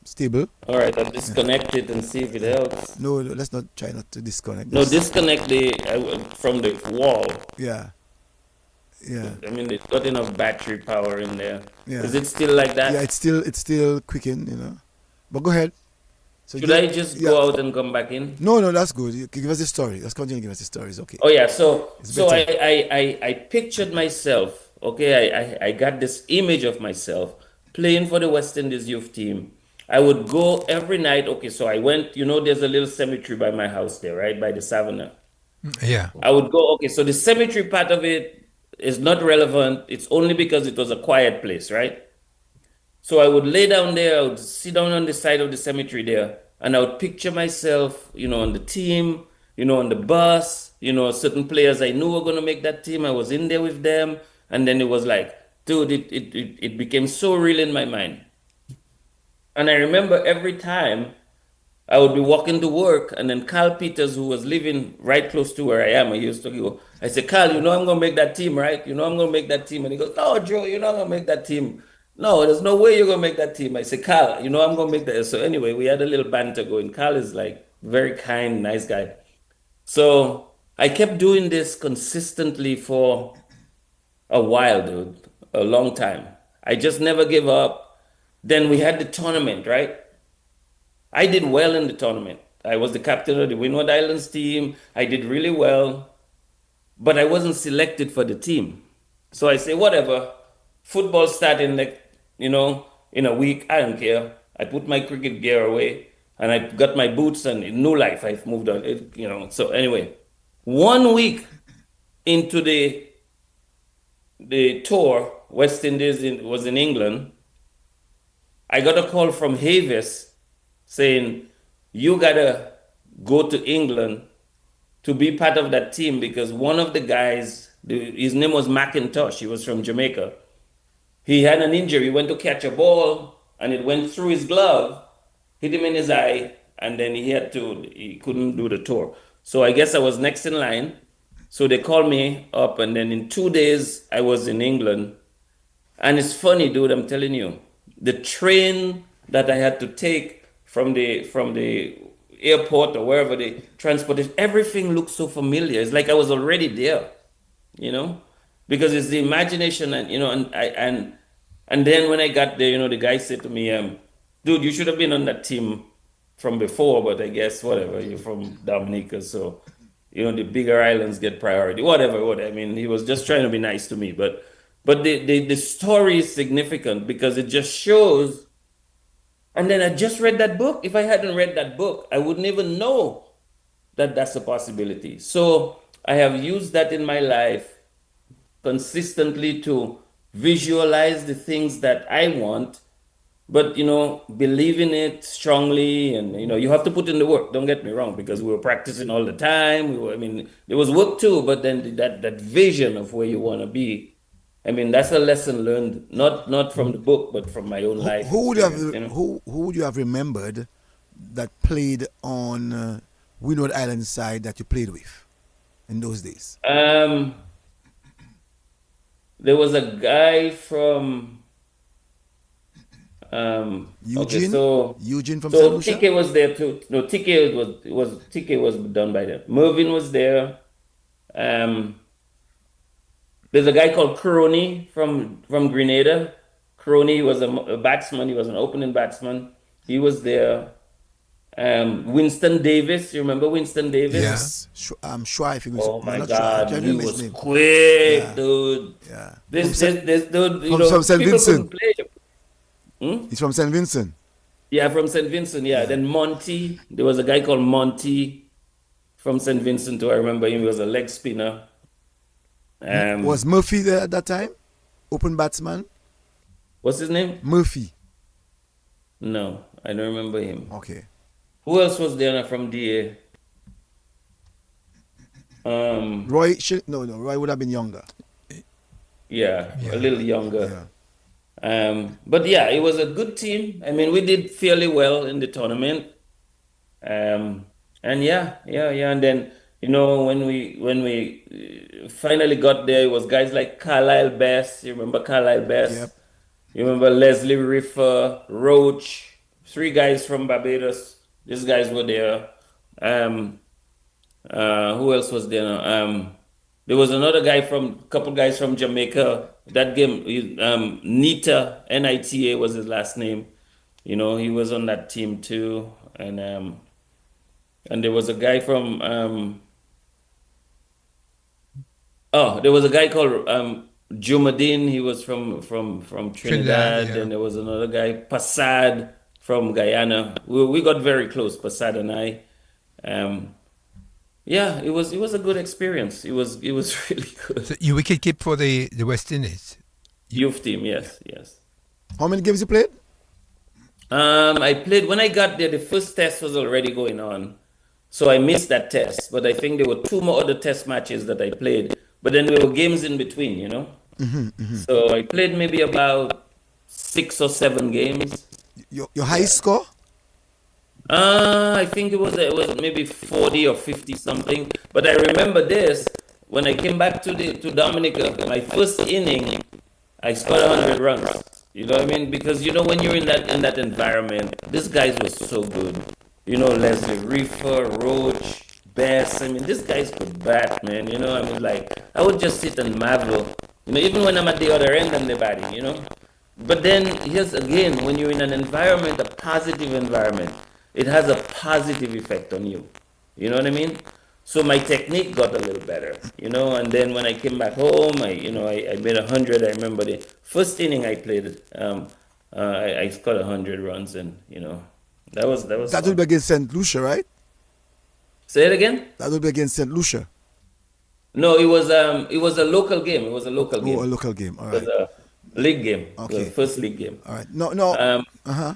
Speaker 1: stable.
Speaker 3: all right, I'll
Speaker 1: Yeah.
Speaker 3: disconnect it and see if it helps.
Speaker 1: No, let's not try not to disconnect.
Speaker 3: No,
Speaker 1: Just
Speaker 3: disconnect from the wall.
Speaker 1: yeah, yeah,
Speaker 3: I mean, it's got enough battery power in there. Is
Speaker 1: yeah,
Speaker 3: it still like
Speaker 1: yeah.
Speaker 3: that?
Speaker 1: It's still quicken. But go ahead. So
Speaker 3: Should
Speaker 1: just
Speaker 3: I just
Speaker 1: yeah.
Speaker 3: go out and come back in?
Speaker 1: No, that's good. You can give us the story. Let's continue. Give us the story. It's okay.
Speaker 3: Oh yeah, so
Speaker 1: It's
Speaker 3: so I
Speaker 1: better.
Speaker 3: I I, I pictured myself. Okay, I got this image of myself playing for the West Indies youth team. I would go every night. Okay, so I went. There's a little cemetery by my house there, right by the Savannah.
Speaker 2: Yeah.
Speaker 3: I would go. Okay, so the cemetery part of it is not relevant. It's only because it was a quiet place, right? So I would lay down there, I would sit down on the side of the cemetery there, and I would picture myself, on the team, on the bus, certain players I knew were going to make that team. I was in there with them. And then it was like, dude, it became so real in my mind. And I remember every time I would be walking to work, and then Carl Peters, who was living right close to where I am, I used to go. I said, Carl, I'm gonna make that team, right? I'm gonna make that team. And he goes, No, Joe, you're not gonna make that team. No, there's no way you're gonna make that team. I said, Carl, I'm gonna make that. So anyway, we had a little banter going. Carl is like very kind, nice guy. So I kept doing this consistently for a while, dude, a long time. I just never gave up. Then we had the tournament, right? I did well in the tournament. I was the captain of the Windward Islands team. I did really well, but I wasn't selected for the team. So I say, whatever. Football starting in a week. I don't care. I put my cricket gear away and I got my boots and in new life I've moved on. So anyway, 1 week into the tour, West Indies was in England. I got a call from Havis saying, you gotta go to England to be part of that team because one of the guys His name was Macintosh. He was from Jamaica. He had an injury. He went to catch a ball and it went through his glove, hit him in his eye, and then he couldn't do the tour. So I guess I was next in line. So they called me up, and then in 2 days I was in England. And it's funny, dude, I'm telling you, the train that I had to take from the airport or wherever the transportation, everything looked so familiar. It's like I was already there, you know, because it's the imagination, and and then when I got there, the guy said to me, dude, you should have been on that team from before, but I guess whatever, you're from Dominica, so the bigger islands get priority. Whatever. I mean, he was just trying to be nice to me, but the story is significant because it just shows. And then I just read that book. If I hadn't read that book, I wouldn't even know that that's a possibility. So I have used that in my life consistently to visualize the things that I want, but believe in it strongly, and you have to put in the work. Don't get me wrong, because we were practicing all the time. I mean, there was work too, but then that vision of where you want to be. I mean, that's a lesson learned not from the book, but from my own life
Speaker 1: Who would you have
Speaker 3: experience.
Speaker 1: who would you have remembered that played on Windward Island side that you played with in those days?
Speaker 3: There was a guy from okay,
Speaker 1: Eugene?
Speaker 3: so
Speaker 1: Eugene from St.
Speaker 3: so
Speaker 1: Lucia?
Speaker 3: TK was there too. No, TK was TK was done by them. Mervin was there. Um, there's a guy called Crony from Grenada. Crony was a batsman. He was an opening batsman. He was there. Winston Davis. You remember Winston Davis?
Speaker 2: Yeah.
Speaker 1: Yes, I'm sure I think
Speaker 3: Oh
Speaker 1: no,
Speaker 3: my
Speaker 1: not sure. I
Speaker 3: God,
Speaker 1: can't
Speaker 3: he
Speaker 1: remember his
Speaker 3: was
Speaker 1: name.
Speaker 3: quick,
Speaker 1: Yeah,
Speaker 3: dude.
Speaker 1: yeah.
Speaker 3: This dude,
Speaker 1: From St.
Speaker 3: people
Speaker 1: Vincent.
Speaker 3: couldn't play him. Hmm?
Speaker 1: He's from St. Vincent.
Speaker 3: Yeah, from St. Vincent. Yeah.
Speaker 1: Yeah.
Speaker 3: Then Monty. There was a guy called Monty from St. Vincent too. I remember him. He was a leg spinner.
Speaker 1: Was
Speaker 3: Um,
Speaker 1: Murphy there at that time? Open batsman?
Speaker 3: what's his name?
Speaker 1: Murphy.
Speaker 3: No, I don't remember him.
Speaker 1: Okay.
Speaker 3: Who else was there from DA? Um,
Speaker 1: No, Roy would have been younger.
Speaker 3: yeah, a
Speaker 2: Yeah.
Speaker 3: little younger.
Speaker 1: Yeah.
Speaker 3: But yeah, it was a good team. I mean, we did fairly well in the tournament. Um, and yeah. And then, when we finally got there, it was guys like Carlisle Best. You remember Carlisle
Speaker 1: Yep.
Speaker 3: Best? You remember Leslie Riffer, Roach, three guys from Barbados. These guys were there. Um, who else was there now? There was another guy couple guys from Jamaica. That game, Nita, Nita was his last name. He was on that team too. And there was a guy from there was a guy called Jumadine. He was from
Speaker 2: Trinidad,
Speaker 3: Trinidad.
Speaker 2: yeah.
Speaker 3: And there was another guy, Passad from Guyana. We got very close, Passad and I. Um, yeah, it was a good experience. It was really good.
Speaker 2: So you wicket keep for the West Indies.
Speaker 3: Youth team, yes.
Speaker 1: How many games you played?
Speaker 3: I played when I got there. The first test was already going on, so I missed that test. But I think there were two more other test matches that I played. But then there were games in between. So I played maybe about 6 or 7 games.
Speaker 1: Your high score?
Speaker 3: I think it was maybe 40 or 50 something. But I remember this when I came back to Dominica, my first inning, I scored 100 runs. You know what I mean? Because when you're in that environment, these guys were so good. Leslie Reefer, Roach, Bass. I mean, these guys could bat, man. I mean, like I would just sit and marvel. Even when I'm at the other end, I'm the batting. But then here's again, when you're in an environment, a positive environment, it has a positive effect on you. You know what I mean? So my technique got a little better. And then when I came back home, I made 100. I remember the first inning I played, I scored 100 runs, and that was
Speaker 1: That would
Speaker 3: fun.
Speaker 1: be against St. Lucia, right?
Speaker 3: Say it again?
Speaker 1: That would be against St. Lucia.
Speaker 3: No, it was a local game. It was a local
Speaker 1: Oh, a
Speaker 3: game.
Speaker 1: local game. All
Speaker 3: It was
Speaker 1: right.
Speaker 3: a league game. It was the
Speaker 1: Okay.
Speaker 3: first league game.
Speaker 1: All right. No.
Speaker 3: Um,
Speaker 1: Uh-huh.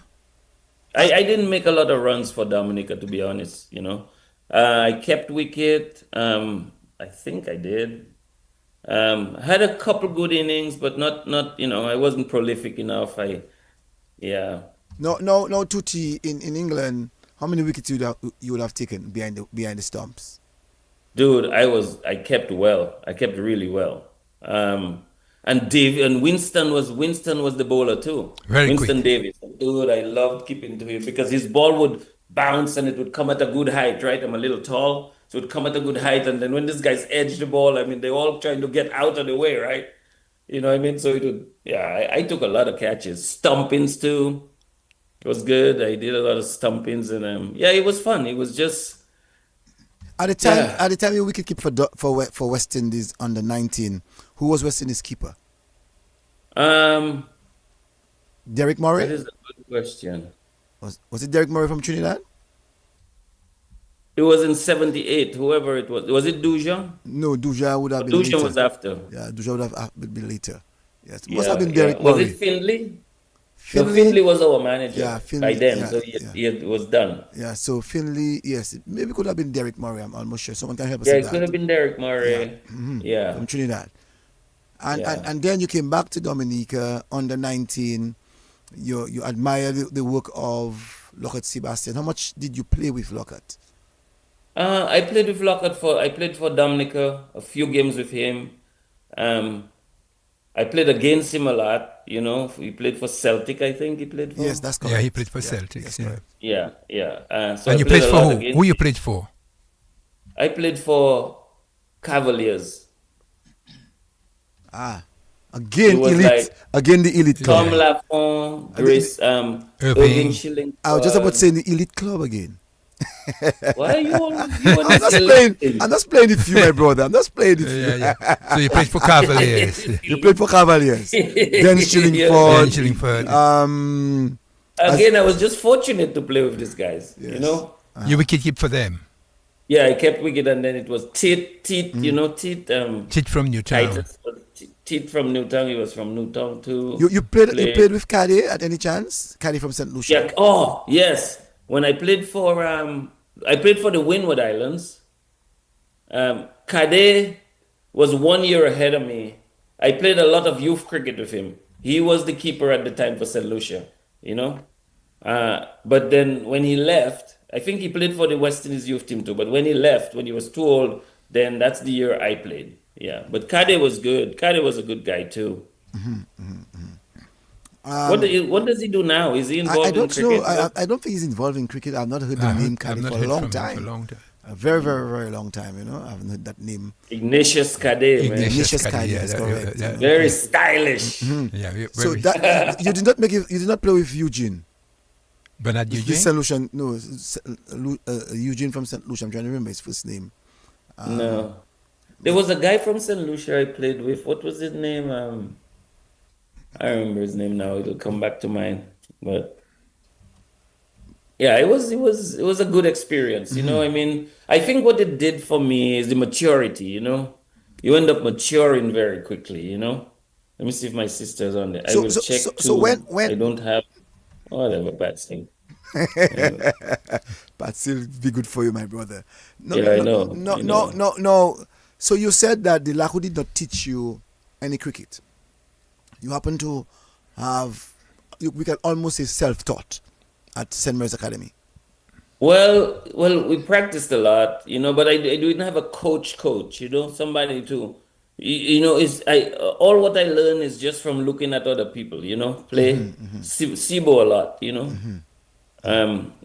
Speaker 3: I didn't make a lot of runs for Dominica, to be honest. I kept wicket. I think I did. Had a couple good innings, but not I wasn't prolific enough. Yeah,
Speaker 1: No, Tutti in England. How many wickets you would have taken behind the stumps?
Speaker 3: dude, I kept well. I kept really well. Um, and Winston was the bowler too.
Speaker 2: Very
Speaker 3: Winston
Speaker 2: quick.
Speaker 3: Davis, dude, I loved keeping to him because his ball would bounce and it would come at a good height, right? I'm a little tall, so it would come at a good height, and then when these guys edge the ball, I mean, they're all trying to get out of the way, right? You know what I mean? So it would, yeah, I took a lot of catches, stumpings too. It was good. I did a lot of stumpings, and yeah, it was fun. It was just, yeah.
Speaker 1: At the time you wicket keep for West Indies under 19, who was West Indies keeper?
Speaker 3: Um,
Speaker 1: Derek
Speaker 3: that
Speaker 1: Murray?
Speaker 3: is a good question.
Speaker 1: Was it Derek Murray from Trinidad?
Speaker 3: It was in 78, whoever it was. Was it Dujan?
Speaker 1: No, Duja would have been
Speaker 3: Dujan
Speaker 1: later.
Speaker 3: was after.
Speaker 1: Yeah, Duja would have been later. Yes, must have
Speaker 3: Yeah,
Speaker 1: been
Speaker 3: yeah.
Speaker 1: Derek
Speaker 3: Was it
Speaker 1: Murray.
Speaker 3: Finley? No,
Speaker 1: Finley?
Speaker 3: Finley was our manager
Speaker 1: Yeah,
Speaker 3: by
Speaker 1: Finley.
Speaker 3: then,
Speaker 1: Yeah,
Speaker 3: so
Speaker 1: yeah.
Speaker 3: it was done.
Speaker 1: Yeah, so Finley, yes, it maybe could have been Derek Murray. I'm almost sure. Someone can help us
Speaker 3: Yeah,
Speaker 1: with
Speaker 3: it could
Speaker 1: that.
Speaker 3: have been Derek
Speaker 1: Yeah,
Speaker 3: Murray. Yeah,
Speaker 1: from Trinidad.
Speaker 3: yeah.
Speaker 1: And then you came back to Dominica under 19. You admire the work of Lockhart Sebastian. How much did you play with Lockhart?
Speaker 3: I played for Dominica, a few games with him. Um, I played against him a lot, He played for Celtic, I think he played
Speaker 1: Yes,
Speaker 3: for.
Speaker 1: that's
Speaker 2: Yeah, he
Speaker 1: correct.
Speaker 2: played for
Speaker 1: Yeah, yes,
Speaker 2: Celtics. Yeah.
Speaker 1: correct.
Speaker 3: Yeah, yeah. So I
Speaker 2: And you
Speaker 3: played
Speaker 2: played
Speaker 3: a
Speaker 2: for
Speaker 3: lot
Speaker 2: who? Who
Speaker 3: against
Speaker 2: you
Speaker 3: him.
Speaker 2: played for?
Speaker 3: I played for Cavaliers.
Speaker 1: Ah,
Speaker 3: It
Speaker 1: again,
Speaker 3: was
Speaker 1: elite.
Speaker 3: like
Speaker 1: Again, the elite club.
Speaker 3: Tom
Speaker 2: Yeah.
Speaker 3: Lafont,
Speaker 1: The-
Speaker 3: Grace, Irving
Speaker 2: Irving.
Speaker 1: I was just about
Speaker 3: Shillingford.
Speaker 1: saying the elite club again.
Speaker 3: Why are you
Speaker 1: I'm
Speaker 3: always
Speaker 1: just playing.
Speaker 3: electing?
Speaker 1: I'm just playing it for you, my brother. I'm just playing it for you.
Speaker 2: Yeah, yeah. So you played for Cavaliers.
Speaker 1: You played for Cavaliers. Then
Speaker 3: Yeah.
Speaker 2: Ben
Speaker 1: Shillingford.
Speaker 2: Shillingford.
Speaker 1: As
Speaker 3: Again, I was just fortunate to play with these guys,
Speaker 1: yes.
Speaker 2: You wicket keep for them.
Speaker 3: Yeah, I kept wicket, and then it was Tit,
Speaker 2: Tit from Newtown.
Speaker 3: Titus, Tit from Newtown. He was from Newtown too.
Speaker 1: You played with Caddy at any chance? Caddy from St. Lucia.
Speaker 3: Yeah. Oh, yes. When I played for the Windward Islands. Kade was 1 year ahead of me. I played a lot of youth cricket with him. He was the keeper at the time for St. Lucia, you know. But then when he left, I think he played for the West Indies youth team too. But when he left, when he was too old, then that's the year I played. Yeah. But Kade was good. Kade was a good guy too. What does he do now? Is he
Speaker 1: I
Speaker 3: involved in
Speaker 1: don't know.
Speaker 3: cricket?
Speaker 1: I don't think he's involved in cricket. I've not heard the name
Speaker 2: I've
Speaker 1: Caddy
Speaker 2: not
Speaker 1: for a
Speaker 2: heard
Speaker 1: long
Speaker 2: from him for a
Speaker 1: time.
Speaker 2: long time.
Speaker 1: A very, very, very long time. I haven't heard that name.
Speaker 3: Ignatius Kade, man.
Speaker 1: Ignatius
Speaker 2: Caddy,
Speaker 1: Caddy,
Speaker 2: yeah,
Speaker 1: that's correct.
Speaker 3: Very stylish.
Speaker 2: yeah,
Speaker 1: So
Speaker 2: very.
Speaker 1: that you did not you did not play with Eugene.
Speaker 2: Bernard
Speaker 1: This
Speaker 2: Eugene?
Speaker 1: Saint Lucian, no, Eugene from Saint Lucia. I'm trying to remember his first name.
Speaker 3: No. There was a guy from St. Lucia I played with. What was his name? I remember his name now. It'll come back to mind. But yeah, it was a good experience. I mean, I think what it did for me is the maturity. You end up maturing very quickly. Let me see if my sister's on there. I
Speaker 1: So
Speaker 3: will
Speaker 1: so so,
Speaker 3: check
Speaker 1: so
Speaker 3: too. I
Speaker 1: when
Speaker 3: don't have whatever bad thing.
Speaker 1: but still be good for you, my brother. No,
Speaker 3: Yeah, I
Speaker 1: no,
Speaker 3: know.
Speaker 1: no,
Speaker 3: I
Speaker 1: no,
Speaker 3: know.
Speaker 1: no, no. So you said that the Lakou did not teach you any cricket. You happen to have, we can almost say self-taught at St. Mary's Academy.
Speaker 3: Well, we practiced a lot, but I didn't have a coach, somebody to, is all what I learn is just from looking at other people, play SIBO a lot.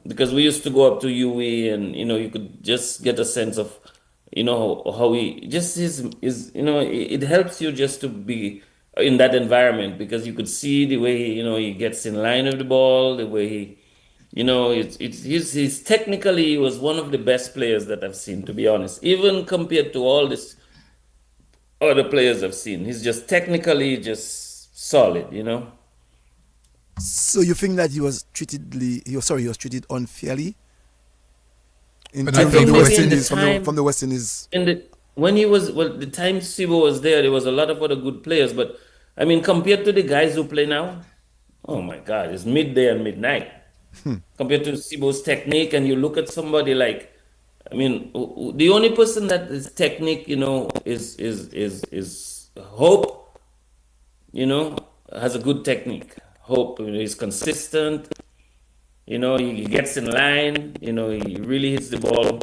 Speaker 3: Because we used to go up to UE and, you could just get a sense of, how he just it helps you just to be in that environment because you could see the way, he gets in line with the ball, the way he's technically he was one of the best players that I've seen, to be honest. Even compared to all this other players I've seen, he's just technically just solid.
Speaker 1: So you think that he was treated unfairly in
Speaker 2: But
Speaker 3: I
Speaker 2: not
Speaker 1: terms of
Speaker 2: from
Speaker 3: think
Speaker 1: the
Speaker 2: the
Speaker 3: maybe
Speaker 1: West
Speaker 3: in the
Speaker 1: Indies
Speaker 3: time
Speaker 1: from the West Indies?
Speaker 3: in the when he was the time Sibo was there was a lot of other good players, but I mean compared to the guys who play now, oh my God, it's midday and midnight. Compared to Sibo's technique, and you look at somebody like I mean, the only person that is technique, is Hope. Has a good technique. Hope, is consistent. He gets in line. He really hits the ball.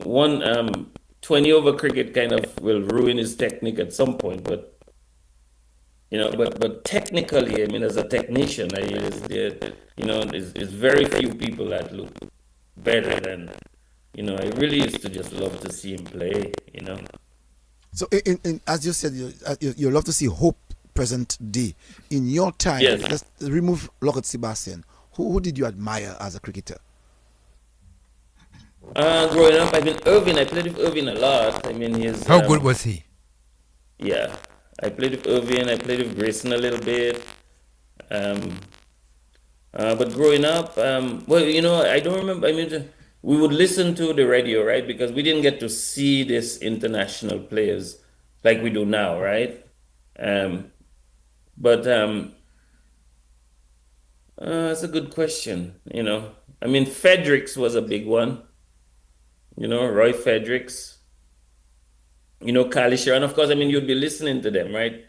Speaker 3: One 20 over cricket kind of will ruin his technique at some point, but but technically, I mean, as a technician, there's very few people that look better than, I really used to just love to see him play.
Speaker 1: So, as you said, you love to see hope present day. In your time,
Speaker 3: Yes.
Speaker 1: let's remove Lockett Sebastian. Who did you admire as a cricketer?
Speaker 3: Growing up, I mean, Irvin, I played with Irvin a lot. I mean,
Speaker 2: How good was he?
Speaker 3: yeah, I played with Irvin, I played with Grayson a little bit. Um, but growing up, well, I don't remember. I mean, we would listen to the radio, right? Because we didn't get to see this international players like we do now, right? Um, but That's a good question. I mean, Fredericks was a big one. Roy Fredericks. Kali Sharan. Of course, I mean, you'd be listening to them, right?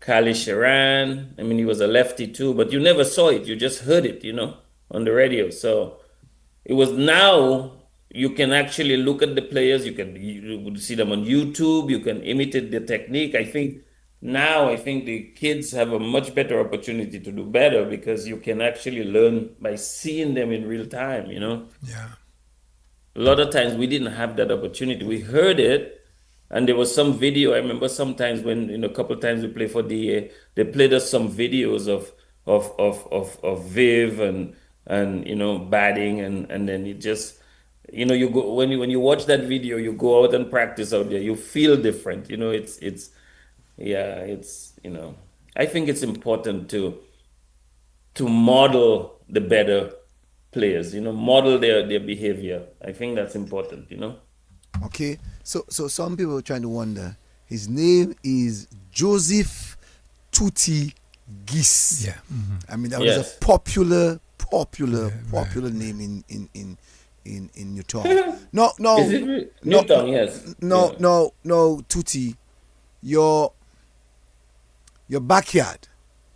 Speaker 3: Kali Sharan. I mean, he was a lefty too, but you never saw it. You just heard it, on the radio. So it was now you can actually look at the players. You would see them on YouTube. You can imitate the technique. I think the kids have a much better opportunity to do better because you can actually learn by seeing them in real time.
Speaker 2: Yeah.
Speaker 3: A lot of times we didn't have that opportunity. We heard it, and there was some video. I remember sometimes when, a couple of times we played for DA, they played us some videos of Viv and batting, and then it just, you go when you watch that video, you go out and practice out there. You feel different. It's yeah, I think it's important to model the better players, model their behavior. I think that's important.
Speaker 1: Okay, so some people are trying to wonder. His name is Joseph Tutti Gis.
Speaker 2: Yeah. Mhm.
Speaker 1: I mean, that was a
Speaker 3: Yes.
Speaker 1: popular name in Newton. No, no,
Speaker 3: Is it
Speaker 1: no,
Speaker 3: Newton? Yes.
Speaker 1: no,
Speaker 3: Yeah.
Speaker 1: no, Tutti. Your backyard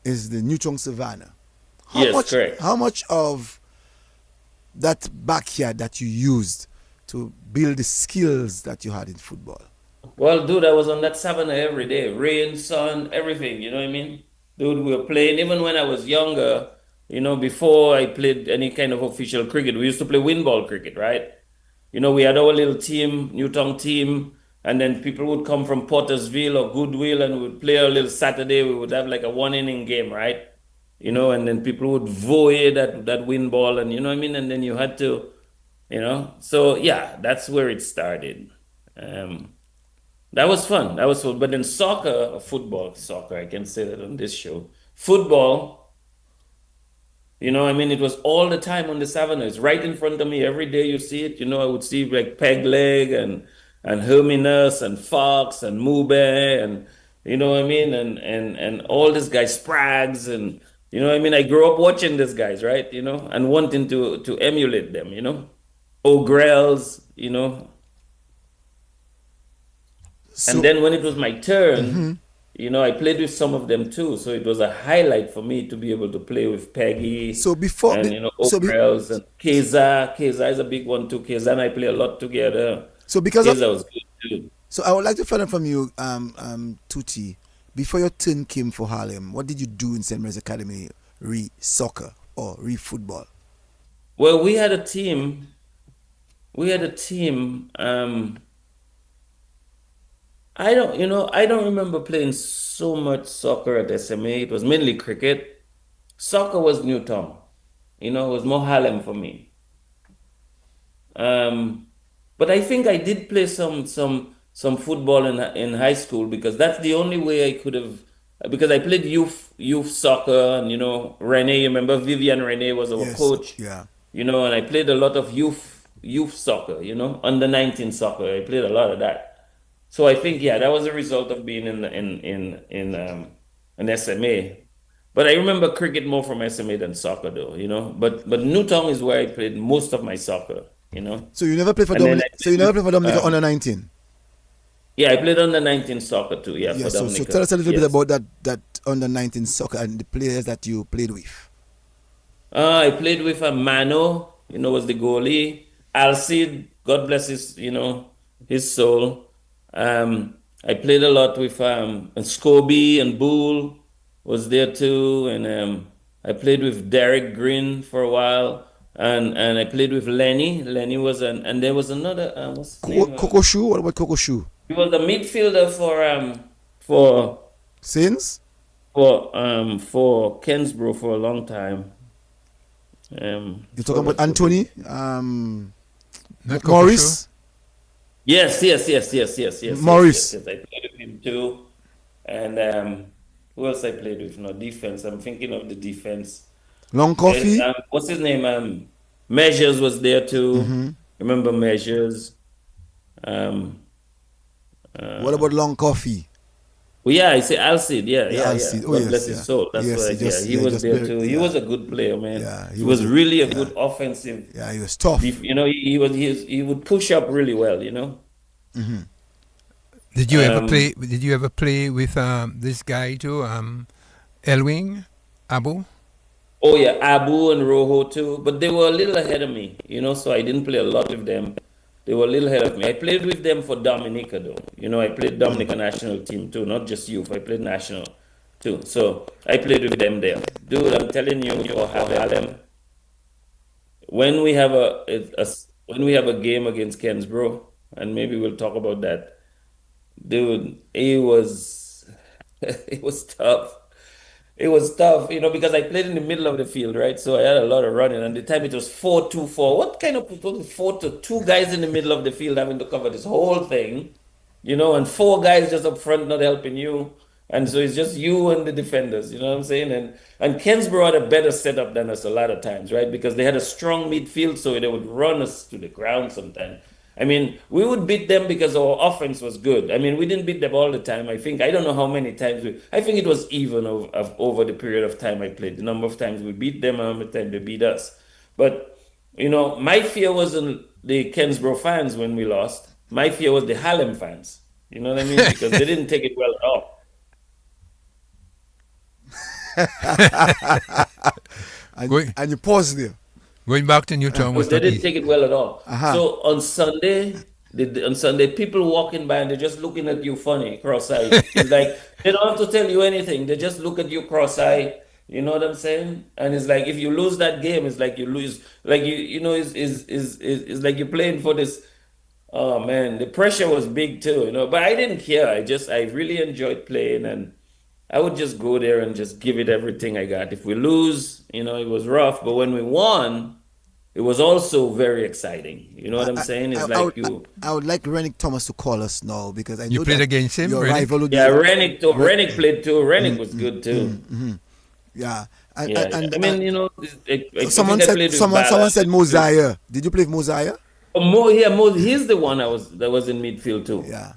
Speaker 1: is the Newton Savannah. How
Speaker 3: Yes,
Speaker 1: much?
Speaker 3: correct.
Speaker 1: How much of that backyard that you used to build the skills that you had in football?
Speaker 3: Well, dude, I was on that savannah every day. Rain, sun, everything, you know what I mean? Dude, we were playing, even when I was younger, before I played any kind of official cricket, we used to play wind ball cricket, right? We had our little team, Newtown team, and then people would come from Pottersville or Goodwill and we would play a little Saturday. We would have like a one inning game, right? And then people would volley that wind ball, and you know what I mean? And then you had to, so yeah, that's where it started. Um, that was fun. That was fun. But then soccer, I can say that on this show. Football, I mean, it was all the time on the savannah. It's right in front of me. Every day you see it. I would see like Peg Leg and Herminus and Fox and Mube and you know what I mean? And all these guys, Sprags and you know what I mean? I grew up watching these guys, right? And wanting to emulate them. O'Grels. And
Speaker 1: So,
Speaker 3: then when it was my turn, I played with some of them too. So it was a highlight for me to be able to play with Peggy
Speaker 1: so before,
Speaker 3: and, O'Krell's and Keza. Keza is a big one too. Keza and I play a lot together.
Speaker 1: so because of,
Speaker 3: Keza was good too.
Speaker 1: so I would like to find out from you, Tutti, before your turn came for Harlem, what did you do in St. Mary's Academy, re soccer or re football?
Speaker 3: Well, we had a team. We had a team. I don't remember playing so much soccer at SMA. It was mainly cricket. Soccer was Newtown. It was more Harlem for me. Um, but I think I did play some football in high school because that's the only way I could have because I played youth soccer and Rene, you remember Vivian Rene was our
Speaker 1: Yes,
Speaker 3: coach,
Speaker 1: yeah.
Speaker 3: and I played a lot of youth soccer, under 19 soccer. I played a lot of that. So I think yeah, that was a result of being in an SMA. But I remember cricket more from SMA than soccer though. But Newtown is where I played most of my soccer. you know.
Speaker 1: So you never played for
Speaker 3: And then
Speaker 1: Dominic. So you never played for Dominica
Speaker 3: um,
Speaker 1: under 19.
Speaker 3: yeah, I played under 19 soccer too. Yeah,
Speaker 1: Yeah.
Speaker 3: for
Speaker 1: So
Speaker 3: Dominica.
Speaker 1: tell us a little bit
Speaker 3: Yes.
Speaker 1: about that under 19 soccer and the players that you played with.
Speaker 3: I played with a Mano, was the goalie. Alcid, God bless his soul. I played a lot with and Scobie and Bull was there too, and I played with Derek Green for a while, and I played with Lenny. Lenny was and there was another what's his name?
Speaker 1: Coco Shoe. What about Coco Shoe?
Speaker 3: He was a midfielder for
Speaker 1: Saints.
Speaker 3: for Kensbro for a long time.
Speaker 1: You're talking about Anthony.
Speaker 2: Not Coco Show.
Speaker 1: Morris.
Speaker 3: Yes.
Speaker 1: Morris.
Speaker 3: I played with him too. And who else I played with? No, defense. I'm thinking of the defense.
Speaker 1: Long
Speaker 3: And,
Speaker 1: Coffee.
Speaker 3: what's his name? Measures was there too. Remember Measures? Um,
Speaker 1: What about Long Coffee?
Speaker 3: well, yeah, I say Alcid.
Speaker 1: Yeah,
Speaker 3: Yeah.
Speaker 1: Alcide. Oh
Speaker 3: God
Speaker 1: yes,
Speaker 3: bless
Speaker 1: yeah.
Speaker 3: his soul. That's
Speaker 1: Yes,
Speaker 3: why.
Speaker 1: he just
Speaker 3: He was
Speaker 1: just
Speaker 3: there
Speaker 1: buried.
Speaker 3: too. He
Speaker 1: Yeah,
Speaker 3: was a good player, man.
Speaker 1: yeah.
Speaker 3: He was really a
Speaker 1: Yeah,
Speaker 3: good offensive.
Speaker 1: yeah. He was tough.
Speaker 3: He would push up really well.
Speaker 2: Did you ever
Speaker 3: Um,
Speaker 2: play? Did you ever play with this guy too? Elwing, Abu.
Speaker 3: Oh yeah, Abu and Rojo too, but they were a little ahead of me, so I didn't play a lot with them. They were a little ahead of me. I played with them for Dominica though. I played Dominica national team too, not just youth. I played national too. So I played with them there. Dude, I'm telling you, for Harlem, when we have when we have a game against Kensbro, and maybe we'll talk about that, dude, it was tough. It was tough, because I played in the middle of the field, right? So I had a lot of running. And the time it was 4-2-4. What kind of 4 to two guys in the middle of the field having to cover this whole thing, and four guys just up front not helping you. And so it's just you and the defenders, you know what I'm saying? And Kensborough had a better setup than us a lot of times, right? Because they had a strong midfield, so they would run us to the ground sometimes. I mean, we would beat them because our offense was good. I mean, we didn't beat them all the time. I don't know how many times I think it was even over the period of time I played. The number of times we beat them, how many times they beat us. But, my fear wasn't the Kensborough fans when we lost. My fear was the Harlem fans. You know what I mean? Because they didn't take it well at all.
Speaker 2: Going
Speaker 1: And you pause there.
Speaker 2: going back to Newtown was
Speaker 3: They
Speaker 2: not
Speaker 3: didn't
Speaker 2: easy.
Speaker 3: take it well at all.
Speaker 1: Uh-huh.
Speaker 3: So on Sunday, people walking by and they're just looking at you funny, cross-eyed. It's like they don't have to tell you anything. They just look at you cross-eyed. You know what I'm saying? And it's like if you lose that game, it's like you lose. Like it's like you're playing for this. Oh man, the pressure was big too. But I didn't care. I really enjoyed playing, and I would just go there and just give it everything I got. If we lose, it was rough. But when we won, it was also very exciting. You know what I'm saying? It's like you.
Speaker 1: I would like Rennick Thomas to call us now because I
Speaker 2: You
Speaker 1: know
Speaker 2: played
Speaker 1: that
Speaker 2: against him,
Speaker 1: your
Speaker 2: Rennick?
Speaker 1: rival would
Speaker 3: Yeah,
Speaker 1: be-
Speaker 3: Rennick too. Rennick played too. Rennick was good too.
Speaker 1: Yeah.
Speaker 3: Yeah,
Speaker 1: And
Speaker 3: I mean, I
Speaker 1: someone
Speaker 3: think I
Speaker 1: said
Speaker 3: played with
Speaker 1: someone
Speaker 3: Ballard.
Speaker 1: said Mosiah. Did you play with Mosiah?
Speaker 3: Oh, he's the one that was in midfield too.
Speaker 1: Yeah.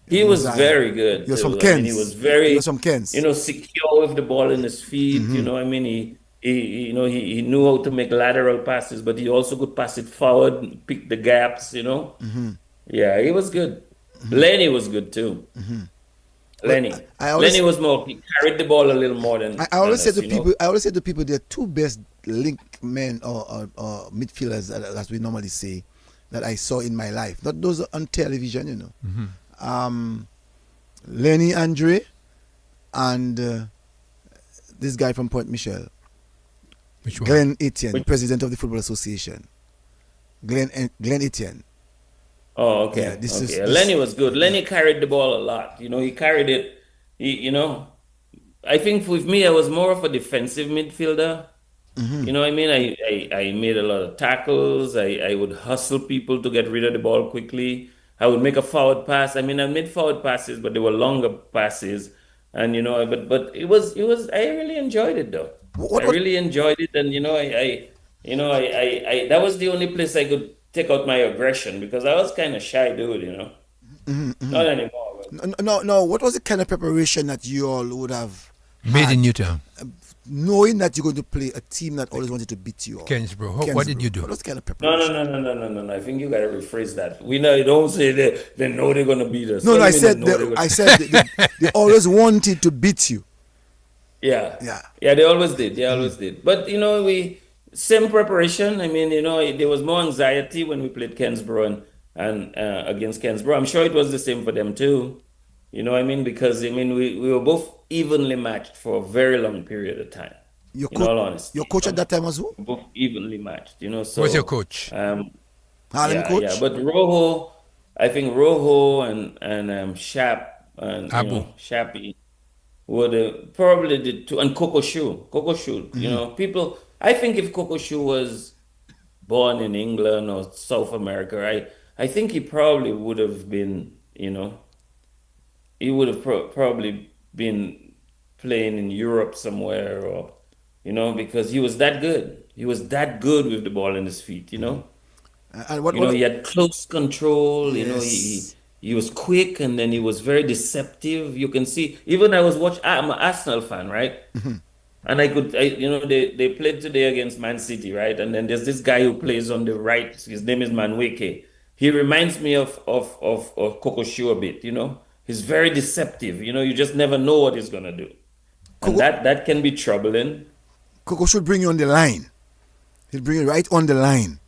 Speaker 3: He was
Speaker 1: Mosiah.
Speaker 3: very good
Speaker 1: He was
Speaker 3: too.
Speaker 1: from
Speaker 3: I mean, he
Speaker 1: Kens.
Speaker 3: was very,
Speaker 1: He was from Kens.
Speaker 3: secure with the ball in his feet. I mean, he knew how to make lateral passes, but he also could pass it forward, pick the gaps. Yeah, he was good. Lenny was good too. Lenny,
Speaker 1: I always-
Speaker 3: Lenny was more. He carried the ball a little more than.
Speaker 1: I always say
Speaker 3: than us,
Speaker 1: to people, I always say to people, there are two best link men or midfielders, as we normally say, that I saw in my life. Not those on television, Lenny Andre and this guy from Point Michel,
Speaker 2: Which one?
Speaker 1: Glenn Etienne,
Speaker 3: Which-
Speaker 1: president of the Football Association. Glenn Etienne.
Speaker 3: Oh, okay.
Speaker 1: Yeah, this is-
Speaker 3: okay.
Speaker 1: this-
Speaker 3: Lenny was good. Lenny carried the ball a lot. He carried it. I think with me, I was more of a defensive midfielder. You know what I mean? I made a lot of tackles. I would hustle people to get rid of the ball quickly. I would make a forward pass. I mean, I made forward passes, but they were longer passes. And but it was. I really enjoyed it though.
Speaker 1: What
Speaker 3: I
Speaker 1: was-
Speaker 3: really enjoyed it, and I that was the only place I could take out my aggression because I was kind of shy dude. Not anymore. But
Speaker 1: No. What was the kind of preparation that you all would have
Speaker 2: Made
Speaker 1: had
Speaker 2: in Newtown.
Speaker 1: knowing that you're going to play a team that always wanted to beat you all.
Speaker 2: Kensbro, what did you
Speaker 1: What
Speaker 2: do?
Speaker 1: was the kind of
Speaker 3: No, no,
Speaker 1: preparation?
Speaker 3: no, no, no, no, no, no. I think you gotta rephrase that. We know don't say they know they're gonna beat us.
Speaker 1: No,
Speaker 3: What
Speaker 1: no,
Speaker 3: do you mean they know they're
Speaker 1: I
Speaker 3: gonna?
Speaker 1: said they always wanted to beat you.
Speaker 3: Yeah,
Speaker 1: Yeah.
Speaker 3: yeah, they always did. They always did. But we same preparation. I mean, there was more anxiety when we played Kensborough and against Kensborough. I'm sure it was the same for them too. You know what I mean? Because we were both evenly matched for a very long period of time.
Speaker 1: Your
Speaker 3: In
Speaker 1: coach,
Speaker 3: all
Speaker 1: your
Speaker 3: honesty,
Speaker 1: coach at that time was who?
Speaker 3: we're both evenly matched.
Speaker 2: Who was your
Speaker 3: So
Speaker 2: coach?
Speaker 1: Harlem
Speaker 3: yeah.
Speaker 1: coach.
Speaker 3: But Rojo, I think Rojo and Shap and
Speaker 2: Abu.
Speaker 3: Shappy were probably the two, and Coco Shoe. Coco Shoe, people. I think if Coco Shoe was born in England or South America, I think he probably would have been, he would have probably been playing in Europe somewhere, or because he was that good. He was that good with the ball in his feet.
Speaker 1: And what?
Speaker 3: He had close control.
Speaker 1: Yes.
Speaker 3: He was quick, and then he was very deceptive. You can see, even I was watching. I'm an Arsenal fan, right? And they played today against Man City, right? And then there's this guy who plays on the right. His name is Manweke. He reminds me of Coco Shu a bit. He's very deceptive. You just never know what he's gonna do, and
Speaker 1: Coco,
Speaker 3: that can be troubling.
Speaker 1: Coco should bring you on the line. He'll bring you right on the line,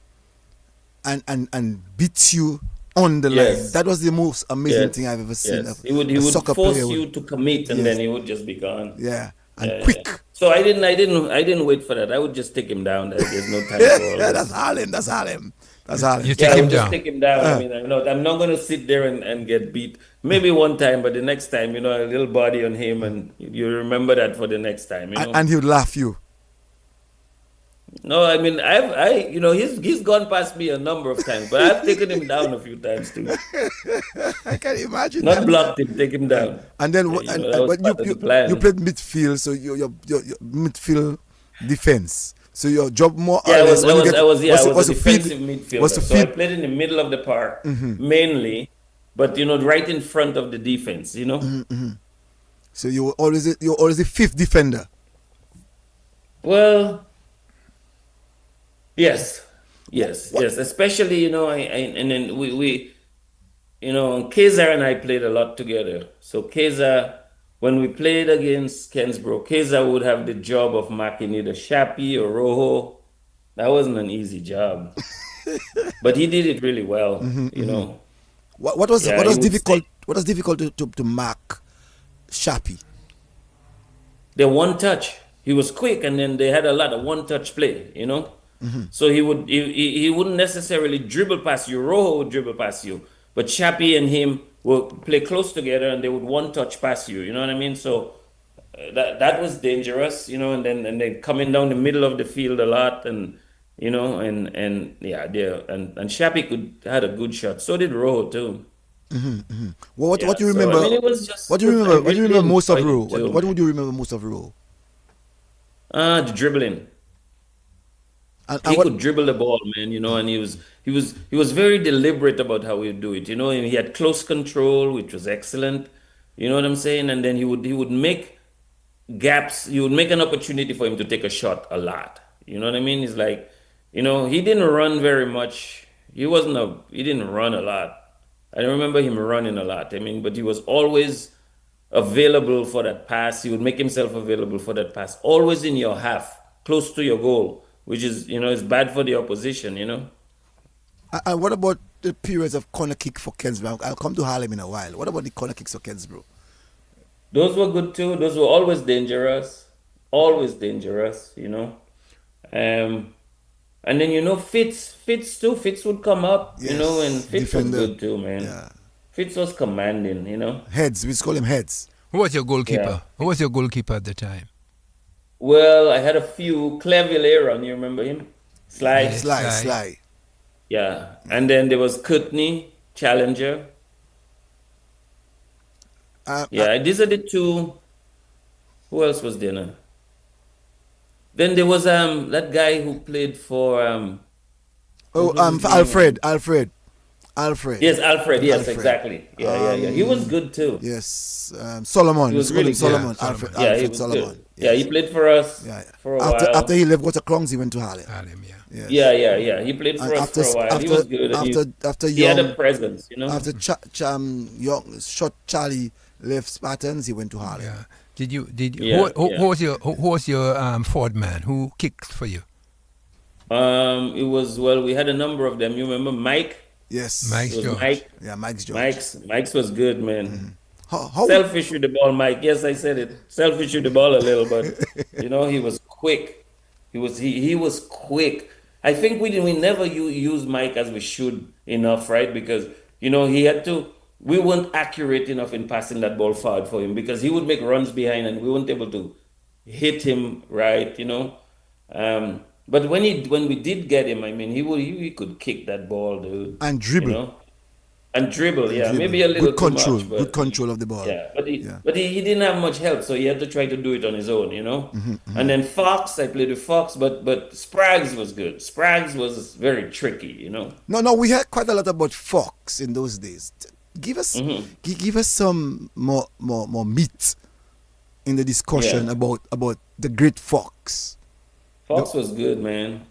Speaker 1: and beat you on the line.
Speaker 3: Yes,
Speaker 1: That was the most amazing thing
Speaker 3: yes,
Speaker 1: I've ever seen.
Speaker 3: yes. He
Speaker 1: A
Speaker 3: would
Speaker 1: soccer
Speaker 3: force
Speaker 1: player
Speaker 3: you to commit, and
Speaker 1: yes,
Speaker 3: then he would just be gone.
Speaker 1: yeah, and
Speaker 3: Yeah, yeah.
Speaker 1: quick.
Speaker 3: So I didn't wait for that. I would just take him down. There's no time for all
Speaker 1: That's
Speaker 3: this.
Speaker 1: Harlem. That's Harlem. That's Harlem.
Speaker 2: You
Speaker 3: Yeah,
Speaker 2: take
Speaker 3: I
Speaker 2: him
Speaker 3: would just
Speaker 2: down.
Speaker 3: take him down. I mean, I'm not gonna sit there and get beat. Maybe one time, but the next time, a little body on him, and you remember that for the next time.
Speaker 1: And he would laugh you.
Speaker 3: No, I mean, he's gone past me a number of times, but I've taken him down a few times too.
Speaker 1: I can imagine
Speaker 3: Not
Speaker 1: that.
Speaker 3: blocked him, take him down.
Speaker 1: And then,
Speaker 3: That was
Speaker 1: but
Speaker 3: part of the
Speaker 1: you
Speaker 3: plan.
Speaker 1: played midfield, so your midfield defense. So your job more or
Speaker 3: Yeah,
Speaker 1: less when you get
Speaker 3: I was
Speaker 1: was
Speaker 3: a
Speaker 1: to feed
Speaker 3: defensive
Speaker 1: was to
Speaker 3: midfielder. So I
Speaker 1: feed.
Speaker 3: played in the middle of the park mainly, but right in front of the defense.
Speaker 1: So you're always the fifth defender.
Speaker 3: Well, yes, yes, yes. Especially, and then Keza and I played a lot together. So Keza, when we played against Kensbro, Keza would have the job of marking either Shappy or Rojo. That wasn't an easy job, but he did it really well.
Speaker 1: What was
Speaker 3: Yeah, he would
Speaker 1: difficult? What was difficult to mark Shappy?
Speaker 3: the one touch. He was quick, and then they had a lot of one touch play. So he wouldn't necessarily dribble past you. Rojo would dribble past you, but Chappie and him would play close together, and they would one touch past you. You know what I mean? So that was dangerous. And then coming down the middle of the field a lot, and yeah, there and Chappie had a good shot. So did Rojo too.
Speaker 1: What
Speaker 3: Yeah.
Speaker 1: do you
Speaker 3: So I
Speaker 1: remember?
Speaker 3: mean, it was just
Speaker 1: What do you remember? What do you
Speaker 3: really
Speaker 1: remember most of
Speaker 3: enjoyed
Speaker 1: Ro?
Speaker 3: it too.
Speaker 1: What would you remember most of Ro?
Speaker 3: The dribbling.
Speaker 1: And
Speaker 3: He
Speaker 1: what?
Speaker 3: could dribble the ball, man, and he was very deliberate about how he would do it, and he had close control, which was excellent. You know what I'm saying? And then he would make gaps. He would make an opportunity for him to take a shot a lot. You know what I mean? He's like, he didn't run very much. He didn't run a lot. I don't remember him running a lot. I mean, but he was always available for that pass. He would make himself available for that pass, always in your half, close to your goal, which is bad for the opposition.
Speaker 1: And what about the periods of corner kick for Kensbro? I'll come to Harlem in a while. What about the corner kicks for Kensbro?
Speaker 3: Those were good too. Those were always dangerous. And then Fitz too. Fitz would come up, and
Speaker 1: Yes,
Speaker 3: Fitz was
Speaker 1: defender.
Speaker 3: good too, man.
Speaker 1: Yeah,
Speaker 3: Fitz was commanding.
Speaker 1: heads. We just call him heads.
Speaker 2: Who was your goalkeeper?
Speaker 3: Yeah.
Speaker 2: Who was your goalkeeper at the time?
Speaker 3: Well, I had a few. Claire Villeron, you remember him? Sly.
Speaker 2: Yes.
Speaker 1: Sly,
Speaker 2: Sly.
Speaker 1: Sly.
Speaker 3: Yeah. And then there was Courtney, Challenger.
Speaker 1: Uh, uh,
Speaker 3: Yeah, these are the two. Who else was there now? Then there was that guy who played for
Speaker 1: oh,
Speaker 3: what was his
Speaker 1: for
Speaker 3: name?
Speaker 1: Alfred. Alfred.
Speaker 3: Yes, Alfred. Yes,
Speaker 1: Alfred.
Speaker 3: exactly. Yeah. He was good too.
Speaker 1: Yes, Solomon.
Speaker 3: He
Speaker 1: We
Speaker 3: was
Speaker 1: used to call him
Speaker 3: really good.
Speaker 2: Yeah,
Speaker 1: Solomon.
Speaker 2: Solomon.
Speaker 3: Yeah, he
Speaker 1: Alfred
Speaker 3: was
Speaker 1: Solomon.
Speaker 3: good. Yeah, he
Speaker 1: Yes.
Speaker 3: played for us
Speaker 1: Yeah.
Speaker 3: for a
Speaker 1: After
Speaker 3: while.
Speaker 1: he left Water Clonks, he went to Harlem.
Speaker 2: Harlem, yeah.
Speaker 1: Yes.
Speaker 3: He played
Speaker 1: And
Speaker 3: for us for a while. He was good, and
Speaker 1: after
Speaker 3: he had a
Speaker 1: Young
Speaker 3: presence, you know.
Speaker 1: after Young shot Charlie left Spartans, he went to Harlem.
Speaker 2: Yeah. Did
Speaker 3: Yeah, yeah.
Speaker 2: who was your forward man? Who kicked for you?
Speaker 3: It was we had a number of them. You remember Mike?
Speaker 1: Yes.
Speaker 3: It
Speaker 2: Mike
Speaker 3: was
Speaker 2: George.
Speaker 3: Mike.
Speaker 1: Yeah, Mike's George.
Speaker 3: Mike's was good, man.
Speaker 1: How
Speaker 3: Selfish with the ball, Mike. Yes, I said it. Selfish with the ball a little, but he was quick. He was quick. I think we never use Mike as we should enough, right? Because he had to. We weren't accurate enough in passing that ball forward for him because he would make runs behind and we weren't able to hit him right. But when we did get him, I mean, he could kick that ball, dude.
Speaker 1: and
Speaker 3: You
Speaker 1: dribble
Speaker 3: know, and dribble,
Speaker 1: and
Speaker 3: yeah,
Speaker 1: dribble.
Speaker 3: maybe a little
Speaker 1: Good
Speaker 3: too
Speaker 1: control.
Speaker 3: much,
Speaker 1: Good
Speaker 3: but
Speaker 1: control of the ball.
Speaker 3: yeah, but he
Speaker 1: Yeah.
Speaker 3: but he, he didn't have much help, so he had to try to do it on his own. And then Fox, I played with Fox, but Spraggs was good. Spraggs was very tricky.
Speaker 1: No, we heard quite a lot about Fox in those days. Give us give us some more meat in the discussion
Speaker 3: Yeah,
Speaker 1: about the great Fox. The,
Speaker 3: Fox was good, man.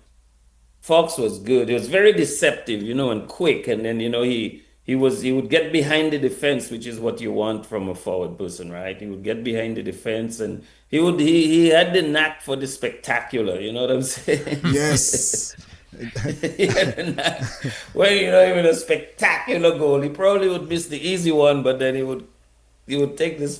Speaker 3: Fox was good. He was very deceptive, and quick. And then he would get behind the defense, which is what you want from a forward person, right? He would get behind the defense, and he had the knack for the spectacular. You know what I'm saying?
Speaker 1: yes.
Speaker 3: He had the knack. Well, even a spectacular goal, he probably would miss the easy one, but then he would take this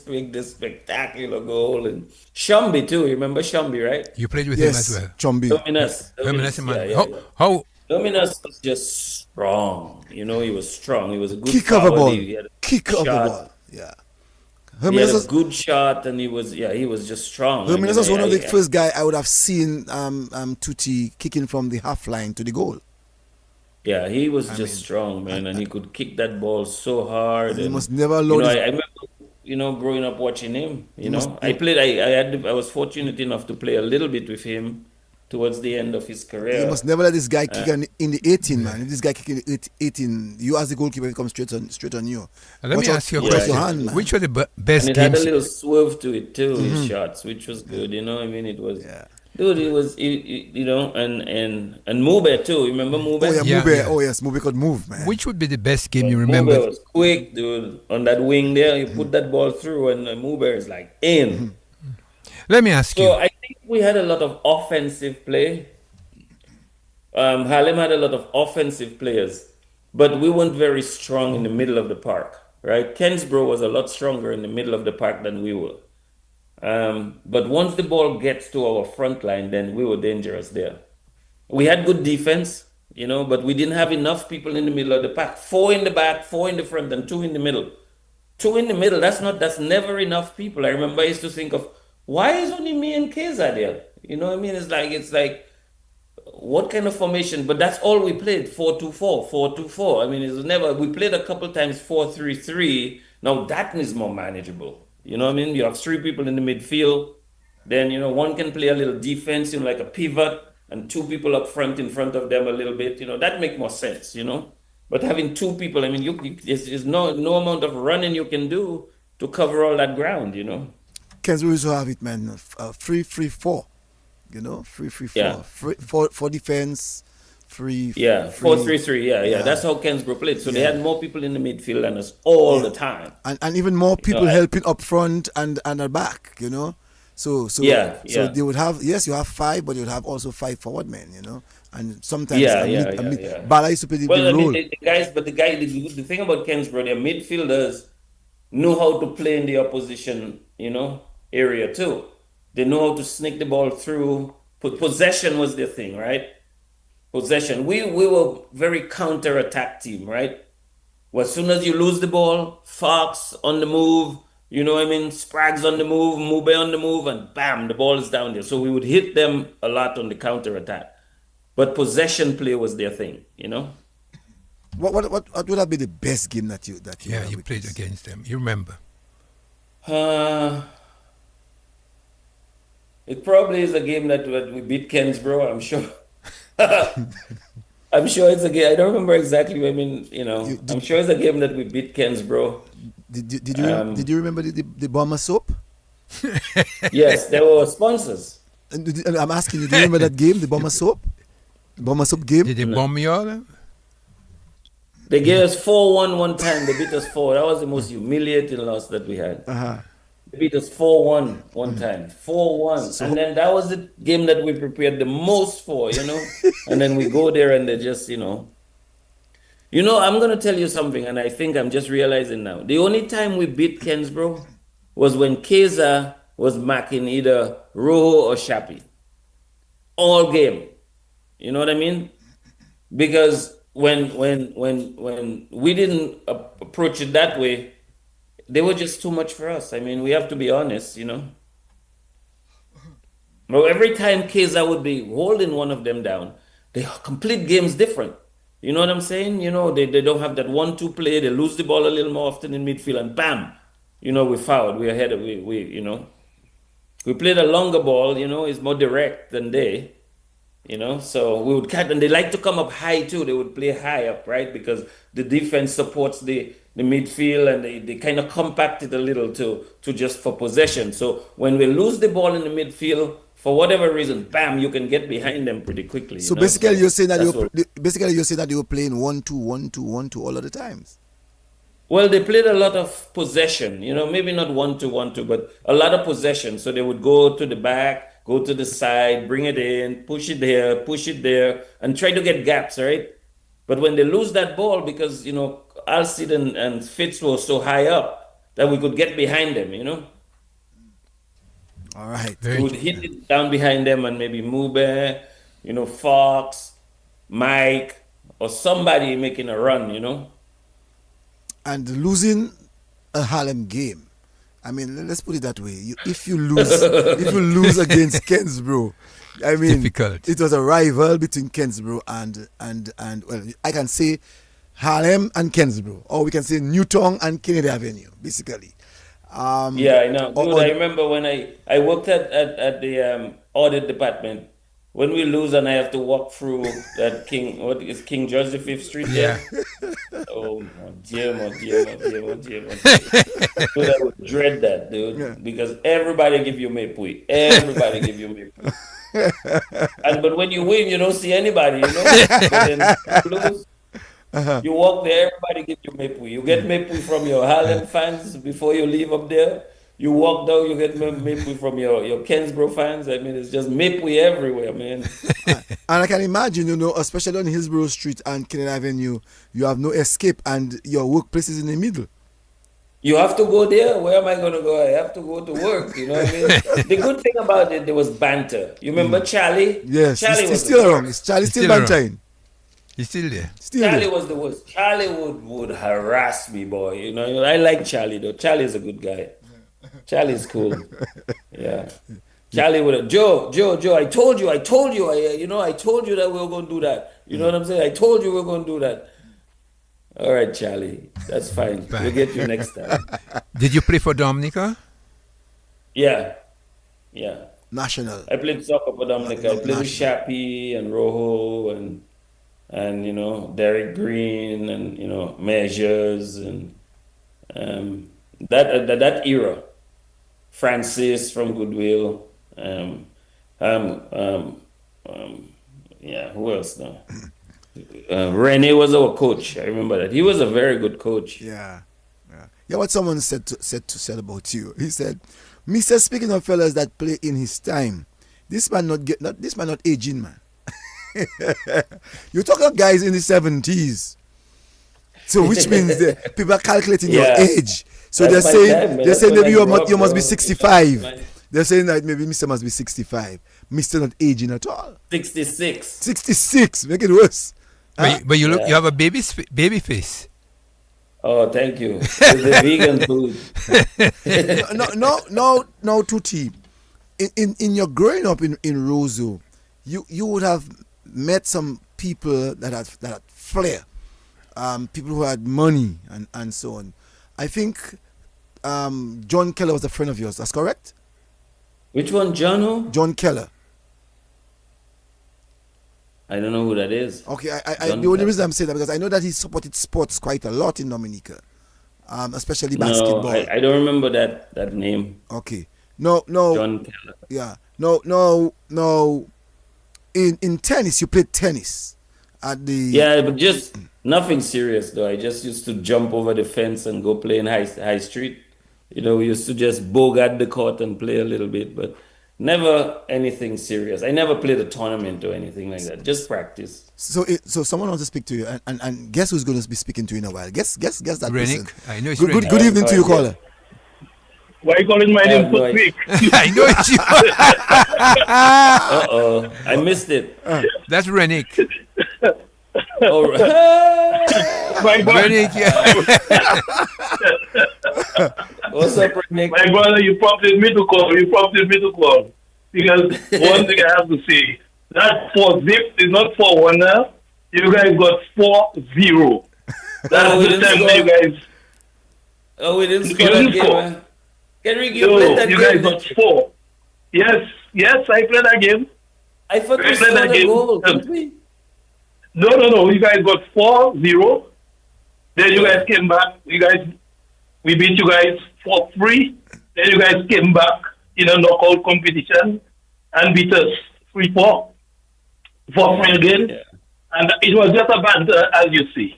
Speaker 3: spectacular goal. And Shambi too. You remember Shambi, right?
Speaker 2: You played with him as
Speaker 1: Yes,
Speaker 2: well.
Speaker 1: Chombi.
Speaker 3: Dominus, yeah,
Speaker 2: Man.
Speaker 3: yeah, yeah.
Speaker 2: How
Speaker 3: Dominus was just strong. He was strong. He was a good
Speaker 1: Kick of the
Speaker 3: forward.
Speaker 1: ball.
Speaker 3: He had a
Speaker 1: Kick
Speaker 3: good
Speaker 1: of the
Speaker 3: shot.
Speaker 1: ball. Yeah.
Speaker 3: He had a
Speaker 1: Jimenez
Speaker 3: good shot, and he was just strong. I mean,
Speaker 1: was one of the
Speaker 3: I
Speaker 1: first guy I would have seen Tutti kicking from the half line to the goal.
Speaker 3: yeah, he was
Speaker 1: I
Speaker 3: just
Speaker 1: mean,
Speaker 3: strong,
Speaker 1: and,
Speaker 3: man, and he could kick that ball so hard.
Speaker 1: and he
Speaker 3: And
Speaker 1: must never allow this.
Speaker 3: I remember, growing up watching him.
Speaker 1: He must
Speaker 3: I played. I was fortunate enough to play a little bit with him towards the end of his
Speaker 1: he
Speaker 3: career.
Speaker 1: must never let this guy
Speaker 3: Uh,
Speaker 1: kick in the 18, man. If this guy kick in the 18, you as the goalkeeper, he comes straight on you.
Speaker 2: Let
Speaker 1: Watch
Speaker 2: me
Speaker 1: out,
Speaker 2: ask you a
Speaker 1: watch out
Speaker 3: yeah,
Speaker 1: your
Speaker 2: question.
Speaker 1: hand, man.
Speaker 2: Which were the
Speaker 3: and
Speaker 2: best
Speaker 3: it had a
Speaker 2: games?
Speaker 3: little swerve to it too, his shots, which was good. I mean, it was,
Speaker 1: Yeah.
Speaker 3: dude, it was, and Mube too. Remember
Speaker 1: Oh
Speaker 3: Mube?
Speaker 1: yeah,
Speaker 2: Yeah,
Speaker 1: Mube.
Speaker 2: yeah.
Speaker 1: Oh yes, Mube could move, man.
Speaker 2: Which would be the best game
Speaker 3: But
Speaker 2: you remember?
Speaker 3: Mube was quick, dude, on that wing there. You put that ball through, and Mube is like in.
Speaker 2: Let me ask
Speaker 3: So
Speaker 2: you.
Speaker 3: I think we had a lot of offensive play. Harlem had a lot of offensive players, but we weren't very strong in the middle of the park, right? Kensbro was a lot stronger in the middle of the park than we were. But once the ball gets to our front line, then we were dangerous there. We had good defense, but we didn't have enough people in the middle of the pack. Four in the back, four in the front, and two in the middle. Two in the middle, that's never enough people. I remember I used to think of why is only me and Keza there? You know what I mean? It's like what kind of formation? But that's all we played, 4-2-4, 4-2-4. I mean, it's never we played a couple times 4-3-3. Now that is more manageable. You know what I mean? You have three people in the midfield, then one can play a little defense, like a pivot, and two people up front in front of them a little bit. That make more sense. But having two people, I mean, there's no amount of running you can do to cover all that ground.
Speaker 1: Kens, we used to have it, man. 3-3-4. 3-3-4.
Speaker 3: Yeah.
Speaker 1: For defense, free.
Speaker 3: Yeah,
Speaker 1: free.
Speaker 3: 4-3-3. Yeah, yeah.
Speaker 1: Yeah.
Speaker 3: That's how Kensbro played. So they
Speaker 1: Yeah.
Speaker 3: had more people in the midfield than us all
Speaker 1: Yeah.
Speaker 3: the time.
Speaker 1: And even more people
Speaker 3: I-
Speaker 1: helping up front and at the back. So
Speaker 3: Yeah,
Speaker 1: so
Speaker 3: yeah.
Speaker 1: they would have, yes, you have five, but you would have also five forward men. And sometimes
Speaker 3: Yeah,
Speaker 1: a
Speaker 3: yeah,
Speaker 1: mid, a
Speaker 3: yeah,
Speaker 1: mid,
Speaker 3: yeah.
Speaker 1: Bala used to play the
Speaker 3: Well, I mean,
Speaker 1: role.
Speaker 3: the guys, but the thing about Kensbro, their midfielders know how to play in the opposition, area too. They know how to sneak the ball through. Possession was their thing, right? Possession. We were very counter-attack team, right? Well, as soon as you lose the ball, Fox on the move, Spraggs on the move, Mube on the move, and bam, the ball is down there. So we would hit them a lot on the counter-attack. But possession play was their thing.
Speaker 1: What would have been the best game that you
Speaker 2: Yeah,
Speaker 1: have
Speaker 2: you played
Speaker 1: witnessed?
Speaker 2: against them. You remember?
Speaker 3: It probably is a game that we beat Kensbro, I'm sure. I'm sure it's a game. I don't remember exactly. I mean,
Speaker 1: You,
Speaker 3: I'm
Speaker 1: did,
Speaker 3: sure it's a game that we beat Kensbro.
Speaker 1: did you remember the bomber soap?
Speaker 3: Yes, there were sponsors.
Speaker 1: And I'm asking you, do you remember that game, the bomber soap? The bomber soap game?
Speaker 2: Did they
Speaker 3: No.
Speaker 2: bomb you all?
Speaker 3: They gave us 4-1 one time. They beat us 4. That was the most humiliating loss that we had.
Speaker 1: Uh-huh.
Speaker 3: They beat us 4-1 one time. 4-1.
Speaker 1: So
Speaker 3: And then that was the game that we prepared the most for, And then we go there and they just, I'm going to tell you something, and I think I'm just realizing now. The only time we beat Kensbro was when Keza was marking either Rojo or Shapi. All game. You know what I mean? Because when we didn't approach it that way, they were just too much for us. I mean, we have to be honest. Well, every time Keza would be holding one of them down, the complete game's different. You know what I'm saying? They don't have that 1-2 play. They lose the ball a little more often in midfield, and bam, we fouled. We're ahead of we played a longer ball. It's more direct than they. So we would cut, and they like to come up high too. They would play high up, right? Because the defense supports the midfield, and they kind of compact it a little to just for possession. So when we lose the ball in the midfield, for whatever reason, bam, you can get behind them pretty quickly.
Speaker 1: So basically, you're saying that
Speaker 3: that's what-
Speaker 1: you're saying that you were playing 1-2, 1-2, 1-2 all of the times.
Speaker 3: Well, they played a lot of possession, maybe not 1-2, 1-2, but a lot of possession. So they would go to the back, go to the side, bring it in, push it there, and try to get gaps, right? But when they lose that ball, because, Alcid and Fitz were so high up that we could get behind them.
Speaker 1: All right.
Speaker 3: We would hit it down behind them, and maybe Mube, Fox, Mike, or somebody making a run.
Speaker 1: And losing a Harlem game, I mean, let's put it that way. If you lose against Kensbro, I mean,
Speaker 2: Difficult.
Speaker 1: it was a rival between Kensbro and well, I can say Harlem and Kensbro, or we can say Newton and Kennedy Avenue, basically.
Speaker 3: Yeah, I know. Dude, I remember when I worked at the audit department. When we lose and I have to walk through that King George V Street there? Oh, my dear, my dear, my dear, my dear, my dear. Dude, I would dread that, dude.
Speaker 1: Yeah.
Speaker 3: Because everybody give you mepui. Everybody give you mepui. But when you win, you don't see anybody, But then you lose, you walk there, everybody give you mepui. You get mepui from your Harlem fans before you leave up there. You walk down, you get mepui from your Kensbro fans. I mean, it's just mepui everywhere, man.
Speaker 1: And I can imagine, especially on Hillsborough Street and Kennedy Avenue, you have no escape, and your workplace is in the middle.
Speaker 3: You have to go there. Where am I going to go? I have to go to work. You know what I mean? The good thing about it, there was banter. You remember Charlie?
Speaker 1: Yes,
Speaker 3: Charlie
Speaker 1: he's still around. Charlie's still
Speaker 2: Still around.
Speaker 1: bantering.
Speaker 2: He's still there.
Speaker 1: Still
Speaker 3: Charlie
Speaker 1: there.
Speaker 3: was the worst. Charlie would harass me, boy. I like Charlie though. Charlie's a good guy. Charlie's cool. Yeah. Charlie would have, Joe, I told you, I told you that we were going to do that. You know what I'm saying? I told you we were going to do that. All right, Charlie, that's fine. We'll get you next time.
Speaker 2: Did you play for Dominica?
Speaker 3: Yeah.
Speaker 1: National.
Speaker 3: I played soccer for Dominica. I played with Shapi and Rojo and Derek Green and Measures and that era. Francis from Goodwill. Who else now? Rene was our coach. I remember that. He was a very good coach.
Speaker 1: Yeah. What someone said about you. He said, "Mr. Speaking of fellas that play in his time, this man not aging, man. You talk about guys in the 70s. So which means that people are calculating your age. So they're saying maybe you must be 65. They're saying that maybe Mr. must be 65. Mr. not aging at all.
Speaker 3: 66.
Speaker 1: 66. Make it worse.
Speaker 2: But you look, you have a baby face.
Speaker 3: Oh, thank you. It's the vegan food.
Speaker 1: No, Tuti. In your growing up in Roseau, you would have met some people that had flair, people who had money and so on. I think John Keller was a friend of yours. That's correct.
Speaker 3: Which one, John? Who?
Speaker 1: John Keller.
Speaker 3: I don't know who that is.
Speaker 1: Okay,
Speaker 3: John
Speaker 1: the only
Speaker 3: Keller.
Speaker 1: reason I'm saying that because I know that he supported sports quite a lot in Dominica, especially
Speaker 3: No,
Speaker 1: basketball.
Speaker 3: I don't remember that name.
Speaker 1: Okay, no,
Speaker 3: John Keller.
Speaker 1: yeah, no. In tennis, you played tennis at the.
Speaker 3: Yeah, but just nothing serious though. I just used to jump over the fence and go play in high street. We used to just bogart the court and play a little bit, but never anything serious. I never played a tournament or anything like that. Just practice.
Speaker 1: So someone wants to speak to you, and guess who's going to be speaking to you in a while? Guess that person.
Speaker 2: Rennick. I know it's
Speaker 1: Good
Speaker 2: Rennick.
Speaker 1: good evening to you,
Speaker 3: Yeah.
Speaker 1: caller.
Speaker 4: Why you calling my
Speaker 3: I
Speaker 4: name
Speaker 3: have no
Speaker 4: so
Speaker 3: idea.
Speaker 4: quick?
Speaker 2: I know it's you.
Speaker 3: Uh-oh. I missed it.
Speaker 2: That's Rennick.
Speaker 3: Oh,
Speaker 4: My brother,
Speaker 2: Rennick, yeah.
Speaker 3: what's up, Nick?
Speaker 4: my brother, you prompted me to call. Because one thing I have to say, that 4-0 is not 4-1 now. You guys got 4-0. That's
Speaker 3: we
Speaker 4: the
Speaker 3: didn't
Speaker 4: time
Speaker 3: score.
Speaker 4: that you guys.
Speaker 3: Oh, we didn't
Speaker 4: You
Speaker 3: score that
Speaker 4: didn't
Speaker 3: game,
Speaker 4: score.
Speaker 3: man. Henry, you
Speaker 4: No,
Speaker 3: played that
Speaker 4: you guys
Speaker 3: game.
Speaker 4: got 4. Yes, I played that game.
Speaker 3: I thought we
Speaker 4: played
Speaker 3: scored
Speaker 4: that
Speaker 3: a
Speaker 4: game.
Speaker 3: goal, didn't we?
Speaker 4: No. You guys got 4-0. Then you guys came back. We beat you guys 4-3. Then you guys came back in a knockout competition and beat us 3-4. 4-3 again.
Speaker 3: Yeah.
Speaker 4: And it was just a banter, as you see.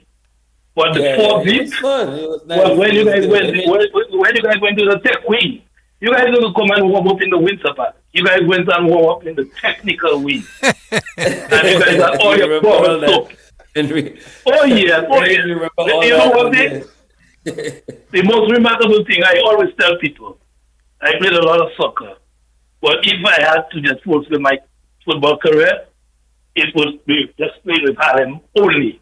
Speaker 4: But the
Speaker 3: Yeah,
Speaker 4: fourth
Speaker 3: it
Speaker 4: beat
Speaker 3: was fun. It was nice.
Speaker 4: was when
Speaker 3: It
Speaker 4: you
Speaker 3: was
Speaker 4: guys
Speaker 3: good.
Speaker 4: went
Speaker 3: I mean,
Speaker 4: when you guys went to the tech wing. You guys didn't come and warm up in the winter part. You guys went and warm up in the technical wing. And you guys had all
Speaker 3: you
Speaker 4: your
Speaker 3: remember all
Speaker 4: problems
Speaker 3: that,
Speaker 4: solved.
Speaker 3: Henry.
Speaker 4: Oh yeah.
Speaker 3: Henry, you remember all
Speaker 4: You know
Speaker 3: that,
Speaker 4: what
Speaker 3: yeah.
Speaker 4: thing? The most remarkable thing I always tell people, I played a lot of soccer. But if I had to just fulfill my football career, it would be just playing with Harlem only.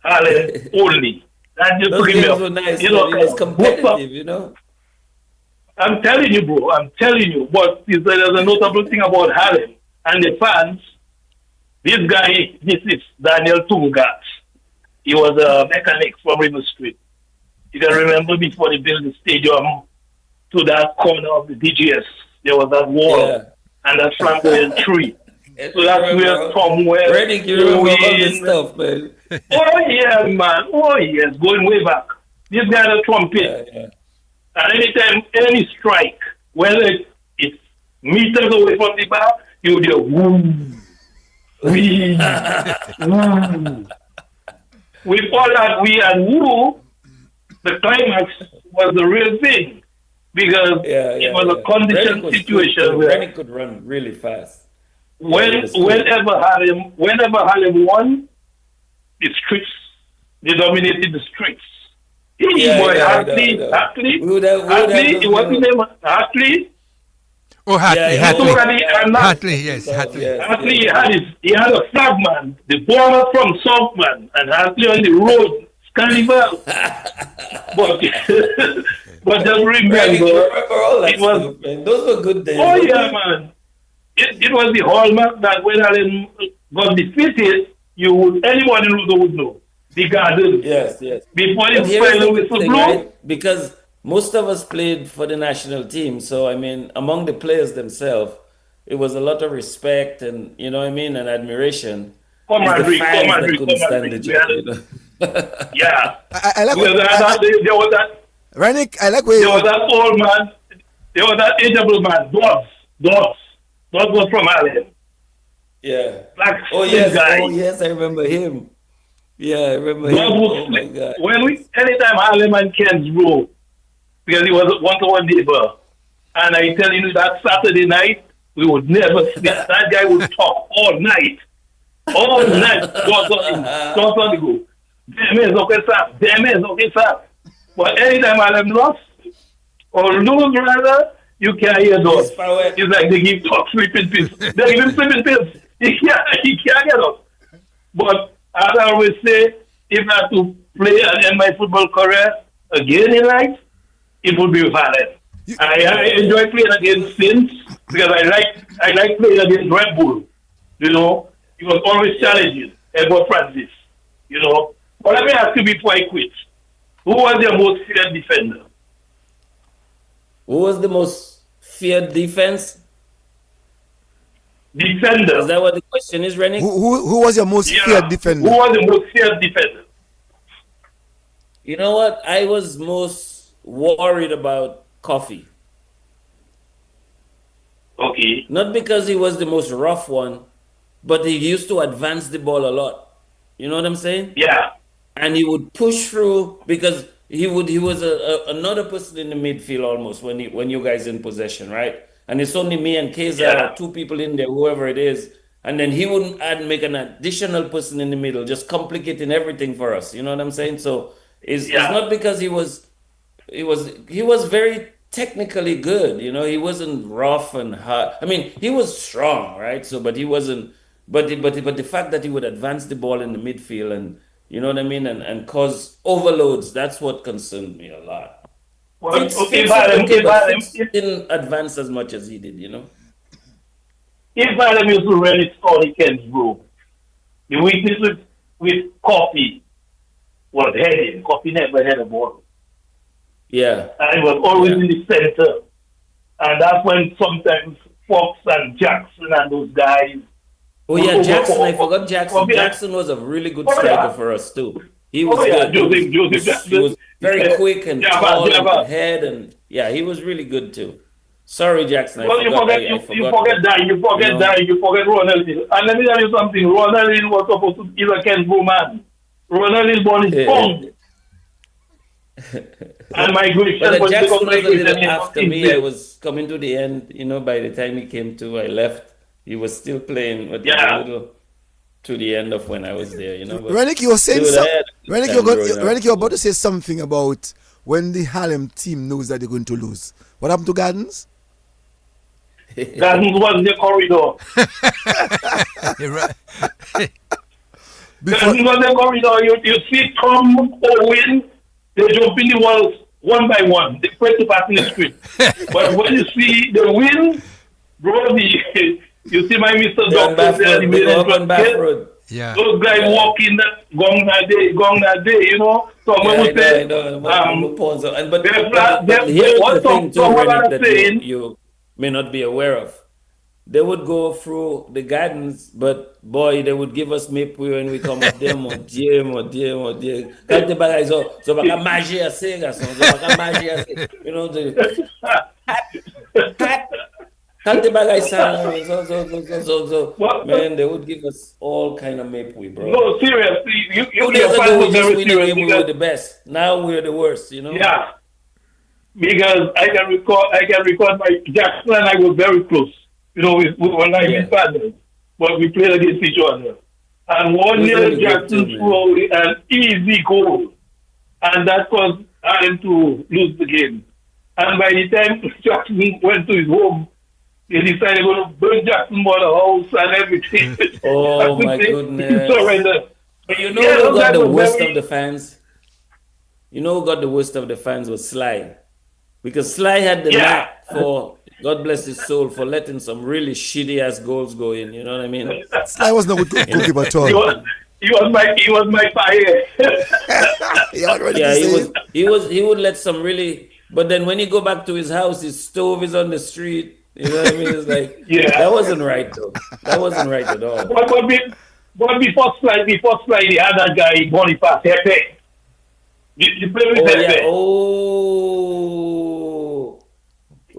Speaker 4: Harlem only. That just
Speaker 3: Those
Speaker 4: bring me
Speaker 3: games
Speaker 4: up.
Speaker 3: were nice.
Speaker 4: You know,
Speaker 3: Man. It was
Speaker 4: whoop up.
Speaker 3: competitive.
Speaker 4: I'm telling you, bro. I'm telling you. But there's a notable thing about Harlem and the fans. This guy, this is Daniel Tungat. He was a mechanic from River Street. You can remember before they built the stadium to that corner of the DGS, there was that wall
Speaker 3: Yeah.
Speaker 4: and that flamboyant tree. So that's where Tom West.
Speaker 3: Reddick, you remember all this stuff, man.
Speaker 4: Oh yeah, man. Oh yes, going way back. This guy had a trumpet.
Speaker 3: Yeah.
Speaker 4: And anytime any strike, whether it's meters away from the bar, you would hear woo, wee, woo. With all that wee and woo, the climax was the real thing because it was a conditioned situation where
Speaker 3: Reddick could run really fast.
Speaker 4: whenever Harlem won, the streets, they dominated the streets. Hartley, what's his name? Hartley?
Speaker 2: Oh, Hartley,
Speaker 3: Yeah,
Speaker 2: Hartley.
Speaker 4: yeah.
Speaker 2: Hartley, yes, Hartley.
Speaker 3: Yeah.
Speaker 4: Hartley he had a flagman, the bomber from Southman, and Hartley on the road, Carnival. but just
Speaker 3: Reddick, you
Speaker 4: remember,
Speaker 3: remember all that
Speaker 4: it was-
Speaker 3: stuff, man. Those were good days.
Speaker 4: oh yeah, man. It was the hallmark that when Harlem got defeated, anyone in Ludo would know. The garden.
Speaker 3: Yes.
Speaker 4: Before
Speaker 3: But
Speaker 4: the
Speaker 3: here's the
Speaker 4: final
Speaker 3: good
Speaker 4: whistle
Speaker 3: thing,
Speaker 4: blew,
Speaker 3: right? Because most of us played for the national team, so I mean, among the players themselves, it was a lot of respect and and admiration. It's the fans that couldn't stand the job.
Speaker 4: Yeah.
Speaker 1: I like
Speaker 4: There was that
Speaker 1: Rennick. I like where
Speaker 4: there was that old man, there was that ageable man, Dobbs was from Harlem.
Speaker 3: Yeah.
Speaker 4: Black
Speaker 3: Oh
Speaker 4: skin guy.
Speaker 3: yes, I remember him. Yeah, I remember
Speaker 4: Dobbs
Speaker 3: him.
Speaker 4: was
Speaker 3: Oh my God.
Speaker 4: anytime Harlem and Kensbor, because he was one-to-one neighbor, and I tell you that Saturday night we would never sleep. That guy would talk all night. Talk on the go. Damn is okay, sir. But anytime Harlem lost or lose rather, you can't hear those. It's like they give talk sleeping pills. They give him sleeping pills. He can't get up. But as I always say, if I had to play and end my football career again in life, it would be with Harlem. I enjoy playing against Saints because I like playing against Red Bull. You know, it was always challenging. Edward Francis. You know. But let me ask you before I quit. Who was your most feared defender?
Speaker 3: Who was the most feared defense?
Speaker 4: defender.
Speaker 3: Is that what the question is, Rennie?
Speaker 1: Who was your most feared defender?
Speaker 4: Who was the most feared defender?
Speaker 3: You know what? I was most worried about Coffee.
Speaker 4: Okay.
Speaker 3: Not because he was the most rough one, but he used to advance the ball a lot. You know what I'm saying?
Speaker 4: Yeah.
Speaker 3: And he would push through because he was another person in the midfield almost when you guys in possession, right? And it's only me and Keza, two people in there, whoever it is. And then he wouldn't make an additional person in the middle, just complicating everything for us. You know what I'm saying? So it's not because he was very technically good. You know, he wasn't rough and hard. I mean, he was strong, right? So, but he wasn't. But the fact that he would advance the ball in the midfield and you know what I mean, and cause overloads, that's what concerned me a lot.
Speaker 4: Well,
Speaker 3: Fitz didn't advance as much as he did, you know.
Speaker 4: If Harlem used to really score the Kensbor, the weakness with Coffee was heading. Coffee never had a ball.
Speaker 3: Yeah.
Speaker 4: And he was always in the center. And that's when sometimes Fox and Jackson and those guys.
Speaker 3: Oh yeah, Jackson. I forgot Jackson. Jackson was a really good striker for us too. He was good. He was very quick and tall and head and yeah, he was really good too. Sorry, Jackson.
Speaker 4: Well, you forget that. You forget Ronald Hill. And let me tell you something. Ronald Hill was supposed to be a Kensbor man. Ronald Hill born his phone. And migration.
Speaker 3: But Jackson was a little after me. I was coming to the end. You know, by the time he came to, I left. He was still playing, but a little to the end of when I was there, you know.
Speaker 1: Rennick, you were saying something. Rennick, you're about to say something about when the Harlem team knows that they're going to lose. What happened to Gardens?
Speaker 4: Gardens was in the corridor. Gardens was in the corridor. You see Tom Owen, they jump in the walls one by one. They press the pass in the script. But when you see the win, bro, you see my Mr. Doctor there,
Speaker 2: yeah.
Speaker 4: Those guys walking that gong that day, you know. So when we say,
Speaker 3: but here's the thing too, Rennick, that you may not be aware of. They would go through the gardens, but boy, they would give us MIP when we come up there, mon Dieu. Quand the bagay so baka magie assez, garçon, so baka magie assez, you know, man, they would give us all kind of MIP, bro.
Speaker 4: No, seriously, you
Speaker 3: 2 days ago we just win a game, we were the best. Now we're the worst, you know.
Speaker 4: Yeah, because I can record my Jackson and I were very close. You know, we were like partners, but we played against each other. And one year Jackson threw an easy goal, and that caused him to lose the game. And by the time Jackson went to his home, they decided to burn Jackson by the house and everything.
Speaker 3: Oh my goodness! But you know who got the worst of the fans? You know who got the worst of the fans was Sly, because Sly had the knack for. God bless his soul for letting some really shitty ass goals go in. You know what I mean?
Speaker 1: Sly was not a good goalkeeper at all.
Speaker 4: He was my fire.
Speaker 3: He would let some really. But then when he go back to his house, his stove is on the street. You know what I mean? It's like that wasn't right though. That wasn't right at all.
Speaker 4: But before Sly, the other guy Boniface Hepe. You play with Hepe?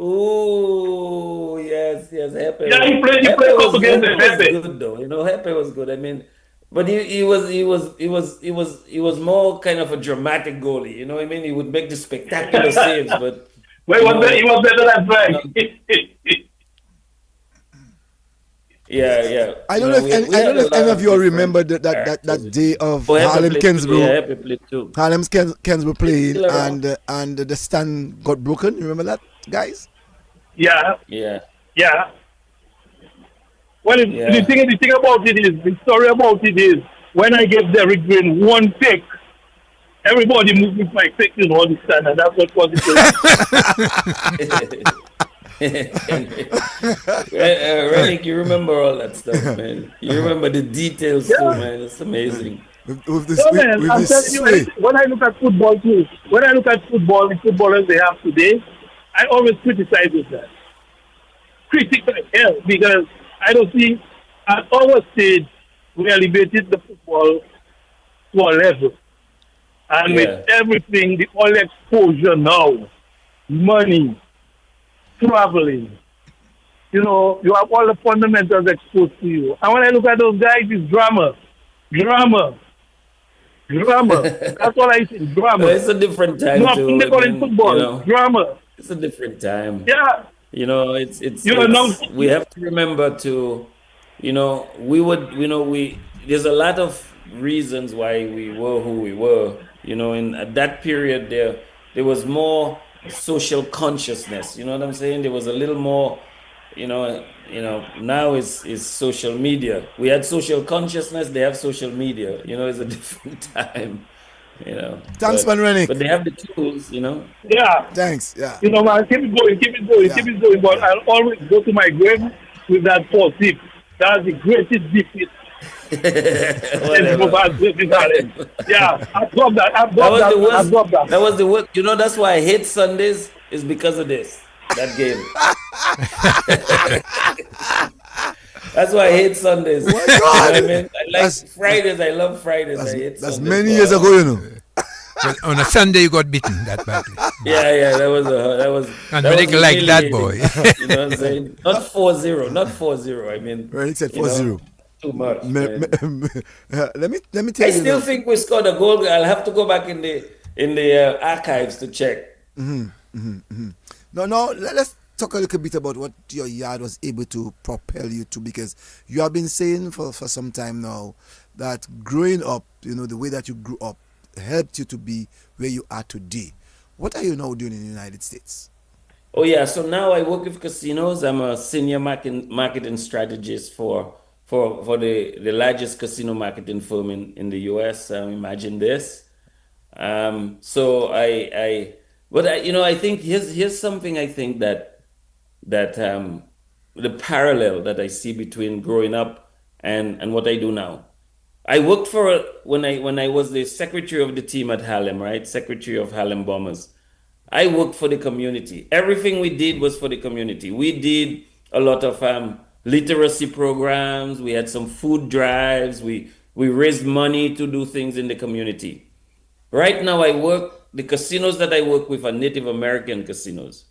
Speaker 3: Oh, yes, Hepe.
Speaker 4: Yeah, he played up against Hepe.
Speaker 3: Was good though, you know. Hepe was good. I mean, but he was more kind of a dramatic goalie. You know what I mean? He would make the spectacular saves, but
Speaker 4: he was better than Frank.
Speaker 3: Yeah.
Speaker 1: I don't know if any of you all remember that day of Harlem Kensbor. Harlem Kensbor played and the stand got broken. You remember that, guys?
Speaker 4: Yeah. Well, the thing about it is, the story about it is, when I gave Derek Green one pick, everybody moved with my pick, you know, the stand, and that's what caused it.
Speaker 3: Rennick, you remember all that stuff, man. You remember the details too, man. It's amazing.
Speaker 4: I'm telling you, when I look at football too, the footballers they have today, I always criticize that. Critical, because I don't see at our stage we elevated the football to a level. And with
Speaker 3: Yeah.
Speaker 4: everything, the all exposure now, money, traveling, you have all the fundamentals exposed to you. And when I look at those guys, it's drama, drama, drama. That's all I see,
Speaker 3: Well,
Speaker 4: drama.
Speaker 3: it's a different time
Speaker 4: Nothing
Speaker 3: too.
Speaker 4: they
Speaker 3: I
Speaker 4: call in
Speaker 3: mean,
Speaker 4: football, drama.
Speaker 3: it's a different time.
Speaker 4: Yeah, now,
Speaker 3: We have to remember to, there's a lot of reasons why we were who we were. In at that period there was more social consciousness. You know what I'm saying? There was a little more, now is social media. We had social consciousness, they have social media. It's a different time,
Speaker 1: Thanks, man, Renick.
Speaker 3: but they have the tools.
Speaker 4: yeah.
Speaker 1: Thanks. Yeah.
Speaker 4: Man, keep it going, keep it going,
Speaker 1: Yeah.
Speaker 4: keep it going. But
Speaker 1: Yeah.
Speaker 4: I'll always go to my grave with that four tip. That's the greatest defeat in
Speaker 3: Whatever.
Speaker 4: mobile business talent. Yeah, I dropped that. I
Speaker 3: That
Speaker 4: dropped
Speaker 3: was
Speaker 4: that.
Speaker 3: the
Speaker 4: I
Speaker 3: worst.
Speaker 4: dropped that.
Speaker 3: That was the worst. That's why I hate Sundays is because of this. That game. That's why I hate Sundays.
Speaker 1: Oh my God!
Speaker 3: I mean? I like
Speaker 1: That's-
Speaker 3: Fridays. I love Fridays. I hate
Speaker 1: That's
Speaker 3: Sundays.
Speaker 1: many years ago, you know.
Speaker 2: But on a Sunday, you got beaten that badly.
Speaker 3: Yeah. That was.
Speaker 2: And
Speaker 3: that
Speaker 2: Renick
Speaker 3: was
Speaker 2: like that,
Speaker 3: humiliating.
Speaker 2: boy.
Speaker 3: You know what I'm saying? Not 4-0. Not 4-0. I mean,
Speaker 1: Renick said
Speaker 3: you know,
Speaker 1: 4-0.
Speaker 3: too much.
Speaker 1: Me-
Speaker 3: man.
Speaker 1: let me tell
Speaker 3: I
Speaker 1: you.
Speaker 3: still
Speaker 1: now.
Speaker 3: think we scored a goal. I'll have to go back in the archives to check.
Speaker 1: No. Let's talk a little bit about what your yard was able to propel you to, because you have been saying for some time now that growing up, the way that you grew up helped you to be where you are today. What are you now doing in the United States?
Speaker 3: Oh yeah, so now I work with casinos. I'm a senior marketing strategist for the largest casino marketing firm in the US. Imagine this. So I think here's something I think that the parallel that I see between growing up and what I do now. I worked when I was the secretary of the team at Harlem, right? Secretary of Harlem Bombers. I worked for the community. Everything we did was for the community. We did a lot of literacy programs. We had some food drives. We raised money to do things in the community. Right now, the casinos that I work with are Native American casinos.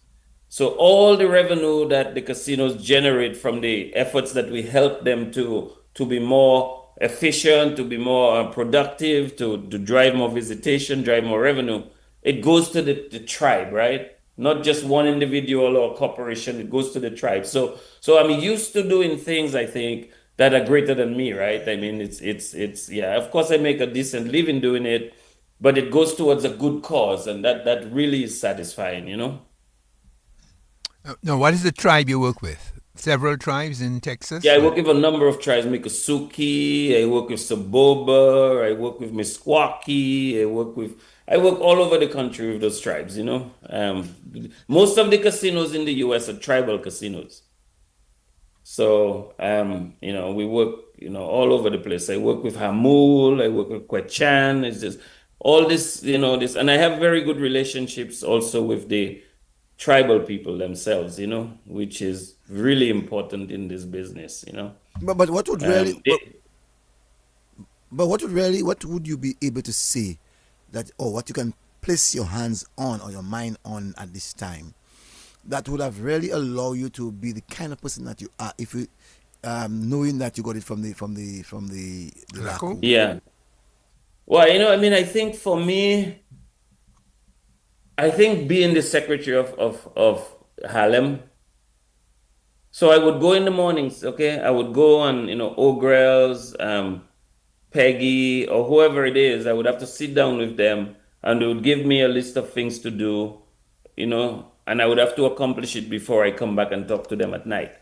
Speaker 3: So all the revenue that the casinos generate from the efforts that we help them to be more efficient, to be more productive, to drive more visitation, drive more revenue, it goes to the tribe, right? Not just one individual or corporation, it goes to the tribe. So I'm used to doing things, I think, that are greater than me, right? I mean, it's yeah, of course I make a decent living doing it, but it goes towards a good cause, and that really is satisfying.
Speaker 2: No, what is the tribe you work with? Several tribes in Texas?
Speaker 3: Yeah, I work with a number of tribes, Miccosukee, I work with Saboba, I work with Meskwaki, I work all over the country with those tribes. Most of the casinos in the US are tribal casinos. So we work, all over the place. I work with Hamul, I work with Quechan, it's just all this, and I have very good relationships also with the tribal people themselves, which is really important in this business.
Speaker 1: But what would really,
Speaker 3: Um, it-
Speaker 1: what would you be able to say that, or what you can place your hands on or your mind on at this time, that would have really allowed you to be the kind of person that you are, if you, knowing that you got it from the
Speaker 2: Lakou?
Speaker 1: Lakou?
Speaker 3: yeah. Well, I think for me, I think being the secretary of Harlem, so I would go in the mornings, okay? I would go on, O'Grell's, Peggy, or whoever it is. I would have to sit down with them, and they would give me a list of things to do, and I would have to accomplish it before I come back and talk to them at night.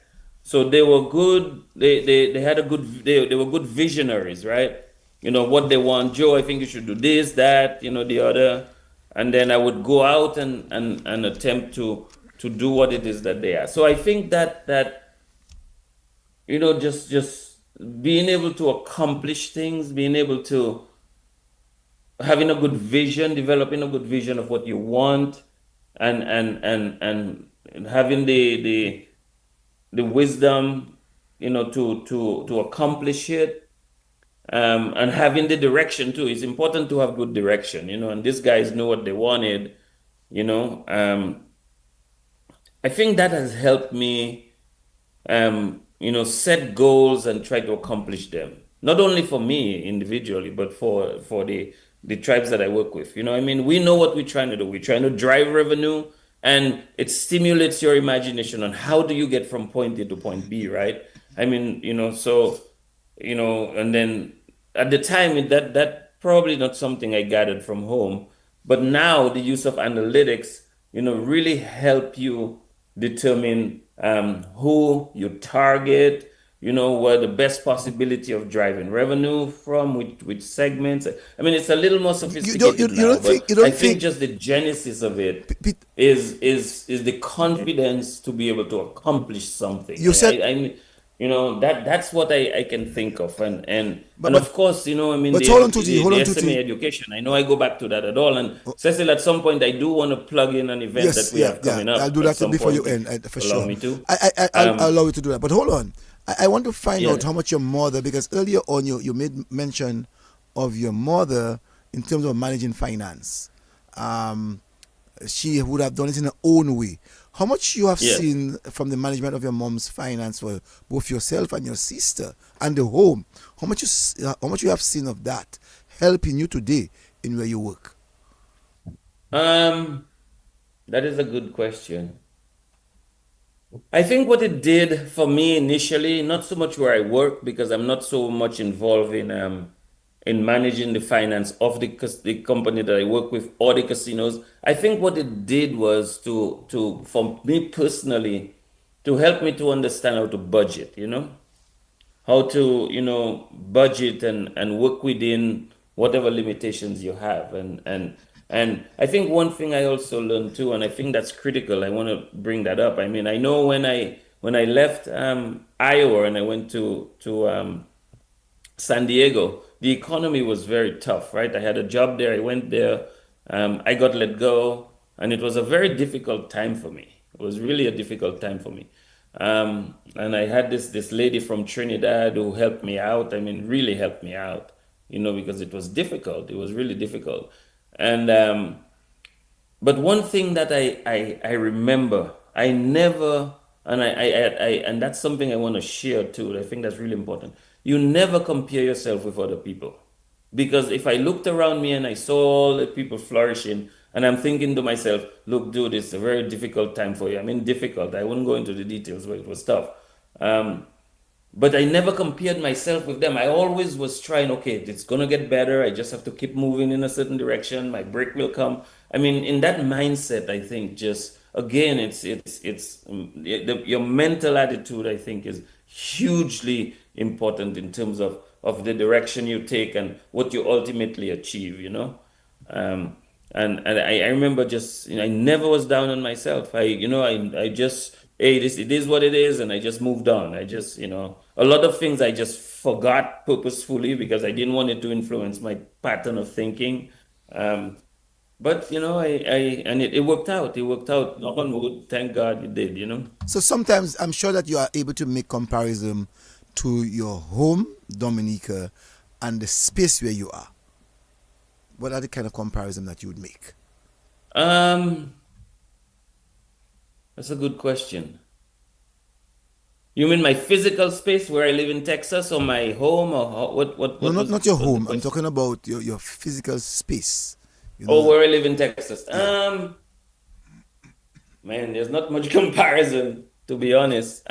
Speaker 3: So they were good. They had a good. They were good visionaries, right? What they want. Joe, I think you should do this, that, the other, and then I would go out and attempt to do what it is that they are. So I think that just being able to accomplish things, being able to having a good vision, developing a good vision of what you want, and having the wisdom to accomplish it, and having the direction too. It's important to have good direction, and these guys know what they wanted, you know. I think that has helped me, set goals and try to accomplish them. Not only for me individually, but for the tribes that I work with. I mean, we know what we're trying to do. We're trying to drive revenue, and it stimulates your imagination on how do you get from point A to point B, right? I mean, and then at the time that probably not something I gathered from home, but now the use of analytics, really help you determine who you target, where the best possibility of driving revenue from, which segments. I mean, it's a little more sophisticated
Speaker 1: You
Speaker 3: now,
Speaker 1: don't think
Speaker 3: but
Speaker 1: you
Speaker 3: I
Speaker 1: don't
Speaker 3: think
Speaker 1: think
Speaker 3: just the genesis of it
Speaker 1: Pete,
Speaker 3: is the confidence to be able to accomplish something.
Speaker 1: you said
Speaker 3: That's what I can think of,
Speaker 1: but
Speaker 3: and
Speaker 1: but
Speaker 3: of course, I mean,
Speaker 1: but hold
Speaker 3: the
Speaker 1: on
Speaker 3: SMA
Speaker 1: Tuti.
Speaker 3: education. I know I go back to that at all, and Cecil, at some point, I do want to plug in an event that
Speaker 1: Yes,
Speaker 3: we have
Speaker 1: yeah.
Speaker 3: coming
Speaker 1: I'll
Speaker 3: up
Speaker 1: do
Speaker 3: at
Speaker 1: that
Speaker 3: some
Speaker 1: before you
Speaker 3: point,
Speaker 1: end,
Speaker 3: if
Speaker 1: for
Speaker 3: you allow
Speaker 1: sure.
Speaker 3: me to.
Speaker 1: I'll
Speaker 3: Um,
Speaker 1: allow you to do that. But hold on. I want to find out
Speaker 3: yeah.
Speaker 1: how much your mother, because earlier on you made mention of your mother in terms of managing finance. Um, she would have done it in her own way. How much you have
Speaker 3: Yes.
Speaker 1: seen from the management of your mom's finance for both yourself and your sister and the home? How much you have seen of that helping you today in where you work?
Speaker 3: Um, that is a good question. I think what it did for me initially, not so much where I work because I'm not so much involved in managing the finance of the company that I work with or the casinos. I think what it did was to for me personally to help me to understand how to budget, how to budget and work within whatever limitations you have, and I think one thing I also learned too, and I think that's critical, I want to bring that up. I mean, I know when I left Iowa and I went to San Diego, the economy was very tough, right? I had a job there. I went there. I got let go, and it was a very difficult time for me. It was really a difficult time for me. And I had this lady from Trinidad who helped me out. I mean, really helped me out, because it was difficult. It was really difficult. And but one thing that I remember, I never, and that's something I want to share too. I think that's really important. You never compare yourself with other people. Because if I looked around me and I saw all the people flourishing, and I'm thinking to myself, look, dude, it's a very difficult time for you. I mean, difficult. I wouldn't go into the details, but it was tough. Um, but I never compared myself with them. I always was trying, okay, it's gonna get better. I just have to keep moving in a certain direction. My break will come. I mean, in that mindset, I think just again, your mental attitude. I think is hugely important in terms of the direction you take and what you ultimately achieve. Um, and I remember just I never was down on myself. I just hey, this it is what it is, and I just moved on. I just a lot of things I just forgot purposefully because I didn't want it to influence my pattern of thinking. Um, but it worked out. It worked out. Knock on wood. Thank God it did.
Speaker 1: So sometimes I'm sure that you are able to make comparison to your home, Dominica, and the space where you are. What are the kind of comparison that you would make?
Speaker 3: Um, that's a good question. You mean my physical space where I live in Texas, or my home, or what? What?
Speaker 1: No,
Speaker 3: What
Speaker 1: not
Speaker 3: was
Speaker 1: not your
Speaker 3: was the
Speaker 1: home. I'm
Speaker 3: question?
Speaker 1: talking about your physical space. You
Speaker 3: Oh,
Speaker 1: know,
Speaker 3: where I live in Texas.
Speaker 1: yeah.
Speaker 3: Man, there's not much comparison, to be honest.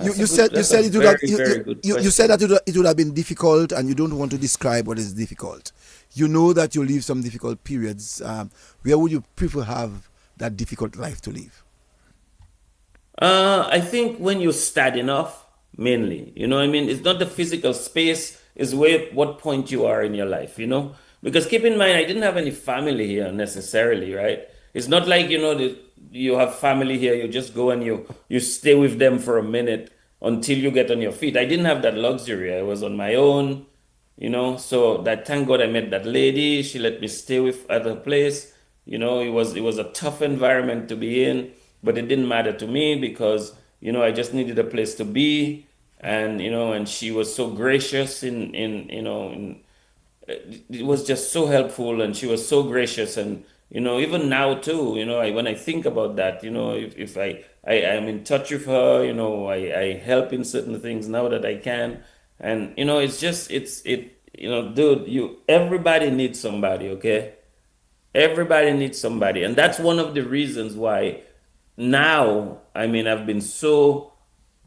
Speaker 1: You
Speaker 3: That's a
Speaker 1: you
Speaker 3: good.
Speaker 1: said you
Speaker 3: That's a
Speaker 1: said it would have,
Speaker 3: very, very good
Speaker 1: you said that
Speaker 3: question.
Speaker 1: it would have been difficult, and you don't want to describe what is difficult. You know that you live some difficult periods. Where would you prefer have that difficult life to live?
Speaker 3: I think when you're starting off, mainly, what I mean? It's not the physical space, is where what point you are in your life. Because keep in mind, I didn't have any family here necessarily, right? It's not like, you have family here, you just go and you stay with them for a minute until you get on your feet. I didn't have that luxury. I was on my own. So that thank God I met that lady. She let me stay with at her place. It was a tough environment to be in. but it didn't matter to me because, I just needed a place to be. And, and she was so gracious it was just so helpful, and she was so gracious. And even now too, when I think about that, if I am in touch with her, I help in certain things now that I can. And it's just dude, everybody needs somebody. Okay, everybody needs somebody, and that's one of the reasons why now, I've been so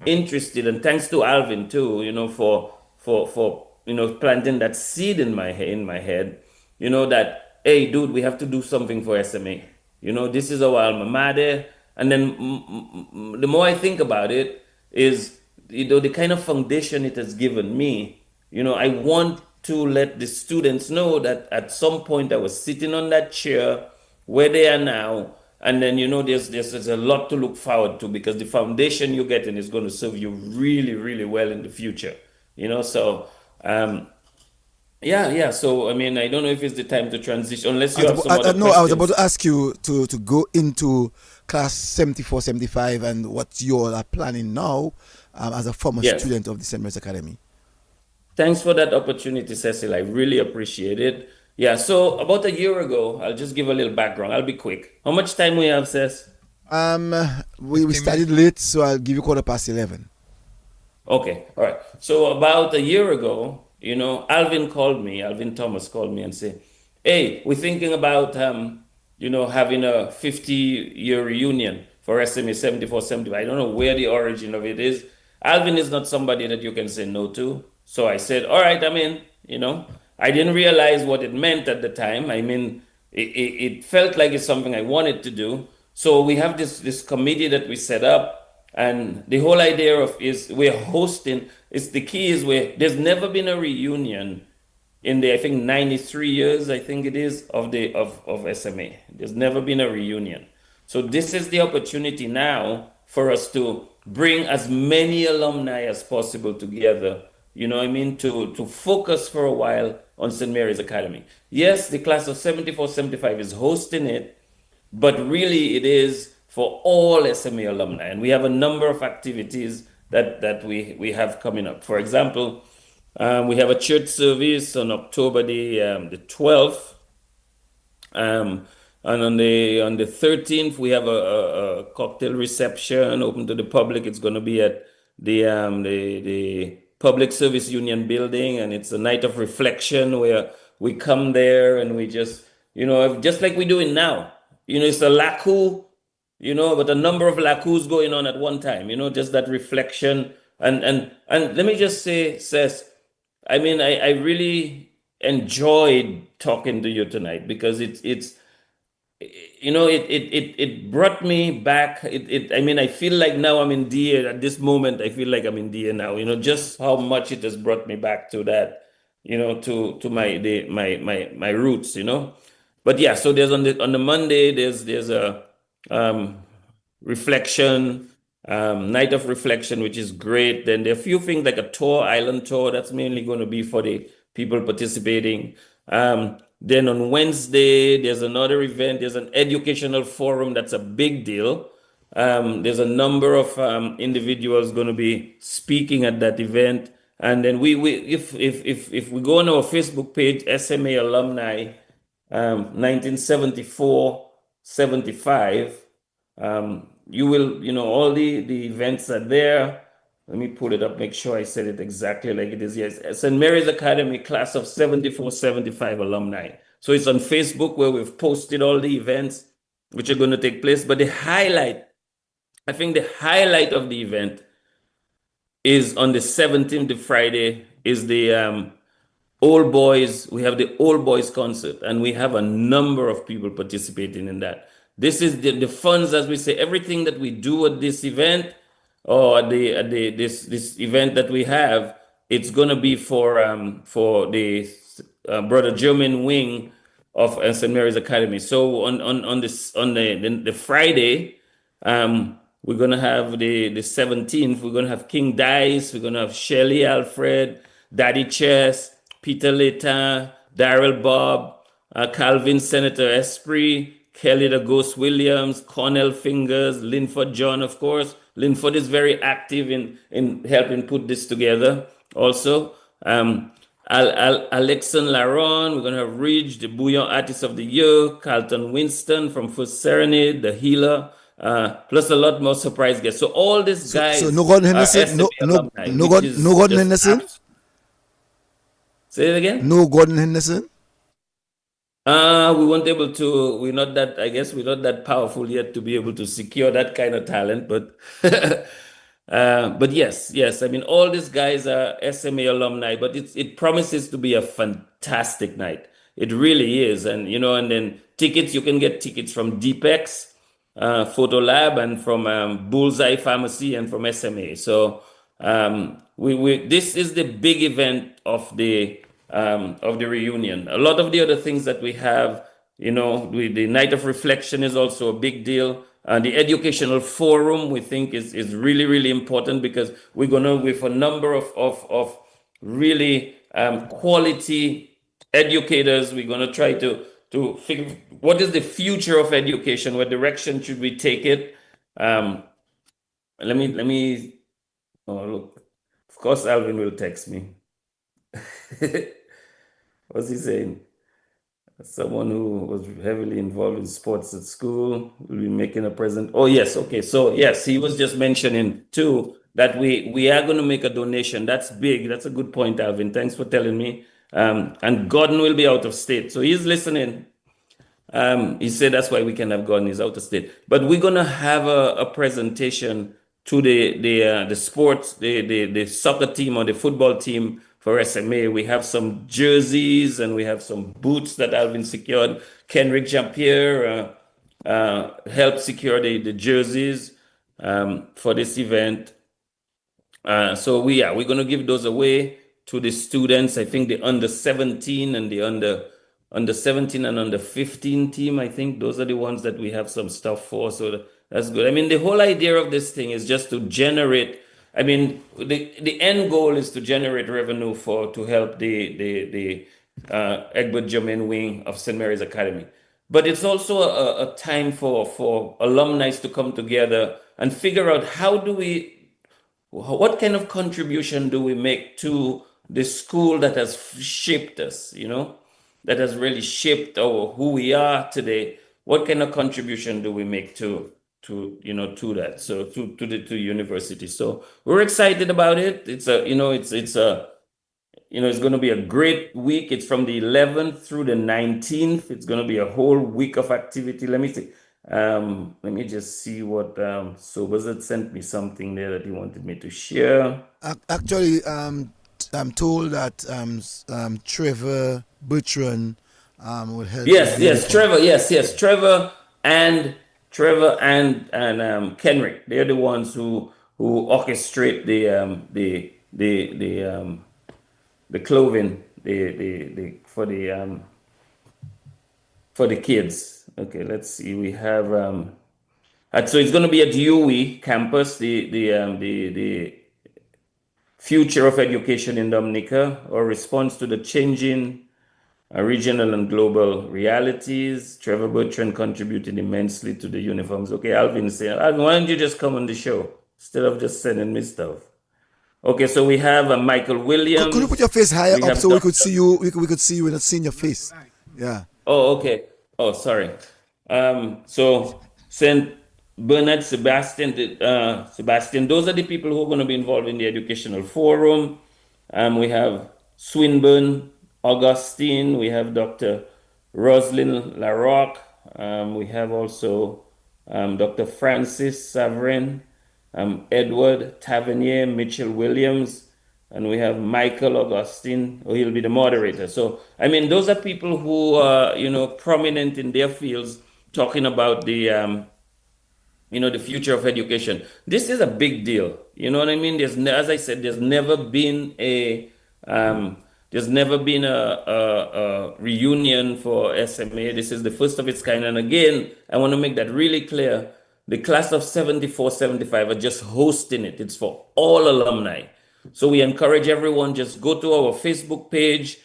Speaker 3: interested, and thanks to Alvin too, for planting that seed in my head, that, hey, dude, we have to do something for SMA. This is our alma mater. And then the more I think about it, is the kind of foundation it has given me. I want to let the students know that at some point I was sitting on that chair where they are now. And then, there's a lot to look forward to, because the foundation you're getting is going to serve you really, really well in the future. So yeah. So I don't know if it's the time to transition, unless you have some other
Speaker 1: No, I was about
Speaker 3: questions.
Speaker 1: to ask you to go into class 74, 75, and what you all are planning now as a former
Speaker 3: Yes.
Speaker 1: student of the St. Mary's Academy.
Speaker 3: Thanks for that opportunity, Cecil. I really appreciate it. Yeah, so about a year ago, I'll just give a little background. I'll be quick. How much time we have, Cec?
Speaker 1: We
Speaker 2: 15
Speaker 1: started late, so I'll give you 11:15.
Speaker 3: Okay, all right. So about a year ago, Alvin Thomas called me and said, "Hey, we're thinking about having a 50-year reunion for SMA 74, 75. I don't know where the origin of it is. Alvin is not somebody that you can say no to. So I said, all right, I'm in. I didn't realize what it meant at the time. It felt like it's something I wanted to do. So we have this committee that we set up. And the whole idea of is we're hosting, is the key is there's never been a reunion in the, I think, 93 years, I think it is, of SMA. There's never been a reunion. So this is the opportunity now for us to bring as many alumni as possible together, to focus for a while on St. Mary's Academy. Yes, the class of 74, 75 is hosting it, but really it is for all SMA alumni. And we have a number of activities that we have coming up. For example, we have a church service on October the 12th. And on the 13th, we have a cocktail reception open to the public. It's going to be at the Public Service Union building, and it's a night of reflection where we come there and we just like we're doing now. It's a Lakou, but a number of Lakous going on at one time. Just that reflection. And let me just say, Seth, I really enjoyed talking to you tonight, because it brought me back. I feel like now I'm in DA at this moment. I feel like I'm in DA now, just how much it has brought me back to that, to my roots, But yeah, so there's on the Monday, there's a reflection, night of reflection, which is great. Then there are a few things like a tour, island tour, that's mainly going to be for the people participating. Then on Wednesday, there's another event. There's an educational forum. That's a big deal. There's a number of individuals going to be speaking at that event. And then if we go on our Facebook page, SMA Alumni 1974, 75, you will, all the events are there. Let me pull it up, make sure I said it exactly like it is. Yes, St. Mary's Academy class of 74, 75 alumni. So it's on Facebook, where we've posted all the events which are going to take place. But I think the highlight of the event is on the 17th, the Friday, is the Old Boys. We have the Old Boys concert, and we have a number of people participating in that. This is the funds, as we say, everything that we do at this event, or this event that we have, it's going to be for the Brother German wing of St. Mary's Academy. So on the Friday, we're gonna have the 17th. We're gonna have King Dice. We're gonna have Shelly Alfred, Daddy Chess, Peter Leta, Daryl Bob, Calvin Senator Esprit, Kelly the Ghost Williams, Cornell Fingers, Linford John, of course. Linford is very active in helping put this together also. Alexon Laron, we're going to have Ridge, the Bouillon Artist of the Year, Carlton Winston from First Serenade, the Healer, plus a lot more surprise guests. So all these guys
Speaker 1: So no Gordon
Speaker 3: are
Speaker 1: Henderson,
Speaker 3: SMA alumni,
Speaker 1: no
Speaker 3: which is
Speaker 1: Gordon
Speaker 3: just
Speaker 1: Henderson,
Speaker 3: say it again?
Speaker 1: no Gordon Henderson.
Speaker 3: We weren't able to, we're not that, I guess we're not that powerful yet to be able to secure that kind of talent, but yes. I mean, all these guys are SMA alumni, but it promises to be a fantastic night. It really is. And, and then tickets, you can get tickets from Deepex, Photo Lab, and from Bullseye Pharmacy and from SMA. So this is the big event of the reunion. A lot of the other things that we have, the Night of Reflection is also a big deal. The educational forum we think is really, really important because we're gonna with a number of really quality educators. We're gonna try to figure what is the future of education, what direction should we take it. Let me. Oh look, of course Alvin will text me. What's he saying? Someone who was heavily involved in sports at school will be making a present. Oh, yes. Okay. So, yes, he was just mentioning too that we are going to make a donation. That's big. That's a good point, Alvin. Thanks for telling me. And Gordon will be out of state. So he's listening. He said that's why we can have Gordon. He's out of state. But we're going to have a presentation to the sports, the soccer team or the football team for SMA. We have some jerseys and we have some boots that Alvin secured. Kenrick Jean-Pierre helped secure the jerseys for this event. So we're going to give those away to the students. I think the under 17 and the under 17 and under 15 team, I think those are the ones that we have some stuff for. So that's good. I mean, the whole idea of this thing is just to generate. I mean, the end goal is to generate revenue to help the Egbert Germain wing of St. Mary's Academy. But it's also a time for alumni to come together and figure out what kind of contribution do we make to the school that has shaped us, that has really shaped who we are today. What kind of contribution do we make to that? So to university. So we're excited about it. It's going to be a great week. It's from the 11th through the 19th. It's going to be a whole week of activity. Let me see. Let me just see what Sobers had sent me something there that he wanted me to share.
Speaker 1: Actually, I'm told that Trevor Bertrand will help.
Speaker 3: Yes, Trevor. Yes, Trevor and Kenrick. They're the ones who orchestrate the clothing for the kids. Okay, let's see. We have so it's going to be at UE campus. The future of education in Dominica, or response to the changing regional and global realities. Trevor Bertrand contributed immensely to the uniforms. Okay, Alvin said, Alvin, why don't you just come on the show instead of just sending me stuff? Okay, so we have Michael Williams.
Speaker 1: Could you put your face higher up so we could see you? We could see you without seeing your face. Yeah.
Speaker 3: Oh, okay. Oh, sorry. So St. Bernard, Sebastian, those are the people who are going to be involved in the educational forum. We have Swinburne, Augustine, we have Dr. Roslyn Larocque, we have also Dr. Francis Saverin, Edward Tavernier, Mitchell Williams, and we have Michael Augustine, who he'll be the moderator. So, I mean, those are people who are, prominent in their fields, talking about the future of education. This is a big deal. You know what I mean? As I said, there's never been a reunion for SMA. This is the first of its kind. And again, I want to make that really clear. The class of 74, 75 are just hosting it. It's for all alumni. So we encourage everyone, just go to our Facebook page,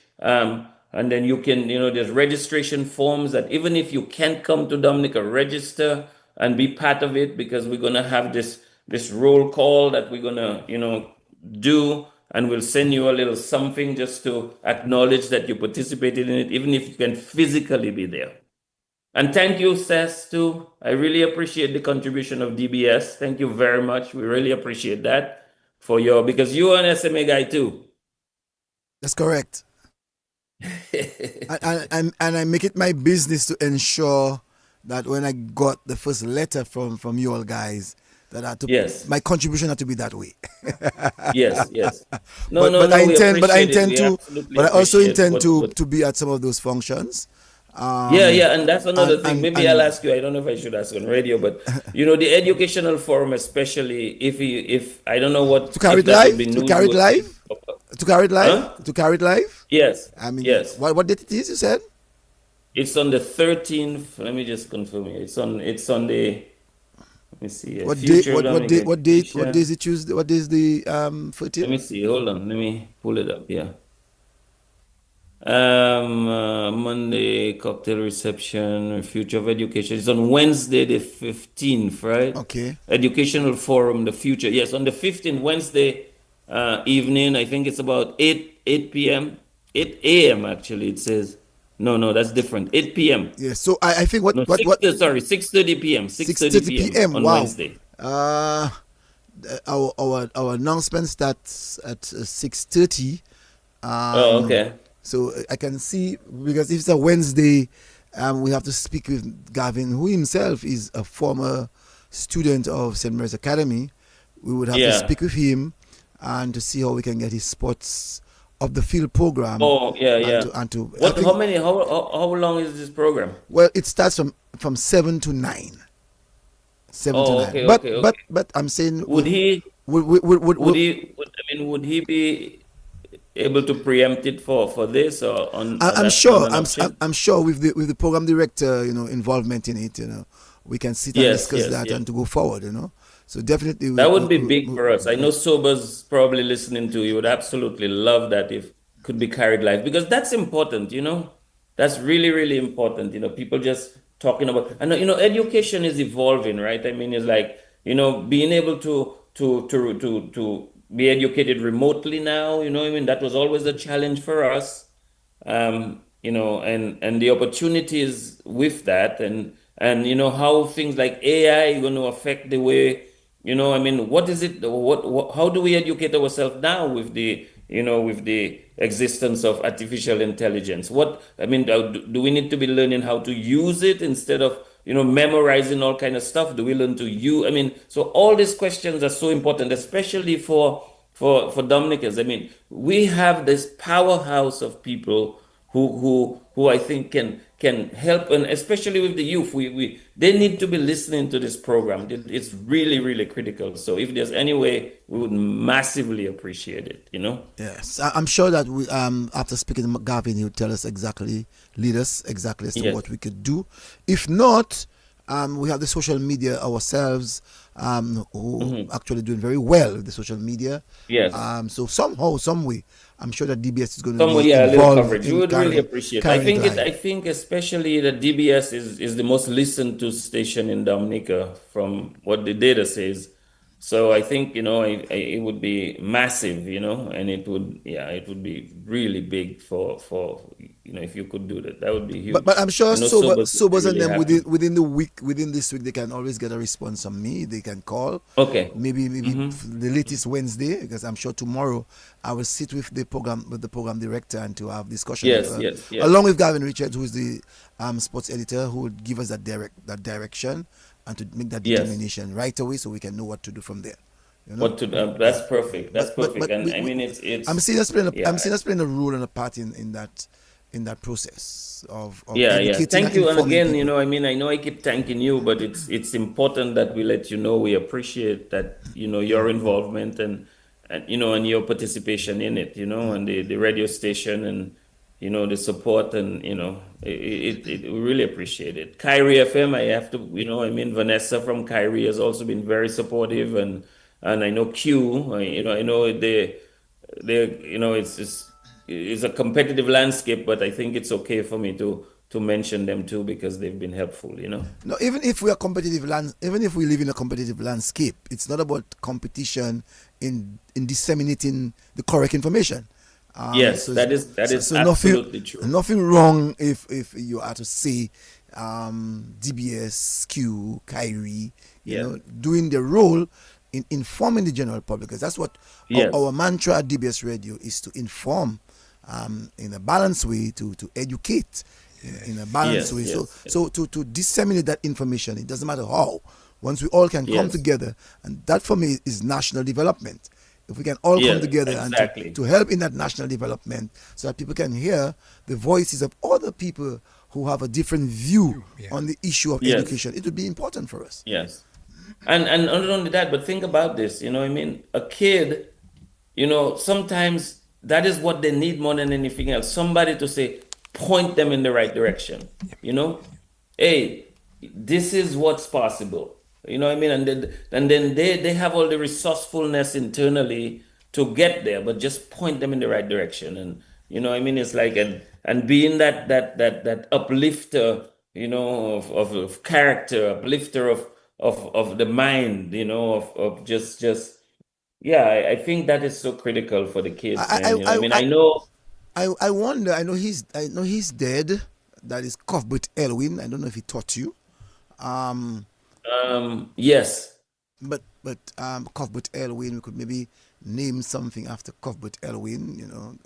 Speaker 3: And then you can, there's registration forms that even if you can't come to Dominica, register and be part of it, because we're gonna have this roll call that we're gonna, do, and we'll send you a little something just to acknowledge that you participated in it, even if you can physically be there. And thank you, Seth, too. I really appreciate the contribution of DBS. Thank you very much. We really appreciate that because you're an SMA guy too.
Speaker 1: That's correct. and I make it my business to ensure that when I got the first letter from you all guys, that
Speaker 3: Yes.
Speaker 1: my contribution had to be that way.
Speaker 3: Yes.
Speaker 1: but I also intend
Speaker 3: to
Speaker 1: to be at some of those functions.
Speaker 3: Yeah, and that's another thing. Maybe I'll
Speaker 1: and
Speaker 3: ask you. I don't know if I should ask on radio, but the educational forum, especially if I don't know what
Speaker 1: to carry
Speaker 3: if
Speaker 1: it
Speaker 3: that would
Speaker 1: live,
Speaker 3: be
Speaker 1: to
Speaker 3: news
Speaker 1: carry it
Speaker 3: would-
Speaker 1: live, to carry it live,
Speaker 3: Huh?
Speaker 1: to carry it live.
Speaker 3: Yes.
Speaker 1: I mean,
Speaker 3: yes.
Speaker 1: what date it is? You said
Speaker 3: It's on the 13th. Let me just confirm it. It's on the. Let me see.
Speaker 1: what date?
Speaker 3: Future
Speaker 1: What
Speaker 3: Dominican
Speaker 1: date? What date? What
Speaker 3: Education.
Speaker 1: day is it? Tuesday? What day is the
Speaker 3: Let me
Speaker 1: 14th?
Speaker 3: see. Hold on. Let me pull it up. Yeah. Monday cocktail reception, future of education. It's on Wednesday the 15th, right?
Speaker 1: Okay.
Speaker 3: Educational forum, the future. Yes, on the 15th, Wednesday evening. I think it's about 8 p.m. 8 a.m. actually. It says. No, that's different. 8 p.m.
Speaker 1: Yeah. So I think what
Speaker 3: No,
Speaker 1: what what
Speaker 3: 6:30 p.m. 6:30
Speaker 1: 6:30
Speaker 3: p.m.
Speaker 1: p.m.
Speaker 3: on
Speaker 1: Wow.
Speaker 3: Wednesday.
Speaker 1: Our announcement starts at 6:30.
Speaker 3: Oh, okay.
Speaker 1: So I can see, because if it's a Wednesday, we have to speak with Gavin, who himself is a former student of St. Mary's Academy. We would have to
Speaker 3: Yeah.
Speaker 1: speak with him and to see how we can get his sports of the field program.
Speaker 3: Oh, yeah.
Speaker 1: And to I
Speaker 3: What?
Speaker 1: think-
Speaker 3: How many? How long is this program?
Speaker 1: well, it starts from 7 to 9. 7 to
Speaker 3: Oh,
Speaker 1: 9.
Speaker 3: okay,
Speaker 1: But
Speaker 3: okay.
Speaker 1: but I'm saying
Speaker 3: Would he?
Speaker 1: would
Speaker 3: he? Would he be able to preempt it for this or on?
Speaker 1: I'm
Speaker 3: that's
Speaker 1: sure.
Speaker 3: not an option?
Speaker 1: I'm sure with the program director, involvement in it, we can sit and
Speaker 3: Yes,
Speaker 1: discuss
Speaker 3: yes,
Speaker 1: that
Speaker 3: yes.
Speaker 1: and to go forward, So definitely
Speaker 3: That would be big for us. I know Sober's probably listening to. He would absolutely love that if could be carried live, because that's important. That's really, really important. People just talking about. And education is evolving, right? I mean, it's like being able to be educated remotely now. I mean, that was always a challenge for us. And the opportunities with that, and how things like AI are going to affect the way, I mean, what is it? What how do we educate ourselves now with the existence of artificial intelligence? What I mean, do we need to be learning how to use it instead of memorizing all kind of stuff? Do we learn to use? I mean, so all these questions are so important, especially for Dominicans. I mean, we have this powerhouse of people who I think can help, and especially with the youth, they need to be listening to this program. It's really, really critical. So if there's any way, we would massively appreciate it.
Speaker 1: Yes, I'm sure that we after speaking to Gavin, he'll tell us exactly, lead us exactly as to
Speaker 3: Yes.
Speaker 1: what we could do. If not, we have the social media ourselves, who actually doing very well with the social media.
Speaker 3: Yes.
Speaker 1: So somehow, some way, I'm sure that DBS is going to
Speaker 3: Somewhere,
Speaker 1: be
Speaker 3: a little
Speaker 1: involved
Speaker 3: coverage. We
Speaker 1: in
Speaker 3: would really
Speaker 1: carrying-
Speaker 3: appreciate.
Speaker 1: carrying it live.
Speaker 3: I think especially that DBS is the most listened to station in Dominica from what the data says. So I think it would be massive, and it would be really big for if you could do that. That would be huge.
Speaker 1: But I'm sure
Speaker 3: I know
Speaker 1: Sobers and
Speaker 3: really
Speaker 1: them
Speaker 3: happy.
Speaker 1: within this week, they can always get a response from me. They can call.
Speaker 3: Okay.
Speaker 1: Maybe the latest Wednesday, because I'm sure tomorrow I will sit with the program director and to have discussion.
Speaker 3: Yes,
Speaker 1: with,
Speaker 3: yes.
Speaker 1: Along with Gavin Richards, who is the sports editor, who will give us that direction and to make that
Speaker 3: Yes.
Speaker 1: determination right away, so we can know what to do from there.
Speaker 3: What to that's perfect. That's perfect.
Speaker 1: but
Speaker 3: And
Speaker 1: we-
Speaker 3: I mean, it's.
Speaker 1: I'm seeing us playing.
Speaker 3: yeah.
Speaker 1: I'm seeing us playing a role and a part in that process of
Speaker 3: Yeah.
Speaker 1: educating
Speaker 3: Thank you. And
Speaker 1: informing
Speaker 3: again,
Speaker 1: people.
Speaker 3: I mean, I know I keep thanking you, but it's important that we let you know we appreciate that, your involvement and your participation in it, and the radio station and, the support and, we really appreciate it. Kyrie FM, I have to, I mean, Vanessa from Kyrie has also been very supportive, and I know Q, I know they, it's just, is a competitive landscape, but I think it's okay for me to mention them too because they've been helpful, you know.
Speaker 1: No, even if we live in a competitive landscape, it's not about competition in disseminating the correct information.
Speaker 3: Yes,
Speaker 1: So,
Speaker 3: that is
Speaker 1: nothing,
Speaker 3: absolutely true.
Speaker 1: nothing wrong if you are to say DBS, Q, Kyrie,
Speaker 3: Yeah.
Speaker 1: doing their role in informing the general public. Because that's what
Speaker 3: Yes.
Speaker 1: our mantra at DBS Radio is, to inform in a balanced way, to educate in a balanced
Speaker 3: Yes,
Speaker 1: way.
Speaker 3: yes,
Speaker 1: So to disseminate that information, it doesn't matter how. Once we all can come
Speaker 3: yes,
Speaker 1: together, and that for me is national development. If we can all come
Speaker 3: yes,
Speaker 1: together and
Speaker 3: exactly.
Speaker 1: to help in that national development, so that people can hear the voices of other people who have a different view on the issue of
Speaker 3: Yes.
Speaker 1: education, it would be important for us.
Speaker 3: Yes. And not only that, but think about this, you know, I mean, a kid, you know, sometimes that is what they need more than anything else. Somebody to say, point them in the right direction, you know? Hey, this is what's possible. You know what I mean? And then they have all the resourcefulness internally to get there, but just point them in the right direction. And you know what I mean? It's like and being that uplifter, you know, of character, uplifter of the mind, you know, of just yeah, I think that is so critical for the kids,
Speaker 1: I
Speaker 3: man. You know what I mean?
Speaker 1: I
Speaker 3: I know
Speaker 1: I wonder. I know he's dead. That is Cuthbert Elwin. I don't know if he taught you. Um,
Speaker 3: yes.
Speaker 1: but Cuthbert Elwin, we could maybe name something after Cuthbert Elwin.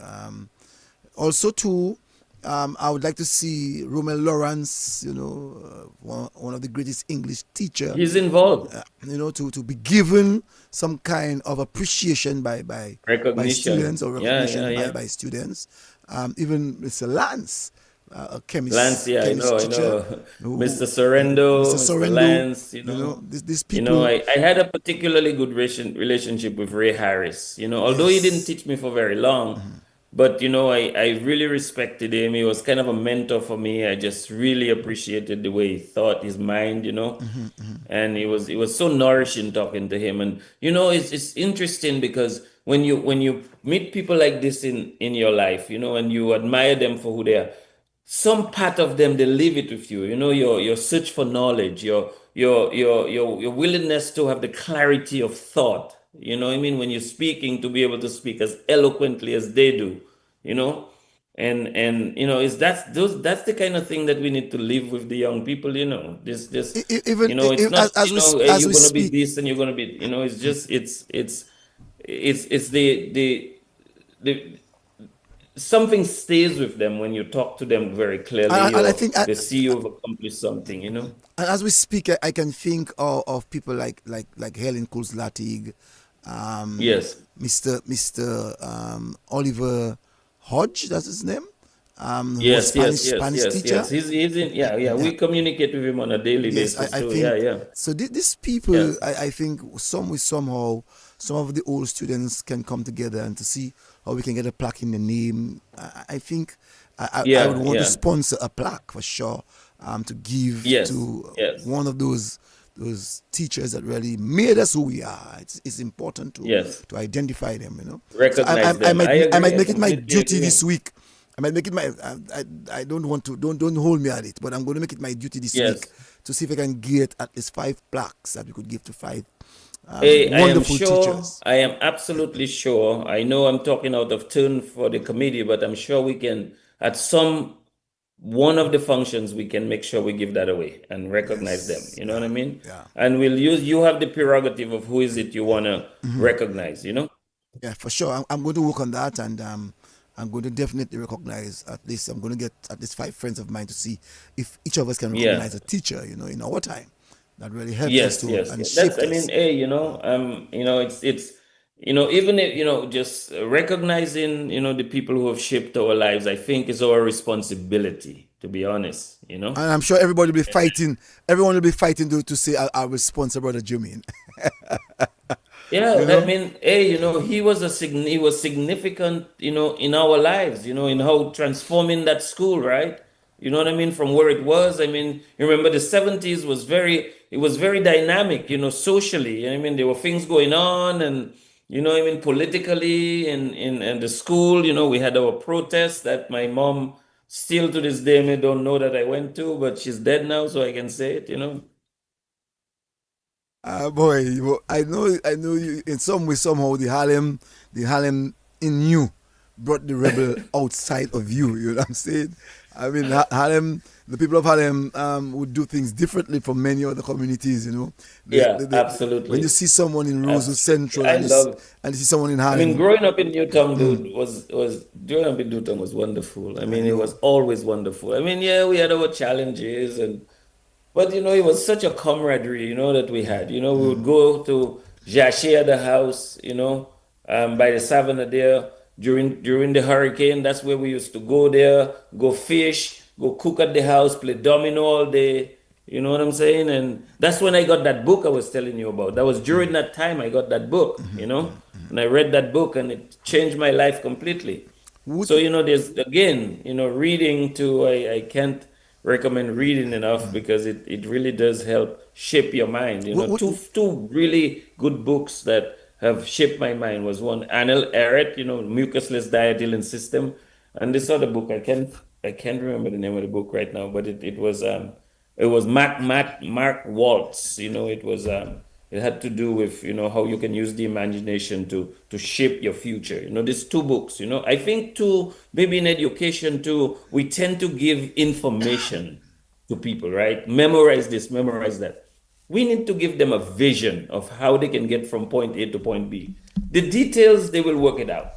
Speaker 1: Also too, I would like to see Romel Lawrence. One of the greatest English teacher.
Speaker 3: He's involved.
Speaker 1: To be given some kind of appreciation by
Speaker 3: Recognition.
Speaker 1: students, or
Speaker 3: Yeah,
Speaker 1: recognition
Speaker 3: yeah,
Speaker 1: by,
Speaker 3: yeah.
Speaker 1: by students. Even Mr. Lance, a
Speaker 3: Lance, yeah,
Speaker 1: chemist
Speaker 3: I
Speaker 1: teacher,
Speaker 3: know. Mr.
Speaker 1: Mr.
Speaker 3: Sorrento, Mr.
Speaker 1: Sorrendo.
Speaker 3: Lance,
Speaker 1: These
Speaker 3: you know,
Speaker 1: people.
Speaker 3: I had a particularly good relationship with Ray Harris, you know, although he didn't
Speaker 1: Yes.
Speaker 3: teach me for very long, but you know, I really respected him. He was kind of a mentor for me. I just really appreciated the way he thought, his mind, you know. And it was so nourishing talking to him. And you know, it's interesting because when you meet people like this in your life, you know, and you admire them for who they are, some part of them they leave it with you, you know, your search for knowledge, your willingness to have the clarity of thought, you know what I mean, when you're speaking, to be able to speak as eloquently as they do, you know. And you know, is that's the kind of thing that we need to live with the young people, you know. This
Speaker 1: Even
Speaker 3: you know, it's not,
Speaker 1: as
Speaker 3: you
Speaker 1: we
Speaker 3: know,
Speaker 1: as
Speaker 3: you're
Speaker 1: we
Speaker 3: gonna be
Speaker 1: speak.
Speaker 3: this and you're gonna be, you know, it's just it's the something stays with them when you talk to them very clearly,
Speaker 1: And I
Speaker 3: or
Speaker 1: think,
Speaker 3: they see you've accomplished something, you know.
Speaker 1: and as we speak, I can think of people like Helen Koolslatig,
Speaker 3: Yes,
Speaker 1: Mr. Oliver Hodge. That's his name. Who was
Speaker 3: yes, yes, yes,
Speaker 1: Spanish
Speaker 3: yes,
Speaker 1: teacher.
Speaker 3: yes. He's in. Yeah, yeah.
Speaker 1: Yeah.
Speaker 3: We communicate with him on a daily
Speaker 1: Yes,
Speaker 3: basis
Speaker 1: I
Speaker 3: too. Yeah,
Speaker 1: think
Speaker 3: yeah,
Speaker 1: so. These people,
Speaker 3: yes,
Speaker 1: I think, somehow, some of the old students can come together and to see how we can get a plaque in the name. I think I would
Speaker 3: yeah,
Speaker 1: want to
Speaker 3: yeah.
Speaker 1: sponsor a plaque for sure, to give
Speaker 3: Yes,
Speaker 1: to
Speaker 3: yes,
Speaker 1: one of those teachers that really made us who we are. It's important
Speaker 3: yes.
Speaker 1: to identify them. So
Speaker 3: Recognize
Speaker 1: I
Speaker 3: them. I
Speaker 1: might
Speaker 3: agree. I
Speaker 1: make it my
Speaker 3: completely
Speaker 1: duty
Speaker 3: agree.
Speaker 1: this week. I might make it my. I don't want to. Don't hold me at it. But I'm going to make it my duty this week
Speaker 3: Yes.
Speaker 1: to see if I can get at least 5 plaques that we could give to 5
Speaker 3: Hey, I am
Speaker 1: wonderful
Speaker 3: sure,
Speaker 1: teachers.
Speaker 3: I am absolutely sure. I know I'm talking out of turn for the committee, but I'm sure we can, at some one of the functions, we can make sure we give that away and recognize them.
Speaker 1: Yes.
Speaker 3: You know what
Speaker 1: Yeah.
Speaker 3: I mean?
Speaker 1: Yeah.
Speaker 3: And you have the prerogative of who is it you want to recognize, you know?
Speaker 1: Yeah. For sure. I'm going to work on that, and I'm going to definitely recognize at least. I'm going to get at least 5 friends of mine to see if each of us can
Speaker 3: Yeah.
Speaker 1: recognize a teacher. In our time, that really helped us
Speaker 3: Yes,
Speaker 1: to
Speaker 3: yes,
Speaker 1: and
Speaker 3: yes. That's,
Speaker 1: shaped
Speaker 3: I mean,
Speaker 1: us.
Speaker 3: hey, it's, even if, just recognizing, the people who have shaped our lives, I think is our responsibility, to be honest.
Speaker 1: And I'm sure everybody will be fighting. Everyone will be fighting to say I will sponsor Brother Jumin.
Speaker 3: Yeah,
Speaker 1: you
Speaker 3: I
Speaker 1: know.
Speaker 3: mean, hey, he was significant, in our lives, in how transforming that school, right? You know what I mean? From where it was. I mean, you remember the 70s it was very dynamic, socially. I mean, there were things going on, and I mean, politically in the school, we had our protests that my mom still to this day may don't know that I went to, but she's dead now, so I can say it.
Speaker 1: Ah, boy, I know you in some way, somehow the Harlem in you brought the rebel outside of you. You know what I'm saying? I mean, Harlem, the people of Harlem would do things differently from many other communities. You know,
Speaker 3: Yeah,
Speaker 1: when you
Speaker 3: absolutely.
Speaker 1: see someone in Rosewood
Speaker 3: Absolutely.
Speaker 1: Central
Speaker 3: I love
Speaker 1: and you see someone in
Speaker 3: I mean,
Speaker 1: Harlem,
Speaker 3: growing up in Newtown, dude, was growing up in Newtown was wonderful. I
Speaker 1: I
Speaker 3: mean, it was
Speaker 1: know.
Speaker 3: always wonderful. I mean, yeah, we had our challenges but it was such a camaraderie, that we had. We would go to Jashia, the house, by the savannah there during the hurricane. That's where we used to go there, go fish, go cook at the house, play domino all day. You know what I'm saying? And that's when I got that book I was telling you about. That was during that time I got that book. And I read that book and it changed my life completely.
Speaker 1: Would,
Speaker 3: So, there's again, reading too. I can't recommend reading enough because it really does help shape your mind.
Speaker 1: would,
Speaker 3: Two really good books that have shaped my mind was one, Anil Ehret, Mucusless Diet Healing System, and this other book I can't remember the name of the book right now, but it was Mark Waltz. It had to do with how you can use the imagination to shape your future. These two books. I think too, maybe in education too, we tend to give information to people, right? Memorize this, memorize that. We need to give them a vision of how they can get from point A to point B. The details, they will work it out.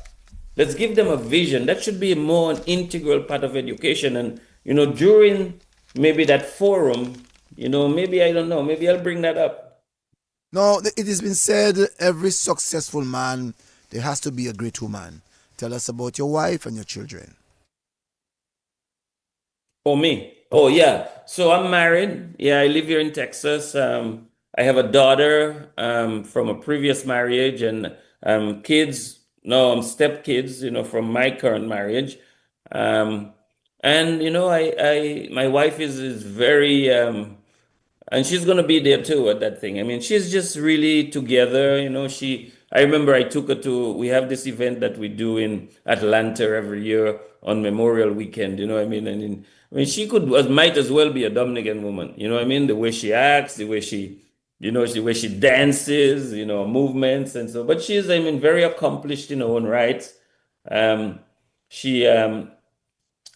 Speaker 3: Let's give them a vision. That should be more an integral part of education. And during maybe that forum, maybe I don't know, maybe I'll bring that up.
Speaker 1: no, it has been said every successful man there has to be a great woman. Tell us about your wife and your children.
Speaker 3: For me. Oh yeah. So I'm married. Yeah, I live here in Texas. I have a daughter from a previous marriage and kids. No, step kids. From my current marriage. Um, and my wife is very and she's gonna be there too at that thing. I mean, she's just really together. I remember I took her to. We have this event that we do in Atlanta every year on Memorial Weekend. You know what I mean? And she might as well be a Dominican woman. You know what I mean? The way she acts, the way the way she dances, movements and so. But she's, I mean, very accomplished in her own right. Um, she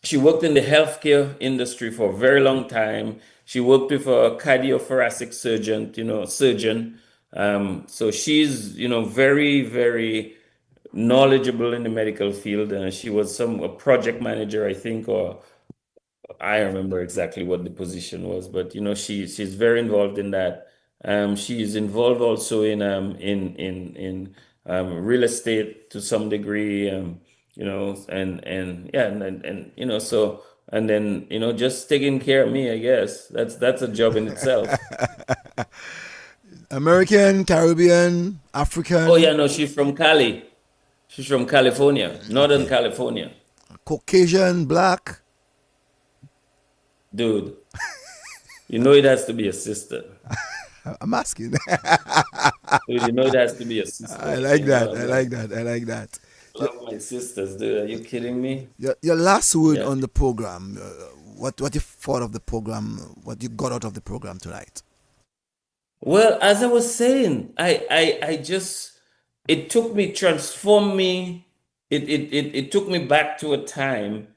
Speaker 3: she worked in the healthcare industry for a very long time. She worked with a cardiothoracic surgeon. So she's, very, very knowledgeable in the medical field. She was a project manager, I think, or I remember exactly what the position was, but she's very involved in that. She's involved also in real estate to some degree. And yeah, and so and then just taking care of me. I guess that's a job in itself.
Speaker 1: American, Caribbean,
Speaker 3: Oh yeah,
Speaker 1: African,
Speaker 3: no, she's from Cali. She's from California, Northern
Speaker 1: okay,
Speaker 3: California,
Speaker 1: Caucasian, black.
Speaker 3: dude. It has to be a sister.
Speaker 1: I'm asking.
Speaker 3: Dude, it has to be a
Speaker 1: I
Speaker 3: sister.
Speaker 1: like that. I
Speaker 3: I'm
Speaker 1: like that. I like that. Your,
Speaker 3: love my sisters, dude. Are you kidding me?
Speaker 1: your last word
Speaker 3: Yeah.
Speaker 1: on the program. What you thought of the program? What you got out of the program tonight?
Speaker 3: Well, as I was saying, I just it took me, transformed me. It took me back to a time,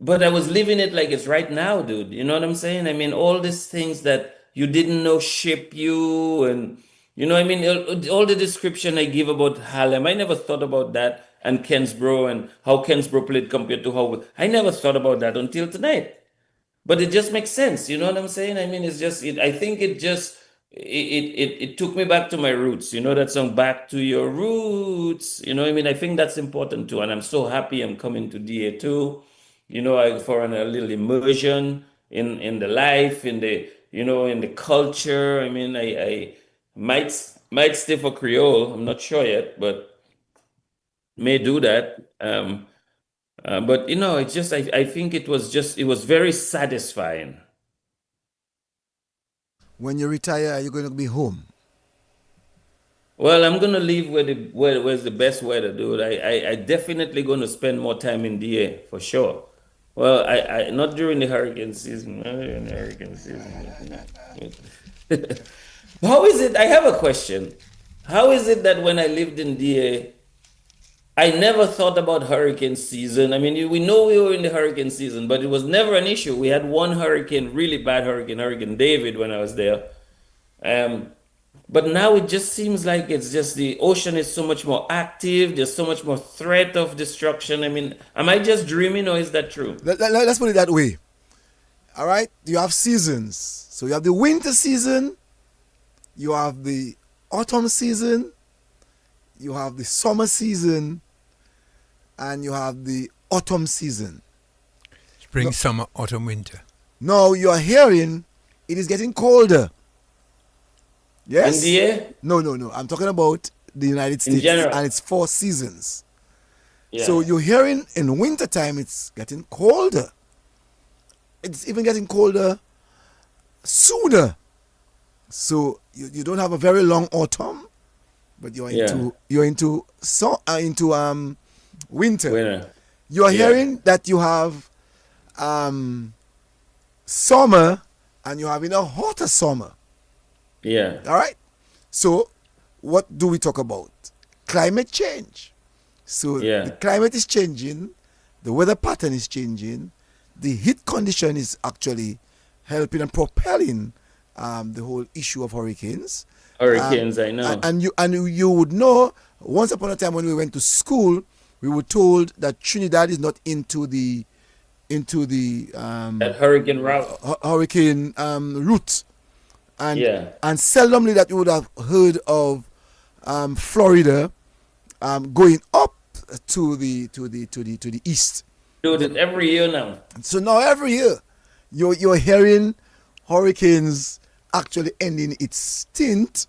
Speaker 3: but I was living it like it's right now, dude. You know what I'm saying? I mean, all these things that you didn't know shape you, and I mean, all the description I give about Harlem, I never thought about that, and Kensbro and how Kensbro played compared to how I never thought about that until tonight. But it just makes sense. You know what I'm saying? I mean, it's just I think it took me back to my roots. That song, Back to Your Roots. I mean, I think that's important too. And I'm so happy I'm coming to DA too. For a little immersion in the life, in the culture. I mean, I might stay for Creole. I'm not sure yet, but may do that. But it's just I think it was very satisfying.
Speaker 1: When you retire, are you going to be home?
Speaker 3: Well, I'm gonna leave where's the best weather, dude. I definitely gonna spend more time in DA for sure. Well, I not during the hurricane season. Not during the hurricane season. How is it? I have a question. How is it that when I lived in DA, I never thought about hurricane season? I mean, we know we were in the hurricane season, but it was never an issue. We had one hurricane, really bad hurricane, Hurricane David, when I was there. Um, but now it just seems like it's just the ocean is so much more active. There's so much more threat of destruction. I mean, am I just dreaming or is that true?
Speaker 1: Let's put it that way. All right, you have seasons. So you have the winter season, you have the autumn season, you have the summer season, and you have the autumn season.
Speaker 2: Spring,
Speaker 1: No.
Speaker 2: summer, autumn, winter.
Speaker 1: Now you are hearing it is getting colder. Yes?
Speaker 3: In DA?
Speaker 1: No. I'm talking about the United States
Speaker 3: general.
Speaker 1: and its 4 seasons.
Speaker 3: Yeah.
Speaker 1: So you're hearing in wintertime it's getting colder. It's even getting colder sooner. So you don't have a very long autumn, but you're into winter.
Speaker 3: Winter.
Speaker 1: You are
Speaker 3: Yeah.
Speaker 1: hearing that you have summer and you're having a hotter summer.
Speaker 3: Yeah.
Speaker 1: All right. So what do we talk about? Climate change. So
Speaker 3: Yeah.
Speaker 1: the climate is changing, the weather pattern is changing, the heat condition is actually helping and propelling the whole issue of hurricanes.
Speaker 3: Hurricanes, I know.
Speaker 1: And you would know, once upon a time when we went to school, we were told that Trinidad is not into the
Speaker 3: That hurricane route.
Speaker 1: hurricane route, and
Speaker 3: Yeah.
Speaker 1: and seldomly that you would have heard of Florida going up to the east.
Speaker 3: Dude, it's every year now.
Speaker 1: So now every year you're hearing hurricanes actually ending its stint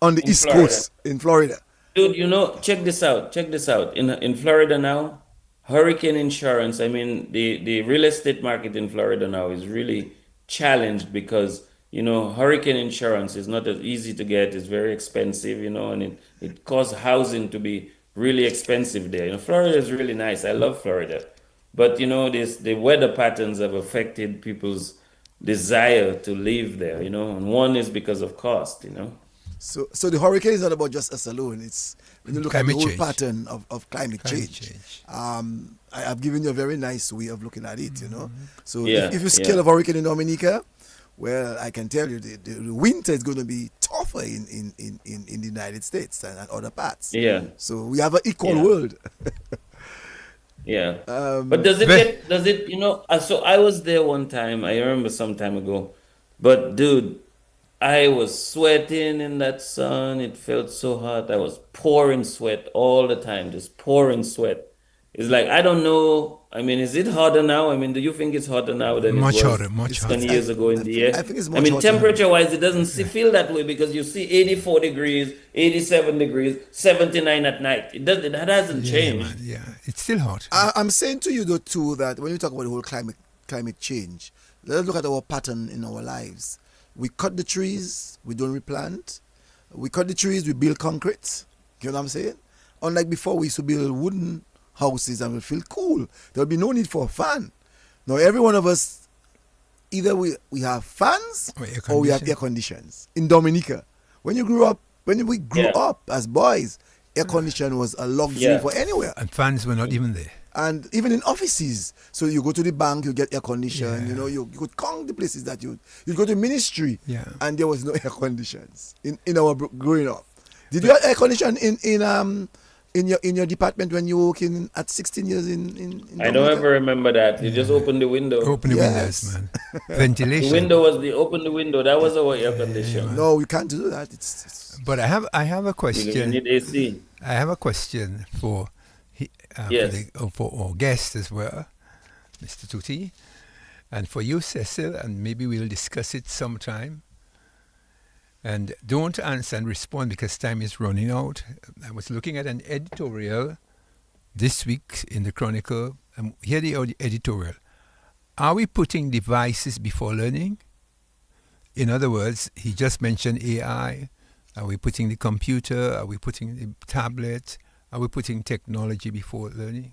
Speaker 1: on the
Speaker 3: In
Speaker 1: east
Speaker 3: Florida.
Speaker 1: coast in Florida.
Speaker 3: Dude, check this out. Check this out. In Florida now, hurricane insurance, I mean, the real estate market in Florida now is really challenged because, hurricane insurance is not as easy to get. It's very expensive, and it caused housing to be really expensive there. Florida is really nice. I love Florida. But, the weather patterns have affected people's desire to live there, and one is because of cost.
Speaker 1: So the hurricane is not about just us alone. It's when you look at the
Speaker 2: Climate
Speaker 1: whole
Speaker 2: change.
Speaker 1: pattern of climate
Speaker 2: Climate
Speaker 1: change.
Speaker 2: change.
Speaker 1: I've given you a very nice way of looking at it. So
Speaker 3: Yeah,
Speaker 1: if you scale
Speaker 3: yeah.
Speaker 1: a hurricane in Dominica, well, I can tell you the winter is going to be tougher in the United States and other parts.
Speaker 3: Yeah.
Speaker 1: So we have an equal
Speaker 3: Yeah.
Speaker 1: world.
Speaker 3: Yeah. But does it, so I was there one time, I remember some time ago, but dude, I was sweating in that sun. It felt so hot. I was pouring sweat all the time, just pouring sweat. It's like, I don't know. I mean, is it hotter now? I mean, do you think it's hotter now than
Speaker 2: Much
Speaker 3: it was
Speaker 2: hotter, much
Speaker 3: 20
Speaker 2: hotter.
Speaker 3: years ago in the year?
Speaker 1: I think it's
Speaker 3: I
Speaker 1: much
Speaker 3: mean,
Speaker 1: hotter.
Speaker 3: temperature-wise, it doesn't feel that way because you see 84 degrees, 87 degrees, 79 at night. That hasn't
Speaker 2: Yeah,
Speaker 3: changed.
Speaker 2: man, yeah, it's still hot.
Speaker 1: I'm saying to you though too that when you talk about the whole climate change, let's look at our pattern in our lives. We cut the trees, we don't replant. We cut the trees, we build concrete. You know what I'm saying? Unlike before, we used to build wooden houses and we feel cool. There will be no need for a fan. Now every one of us, either we have fans
Speaker 2: Or air
Speaker 1: or we have
Speaker 2: condition.
Speaker 1: air conditions. In Dominica, when we grew
Speaker 3: Yeah.
Speaker 1: up as boys, air condition was a luxury
Speaker 3: Yeah.
Speaker 1: for anywhere.
Speaker 2: And fans were not even there.
Speaker 1: And even in offices, so you go to the bank, you get air condition.
Speaker 2: Yeah.
Speaker 1: You could count the places that you go to ministry,
Speaker 2: Yeah.
Speaker 1: and there was no air conditions in our growing up. Did you have air condition in your department when you were working at 16 years in
Speaker 3: I don't
Speaker 1: Dominica?
Speaker 3: ever remember that. You just open the window.
Speaker 2: Open the
Speaker 1: Yes.
Speaker 2: windows, man.
Speaker 3: The
Speaker 2: Ventilation.
Speaker 3: window was open the window. That was our air conditioner.
Speaker 1: No, you can't do that. It's
Speaker 2: But I have a
Speaker 3: You
Speaker 2: question.
Speaker 3: need AC.
Speaker 2: I have a question for
Speaker 3: Yes.
Speaker 2: for our guest as well, Mr. Tuti, and for you, Cecil, and maybe we'll discuss it sometime. And don't answer and respond because time is running out. I was looking at an editorial this week in the Chronicle. Here the editorial. Are we putting devices before learning? In other words, he just mentioned AI Are we putting the computer? Are we putting the tablet? Are we putting technology before learning?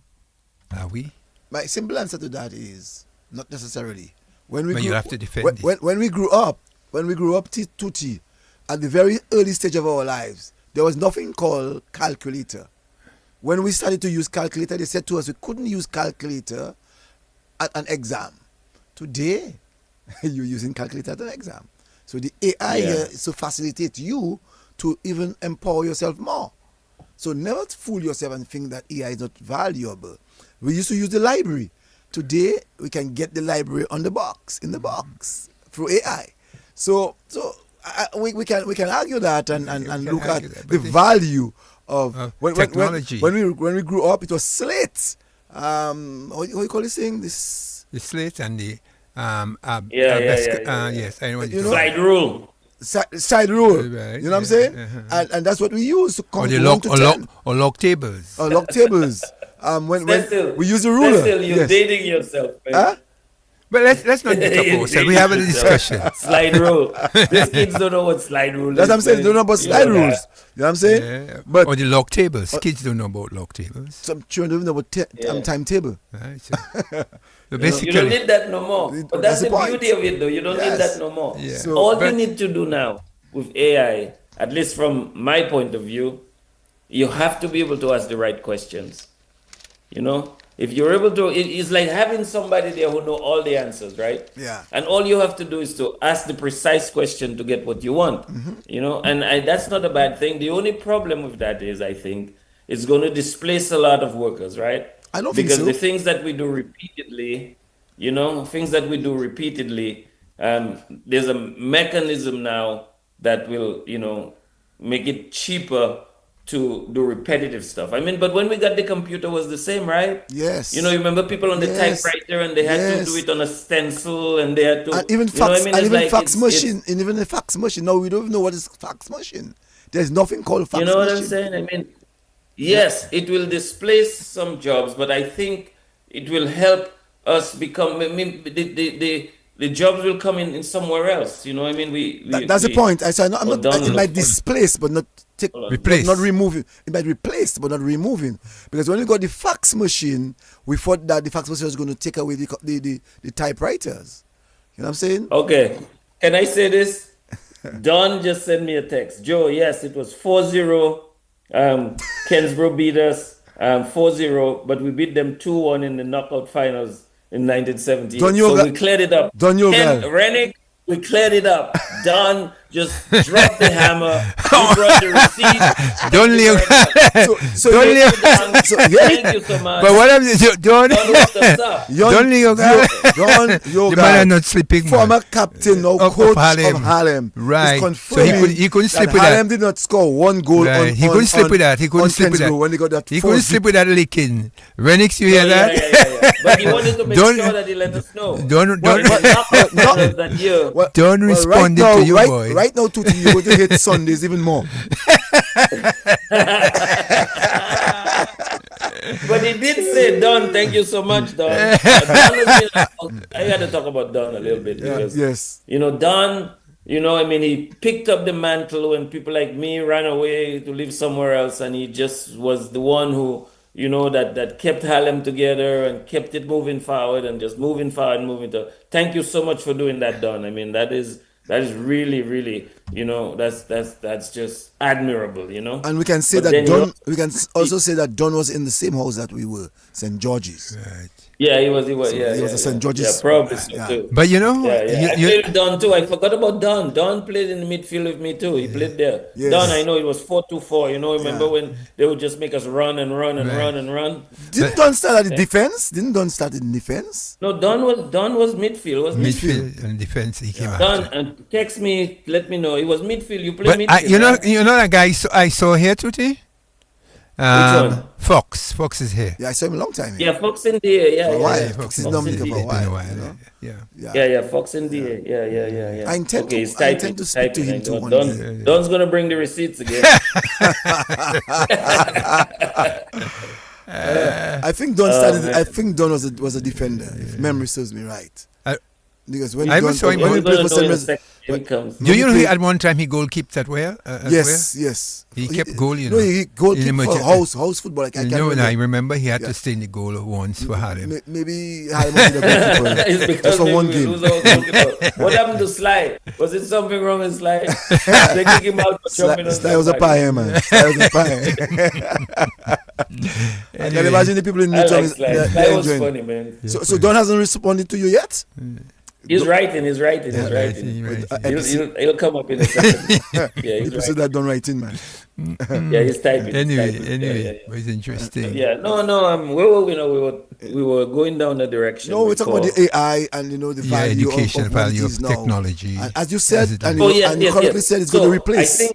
Speaker 2: Are we?
Speaker 1: My simple answer to that is not necessarily. When we
Speaker 2: But
Speaker 1: grew,
Speaker 2: you have to defend
Speaker 1: when we grew up, Tutti, at the very early stage of our lives, there was nothing called calculator. When we started to use calculator, they said to us we couldn't use calculator at an exam. Today, you're using calculator at an exam. So the AI here is to facilitate you to even empower yourself more. So never fool yourself and think that AI is not valuable. We used to use the library. Today, we can get the library in the box, through AI. So we can argue that and look at
Speaker 2: that,
Speaker 1: the value of
Speaker 2: technology.
Speaker 1: When we grew up, it was slate. What you call this thing? This
Speaker 2: the slate and the yes, I know what
Speaker 1: You
Speaker 2: you
Speaker 1: know?
Speaker 3: Slide rule.
Speaker 1: side rule.
Speaker 2: Right,
Speaker 1: You know what I'm saying?
Speaker 2: uh-huh.
Speaker 1: And that's what we use to
Speaker 2: or
Speaker 1: count
Speaker 2: the
Speaker 1: 1
Speaker 2: log
Speaker 1: to
Speaker 2: or
Speaker 1: 10.
Speaker 2: log or log tables.
Speaker 1: Or log tables. When
Speaker 3: Cecil,
Speaker 1: we use the ruler.
Speaker 3: Cecil, you're
Speaker 1: Yes.
Speaker 3: dating yourself, man.
Speaker 1: Huh?
Speaker 2: But let's not get up ourselves. We have a discussion.
Speaker 3: Slide rule. These kids don't know what slide rule
Speaker 1: That's
Speaker 3: is.
Speaker 1: what I'm saying. They don't know about
Speaker 3: You
Speaker 1: slide
Speaker 3: know that.
Speaker 1: rules. You know what I'm saying?
Speaker 2: Yeah.
Speaker 1: But
Speaker 2: Or the log tables. Kids don't know about log tables.
Speaker 1: some children don't even know about timetable.
Speaker 2: Right? So, so
Speaker 3: You
Speaker 2: basically,
Speaker 3: don't need that no more. But that's the
Speaker 1: point.
Speaker 3: beauty of it, though. You don't need
Speaker 1: Yes.
Speaker 3: that no more.
Speaker 2: Yeah.
Speaker 1: So-
Speaker 3: All
Speaker 2: but-
Speaker 3: you need to do now with AI, at least from my point of view, you have to be able to ask the right questions. You know, if you're able to, it's like having somebody there who know all the answers, right?
Speaker 1: Yeah.
Speaker 3: And all you have to do is to ask the precise question to get what you want. You know, and that's not a bad thing. The only problem with that is, I think, it's going to displace a lot of workers, right?
Speaker 1: I don't think
Speaker 3: Because
Speaker 1: so.
Speaker 3: the things that we do repeatedly, there's a mechanism now that will, make it cheaper to do repetitive stuff. I mean, but when we got the computer, it was the same, right?
Speaker 1: Yes.
Speaker 3: You remember people on the
Speaker 1: Yes.
Speaker 3: typewriter and they had
Speaker 1: Yes.
Speaker 3: to do it on a stencil and they had to.
Speaker 1: And even
Speaker 3: you know what
Speaker 1: fax,
Speaker 3: I mean?
Speaker 1: and
Speaker 3: It's
Speaker 1: even
Speaker 3: like
Speaker 1: fax
Speaker 3: it's-
Speaker 1: machine, and even the fax machine. No, we don't even know what is fax machine. There's nothing called fax
Speaker 3: You know what
Speaker 1: machine.
Speaker 3: I'm saying? I mean, yes, it will displace some jobs, but I think it will help us become. I mean, the jobs will come in somewhere else. You know, I mean,
Speaker 1: That's the point. I said I'm
Speaker 3: Oh,
Speaker 1: not.
Speaker 3: Donald,
Speaker 1: It might
Speaker 3: of course.
Speaker 1: displace, but not take,
Speaker 2: Replace.
Speaker 1: not removing. It might replace, but not removing. Because when we got the fax machine, we thought that the fax machine was going to take away the typewriters. You know what I'm saying?
Speaker 3: Okay, can I say this? Don just sent me a text. Joe, yes, it was 4-0. Kensbor beat us 4-0, but we beat them 2-1 in the knockout finals in 1978.
Speaker 1: Don
Speaker 3: So
Speaker 1: Yoga-
Speaker 3: we cleared it up.
Speaker 1: Don Yoga.
Speaker 3: Rennick, we cleared it up. Don just dropped the hammer. We brought the receipt.
Speaker 2: Don't leave.
Speaker 1: So
Speaker 2: Don't
Speaker 1: you-
Speaker 2: leave.
Speaker 1: so, yeah.
Speaker 3: Thank you so much.
Speaker 2: But what I'm don't.
Speaker 3: Don hooked us up.
Speaker 1: Don
Speaker 2: Yoga.
Speaker 1: Don
Speaker 2: The
Speaker 1: Yoga,
Speaker 2: man are not sleeping.
Speaker 1: former
Speaker 2: Man.
Speaker 1: captain or
Speaker 2: Of
Speaker 1: coach of
Speaker 2: Harlem.
Speaker 1: Harlem,
Speaker 2: Right.
Speaker 1: is
Speaker 2: So
Speaker 1: confirming
Speaker 2: he couldn't sleep
Speaker 1: that
Speaker 2: with that.
Speaker 1: Harlem did not score one goal.
Speaker 2: Right.
Speaker 1: On,
Speaker 2: He couldn't sleep with that. He couldn't
Speaker 1: on
Speaker 2: sleep with that.
Speaker 1: Kensbro when they got that.
Speaker 2: He
Speaker 1: 4
Speaker 2: couldn't sleep with that licking. Renix, you hear that?
Speaker 3: Yeah. But he wanted to make
Speaker 2: Don't-
Speaker 3: sure that he let us know.
Speaker 2: Don't
Speaker 3: That year.
Speaker 2: don't
Speaker 1: Well,
Speaker 2: respond
Speaker 1: right now,
Speaker 2: to you,
Speaker 1: right,
Speaker 2: boy.
Speaker 1: right now, Tuti, you're going to hate Sundays even more.
Speaker 3: But he did say, Don, thank you so much, Don. Don has been, I got to talk about Don a little bit because,
Speaker 1: Yes.
Speaker 3: Don, I mean, he picked up the mantle when people like me ran away to live somewhere else, and he just was the one who, that kept Harlem together and kept it moving forward and just moving forward and moving to. Thank you so much for doing that, Don. I mean, that is really, really, that's just admirable,
Speaker 1: And we can say
Speaker 3: But
Speaker 1: that
Speaker 3: then
Speaker 1: Don. We can also say that Don was in the same house that we were, St. George's.
Speaker 2: Right.
Speaker 3: Yeah, he was.
Speaker 1: he was a St. George's.
Speaker 3: Yeah, probably so
Speaker 1: Yeah.
Speaker 3: too.
Speaker 2: But
Speaker 3: Yeah. I
Speaker 2: you,
Speaker 3: played with Don too. I forgot about Don. Don played in the midfield with me too. He played there.
Speaker 1: Yes.
Speaker 3: Don, I know it was 4-2-4. Remember
Speaker 1: Yeah.
Speaker 3: when they would just make us run and run and
Speaker 2: Right.
Speaker 3: run and run?
Speaker 1: Didn't Don start at the defense? Didn't Don start in defense?
Speaker 3: No, Don was midfield. Wasn't he?
Speaker 2: midfield and defense, he came
Speaker 3: Don,
Speaker 2: after.
Speaker 3: text me. Let me know. It was midfield. You played
Speaker 2: But
Speaker 3: midfield. right?
Speaker 2: you know that guy I saw here, Tuti?
Speaker 3: one?
Speaker 2: Fox is here.
Speaker 1: Yeah, I saw him a long time.
Speaker 3: Yeah, Fox in the air. Yeah,
Speaker 1: For a
Speaker 3: yeah,
Speaker 1: while.
Speaker 3: yeah.
Speaker 1: Fox is
Speaker 3: Fox
Speaker 1: Dominican
Speaker 3: in
Speaker 1: for a
Speaker 3: the
Speaker 1: while.
Speaker 2: Been a while,
Speaker 1: you know?
Speaker 2: yeah.
Speaker 3: Yeah, Fox in the air. Yeah.
Speaker 1: I intend
Speaker 3: okay,
Speaker 1: to-
Speaker 3: he's
Speaker 1: I
Speaker 3: typing,
Speaker 1: intend to speak to
Speaker 3: typing.
Speaker 1: him too one
Speaker 3: Don,
Speaker 1: day.
Speaker 3: Don's gonna bring the receipts again.
Speaker 1: I think Don started. I think Don was a defender, if memory serves me right. Because when
Speaker 2: I
Speaker 1: he
Speaker 2: was showing
Speaker 1: when
Speaker 2: him-
Speaker 1: he
Speaker 3: We're
Speaker 1: played
Speaker 3: gonna
Speaker 1: for
Speaker 3: know in a
Speaker 1: St.
Speaker 3: second. Here he comes.
Speaker 2: Do you know
Speaker 1: played-
Speaker 2: at one time he goalkeeped that well?
Speaker 1: Yes, yes.
Speaker 2: He kept goal, you
Speaker 1: No,
Speaker 2: know.
Speaker 1: he goal
Speaker 2: In
Speaker 1: keep for
Speaker 2: emergency-
Speaker 1: house football. Like, I can't
Speaker 2: No,
Speaker 1: remember.
Speaker 2: I remember he had
Speaker 1: Yeah.
Speaker 2: to stay in the goal once for Harlem.
Speaker 1: Maybe Harlem was the goalkeeper.
Speaker 3: It's because
Speaker 1: Just for
Speaker 3: maybe
Speaker 1: one
Speaker 3: we
Speaker 1: game.
Speaker 3: lose our goalkeeper. What happened to Sly? Was it something wrong with Sly? They kick him out for jumping on
Speaker 1: Sly was a
Speaker 3: somebody.
Speaker 1: pie, man. Sly was a pie. I can imagine the people in
Speaker 3: I
Speaker 1: Newton
Speaker 3: like
Speaker 1: is
Speaker 3: Sly.
Speaker 1: they're
Speaker 3: Sly was
Speaker 1: enjoying.
Speaker 3: funny, man.
Speaker 1: So Don hasn't responded to you yet?
Speaker 3: He's writing.
Speaker 2: Right,
Speaker 3: He'll come up in a second. Yeah, he's
Speaker 1: People say
Speaker 3: writing.
Speaker 1: that Don writing, man.
Speaker 3: Yeah, he's typing.
Speaker 2: Anyway,
Speaker 3: he's typing. Yeah.
Speaker 2: it was interesting.
Speaker 3: Yeah, no. Where were we? No, we were going down the direction.
Speaker 1: No, we're talking about the AI and the
Speaker 2: Yeah,
Speaker 1: value
Speaker 2: education
Speaker 1: of what it
Speaker 2: value
Speaker 1: is
Speaker 2: of
Speaker 1: now.
Speaker 2: technology.
Speaker 1: And as you said,
Speaker 2: As it
Speaker 1: and,
Speaker 2: is.
Speaker 1: you,
Speaker 3: Oh
Speaker 1: know,
Speaker 3: yes,
Speaker 1: and you
Speaker 3: yes,
Speaker 1: correctly
Speaker 3: yes.
Speaker 1: said it's
Speaker 3: So,
Speaker 1: going to replace.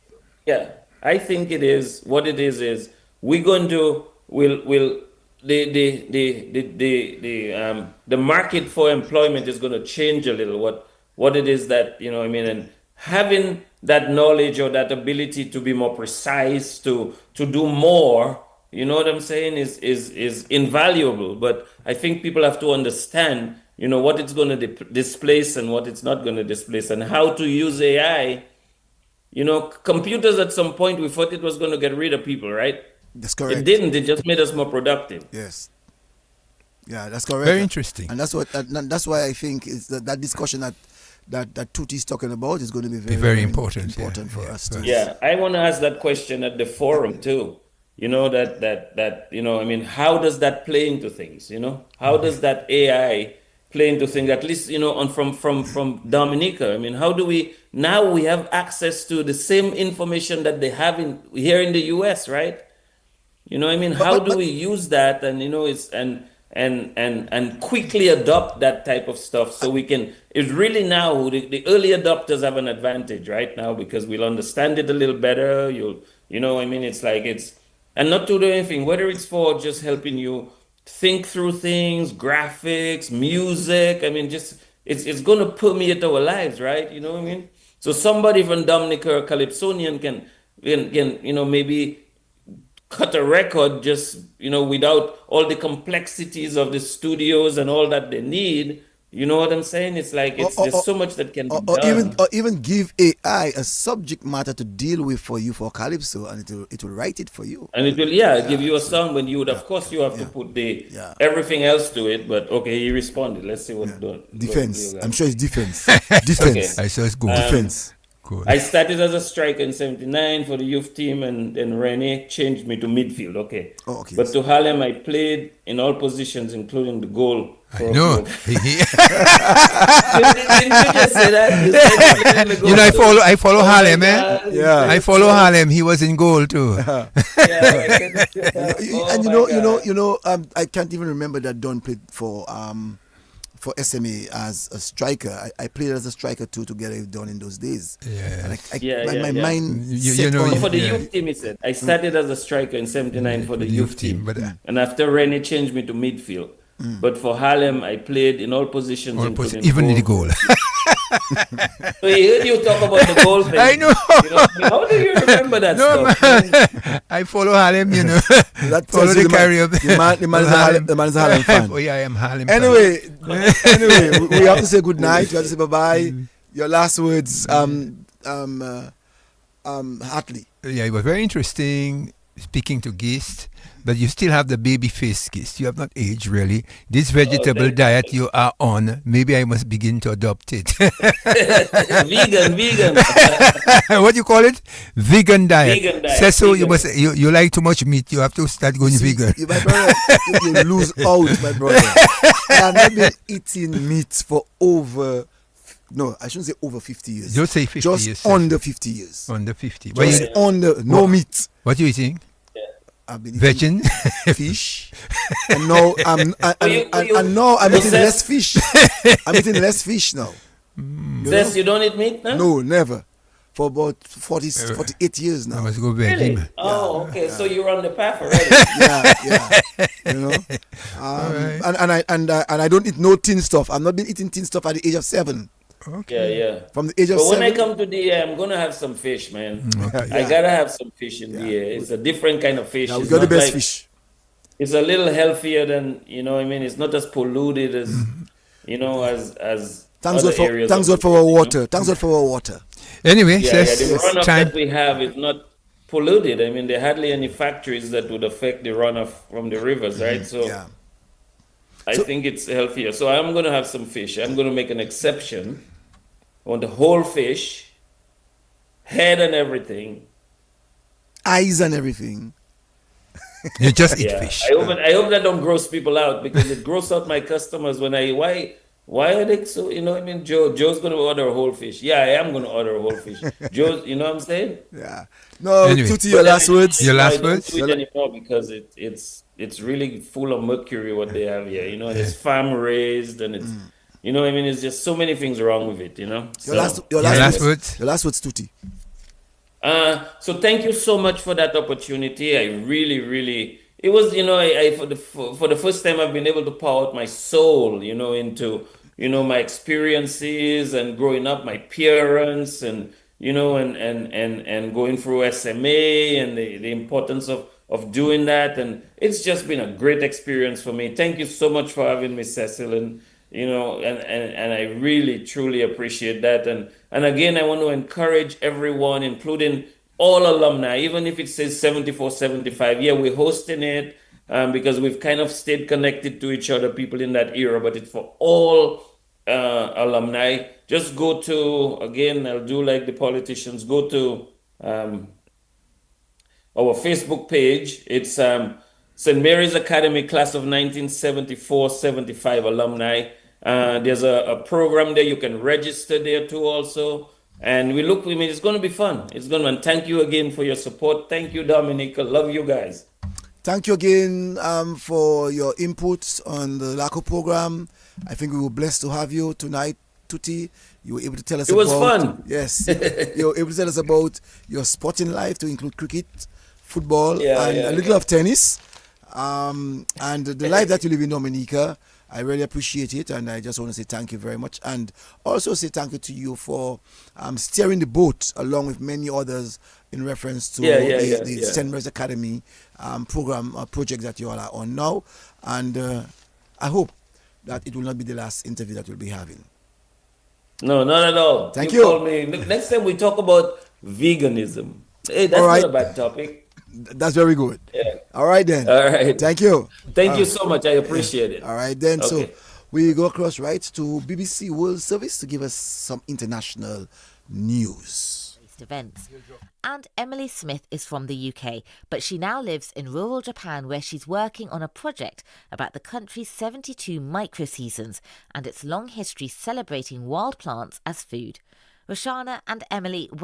Speaker 3: I think it is. What it is we're going to will the market for employment is going to change a little. What it is that and having that knowledge or that ability to be more precise, to do more. You know what I'm saying is invaluable. But I think people have to understand, what it's going to displace and what it's not going to displace, and how to use AI. Computers at some point we thought it was going to get rid of people, right?
Speaker 1: That's correct.
Speaker 3: It didn't. It just made us more productive.
Speaker 1: Yes. Yeah, that's correct.
Speaker 2: Very interesting.
Speaker 1: And that's why I think is that discussion that Tuti is talking about is going to be
Speaker 2: very important,
Speaker 1: for
Speaker 2: yeah,
Speaker 1: us to.
Speaker 3: Yeah, I want to ask that question at the forum too. How does that play into things? How does that AI play into things? At least from Dominica. How do we now we have access to the same information that they have here in the U.S. right? How do we use that and quickly adopt that type of stuff so we can? It's really now the early adopters have an advantage right now because we'll understand it a little better. It's and not to do anything, whether it's for just helping you think through things, graphics, music. It's going to permeate our lives, right? You know what I mean? So somebody from Dominica or Calypsonian can maybe cut a record just without all the complexities of the studios and all that they need. You know what I'm saying? It's like there's so much that can be done.
Speaker 1: Or even give AI a subject matter to deal with for you for Calypso, and it will write it for you.
Speaker 3: And it will give you a song when you would, of course, you have to put everything else to it. But okay, he responded. Let's see what
Speaker 1: Defense.
Speaker 3: what
Speaker 1: I'm sure it's defense.
Speaker 3: Okay.
Speaker 1: Defense.
Speaker 2: I saw it's good.
Speaker 1: Defense.
Speaker 2: Good.
Speaker 3: I started as a striker in '79 for the youth team, and then Rene changed me to midfield. Okay.
Speaker 1: Oh, okay.
Speaker 3: But to Harlem, I played in all positions, including the goal.
Speaker 2: I know.
Speaker 3: Didn't you just say that? You said you played in the goal.
Speaker 2: I follow Harlem, eh?
Speaker 1: Yeah.
Speaker 2: I follow Harlem. He was in goal too.
Speaker 1: I can't even remember that Don played for SMA as a striker. I played as a striker too together with Don in those days.
Speaker 2: Yeah.
Speaker 1: And my mind.
Speaker 3: For the youth team, he said. I started as a striker in '79 for the youth team.
Speaker 2: But
Speaker 3: And after Rene changed me to midfield. But for Harlem, I played in all positions, including
Speaker 2: even in the goal.
Speaker 3: So he heard you talk about the goal thing.
Speaker 2: I know.
Speaker 3: How do you remember that stuff?
Speaker 2: Man. I follow Harlem,
Speaker 1: That
Speaker 2: follow
Speaker 1: tells you
Speaker 2: the Caribbean.
Speaker 1: the man is a Harlem fan.
Speaker 2: Oh yeah, I am Harlem. fan.
Speaker 1: Anyway, we have to say good night. We have to say bye bye. Your last words, Hartley.
Speaker 2: Yeah, it was very interesting speaking to Gist, but you still have the baby face Gist. You have not aged really. This vegetable diet you are on, maybe I must begin to adopt it.
Speaker 3: Vegan.
Speaker 2: What do you call it? Vegan diet.
Speaker 3: Vegan diet,
Speaker 2: Says so
Speaker 3: vegan.
Speaker 2: you like too much meat, you have to start going vegan.
Speaker 1: My brother, you lose out, my brother. I have not been eating meat for over. No, I shouldn't say over 50 years.
Speaker 2: Don't say 50
Speaker 1: Just
Speaker 2: years.
Speaker 1: under 50 years.
Speaker 2: Under 50.
Speaker 1: Just under no meat.
Speaker 2: What are you eating?
Speaker 1: I've been eating
Speaker 2: Virgin?
Speaker 1: fish, and now I'm eating
Speaker 3: Zest?
Speaker 1: less fish. I'm eating less fish now.
Speaker 3: Zest, you don't eat meat, no?
Speaker 1: No, never. For about 48 years
Speaker 2: I
Speaker 1: now.
Speaker 2: must go veggie.
Speaker 3: Really?
Speaker 2: Man.
Speaker 3: Oh, okay. So you're on the path already.
Speaker 1: And I don't eat no tin stuff. I've not been eating tin stuff at the age of 7.
Speaker 3: Yeah.
Speaker 1: From the age of
Speaker 3: But
Speaker 1: 7.
Speaker 3: when I come to DA, I'm gonna have some fish, man. I gotta have some fish in DA. It's a different kind of fish.
Speaker 1: Yeah, we
Speaker 3: It's
Speaker 1: got the
Speaker 3: not
Speaker 1: best
Speaker 3: like-
Speaker 1: fish.
Speaker 3: It's a little healthier than it's not as polluted as
Speaker 1: Thanks
Speaker 3: other
Speaker 1: God for
Speaker 3: areas.
Speaker 1: thanks
Speaker 3: of
Speaker 1: God for our water. Thanks God for our water.
Speaker 2: Anyway,
Speaker 3: Yeah,
Speaker 2: yes,
Speaker 3: the
Speaker 2: it's
Speaker 3: runoff
Speaker 2: time.
Speaker 3: that we have is not polluted. I mean, there are hardly any factories that would affect the runoff from the rivers, right? So
Speaker 1: Yeah.
Speaker 3: I think it's healthier. So I'm going to have some fish. I'm going to make an exception on the whole fish, head and everything.
Speaker 1: Eyes and everything.
Speaker 2: You just eat
Speaker 3: Yeah,
Speaker 2: fish.
Speaker 3: I hope that don't gross people out because it gross out my customers when why are they so, you know what I mean? Joe's gonna order a whole fish. Yeah, I am gonna order a whole fish. Joe, you know what I'm saying?
Speaker 1: Yeah. No,
Speaker 2: Anyway.
Speaker 1: Tutti, your
Speaker 3: But then
Speaker 1: last words.
Speaker 2: Your last
Speaker 3: I don't
Speaker 2: words?
Speaker 3: do it anymore because it's really full of mercury what they have here, you know, and it's farm raised and it's you know what I mean, it's just so many things wrong with it, you know.
Speaker 1: Your last
Speaker 3: So
Speaker 1: your
Speaker 2: Your
Speaker 1: last,
Speaker 2: last
Speaker 1: words.
Speaker 2: words?
Speaker 1: Your last words, Tutti.
Speaker 3: So thank you so much for that opportunity. I really, really, it was, you know, I for the first time I've been able to pour out my soul, you know, into, you know, my experiences and growing up, my parents, and you know, and going through SMA and the importance of doing that, and it's just been a great experience for me. Thank you so much for having me, Cecil, and you know, and I really truly appreciate that. And again, I want to encourage everyone, including all alumni, even if it says 74, 75. Yeah, we're hosting it because we've kind of stayed connected to each other, people in that era, but it's for all alumni. Just go to, again, I'll do like the politicians, go to our Facebook page. It's St. Mary's Academy Class of 1974-75 alumni. There's a program there. You can register there too also. And I mean, it's going to be fun. It's going to, and thank you again for your support. Thank you, Dominica. Love you guys.
Speaker 1: Thank you again for your inputs on the Lakou program. I think we were blessed to have you tonight, Tutti. You were able to tell us
Speaker 3: It
Speaker 1: about...
Speaker 3: was fun.
Speaker 1: Yes. You were able to tell us about your sporting life to include cricket, football, and a little of tennis. And the life that you live in Dominica, I really appreciate it, and I just want to say thank you very much, and also say thank you to you for steering the boat along with many others in reference to the St. Mary's Academy program project that you all are on now, and I hope that it will not be the last interview that we'll be having.
Speaker 3: No, not at all.
Speaker 1: Thank you.
Speaker 3: Call me. Look, next time we talk about veganism. Hey, that's
Speaker 1: All right.
Speaker 3: not a bad topic.
Speaker 1: That's very good.
Speaker 3: Yeah.
Speaker 1: All right then.
Speaker 3: All right.
Speaker 1: Thank you.
Speaker 3: Thank you so much. I appreciate it.
Speaker 1: All right then.
Speaker 3: Okay.
Speaker 1: So we go across right to BBC World Service to give us some international news.
Speaker 5: Events. And Emily Smith is from the UK, but she now lives in rural Japan where she's working on a project about the country's 72 micro-seasons and its long history celebrating wild plants as food. Roshana and Emily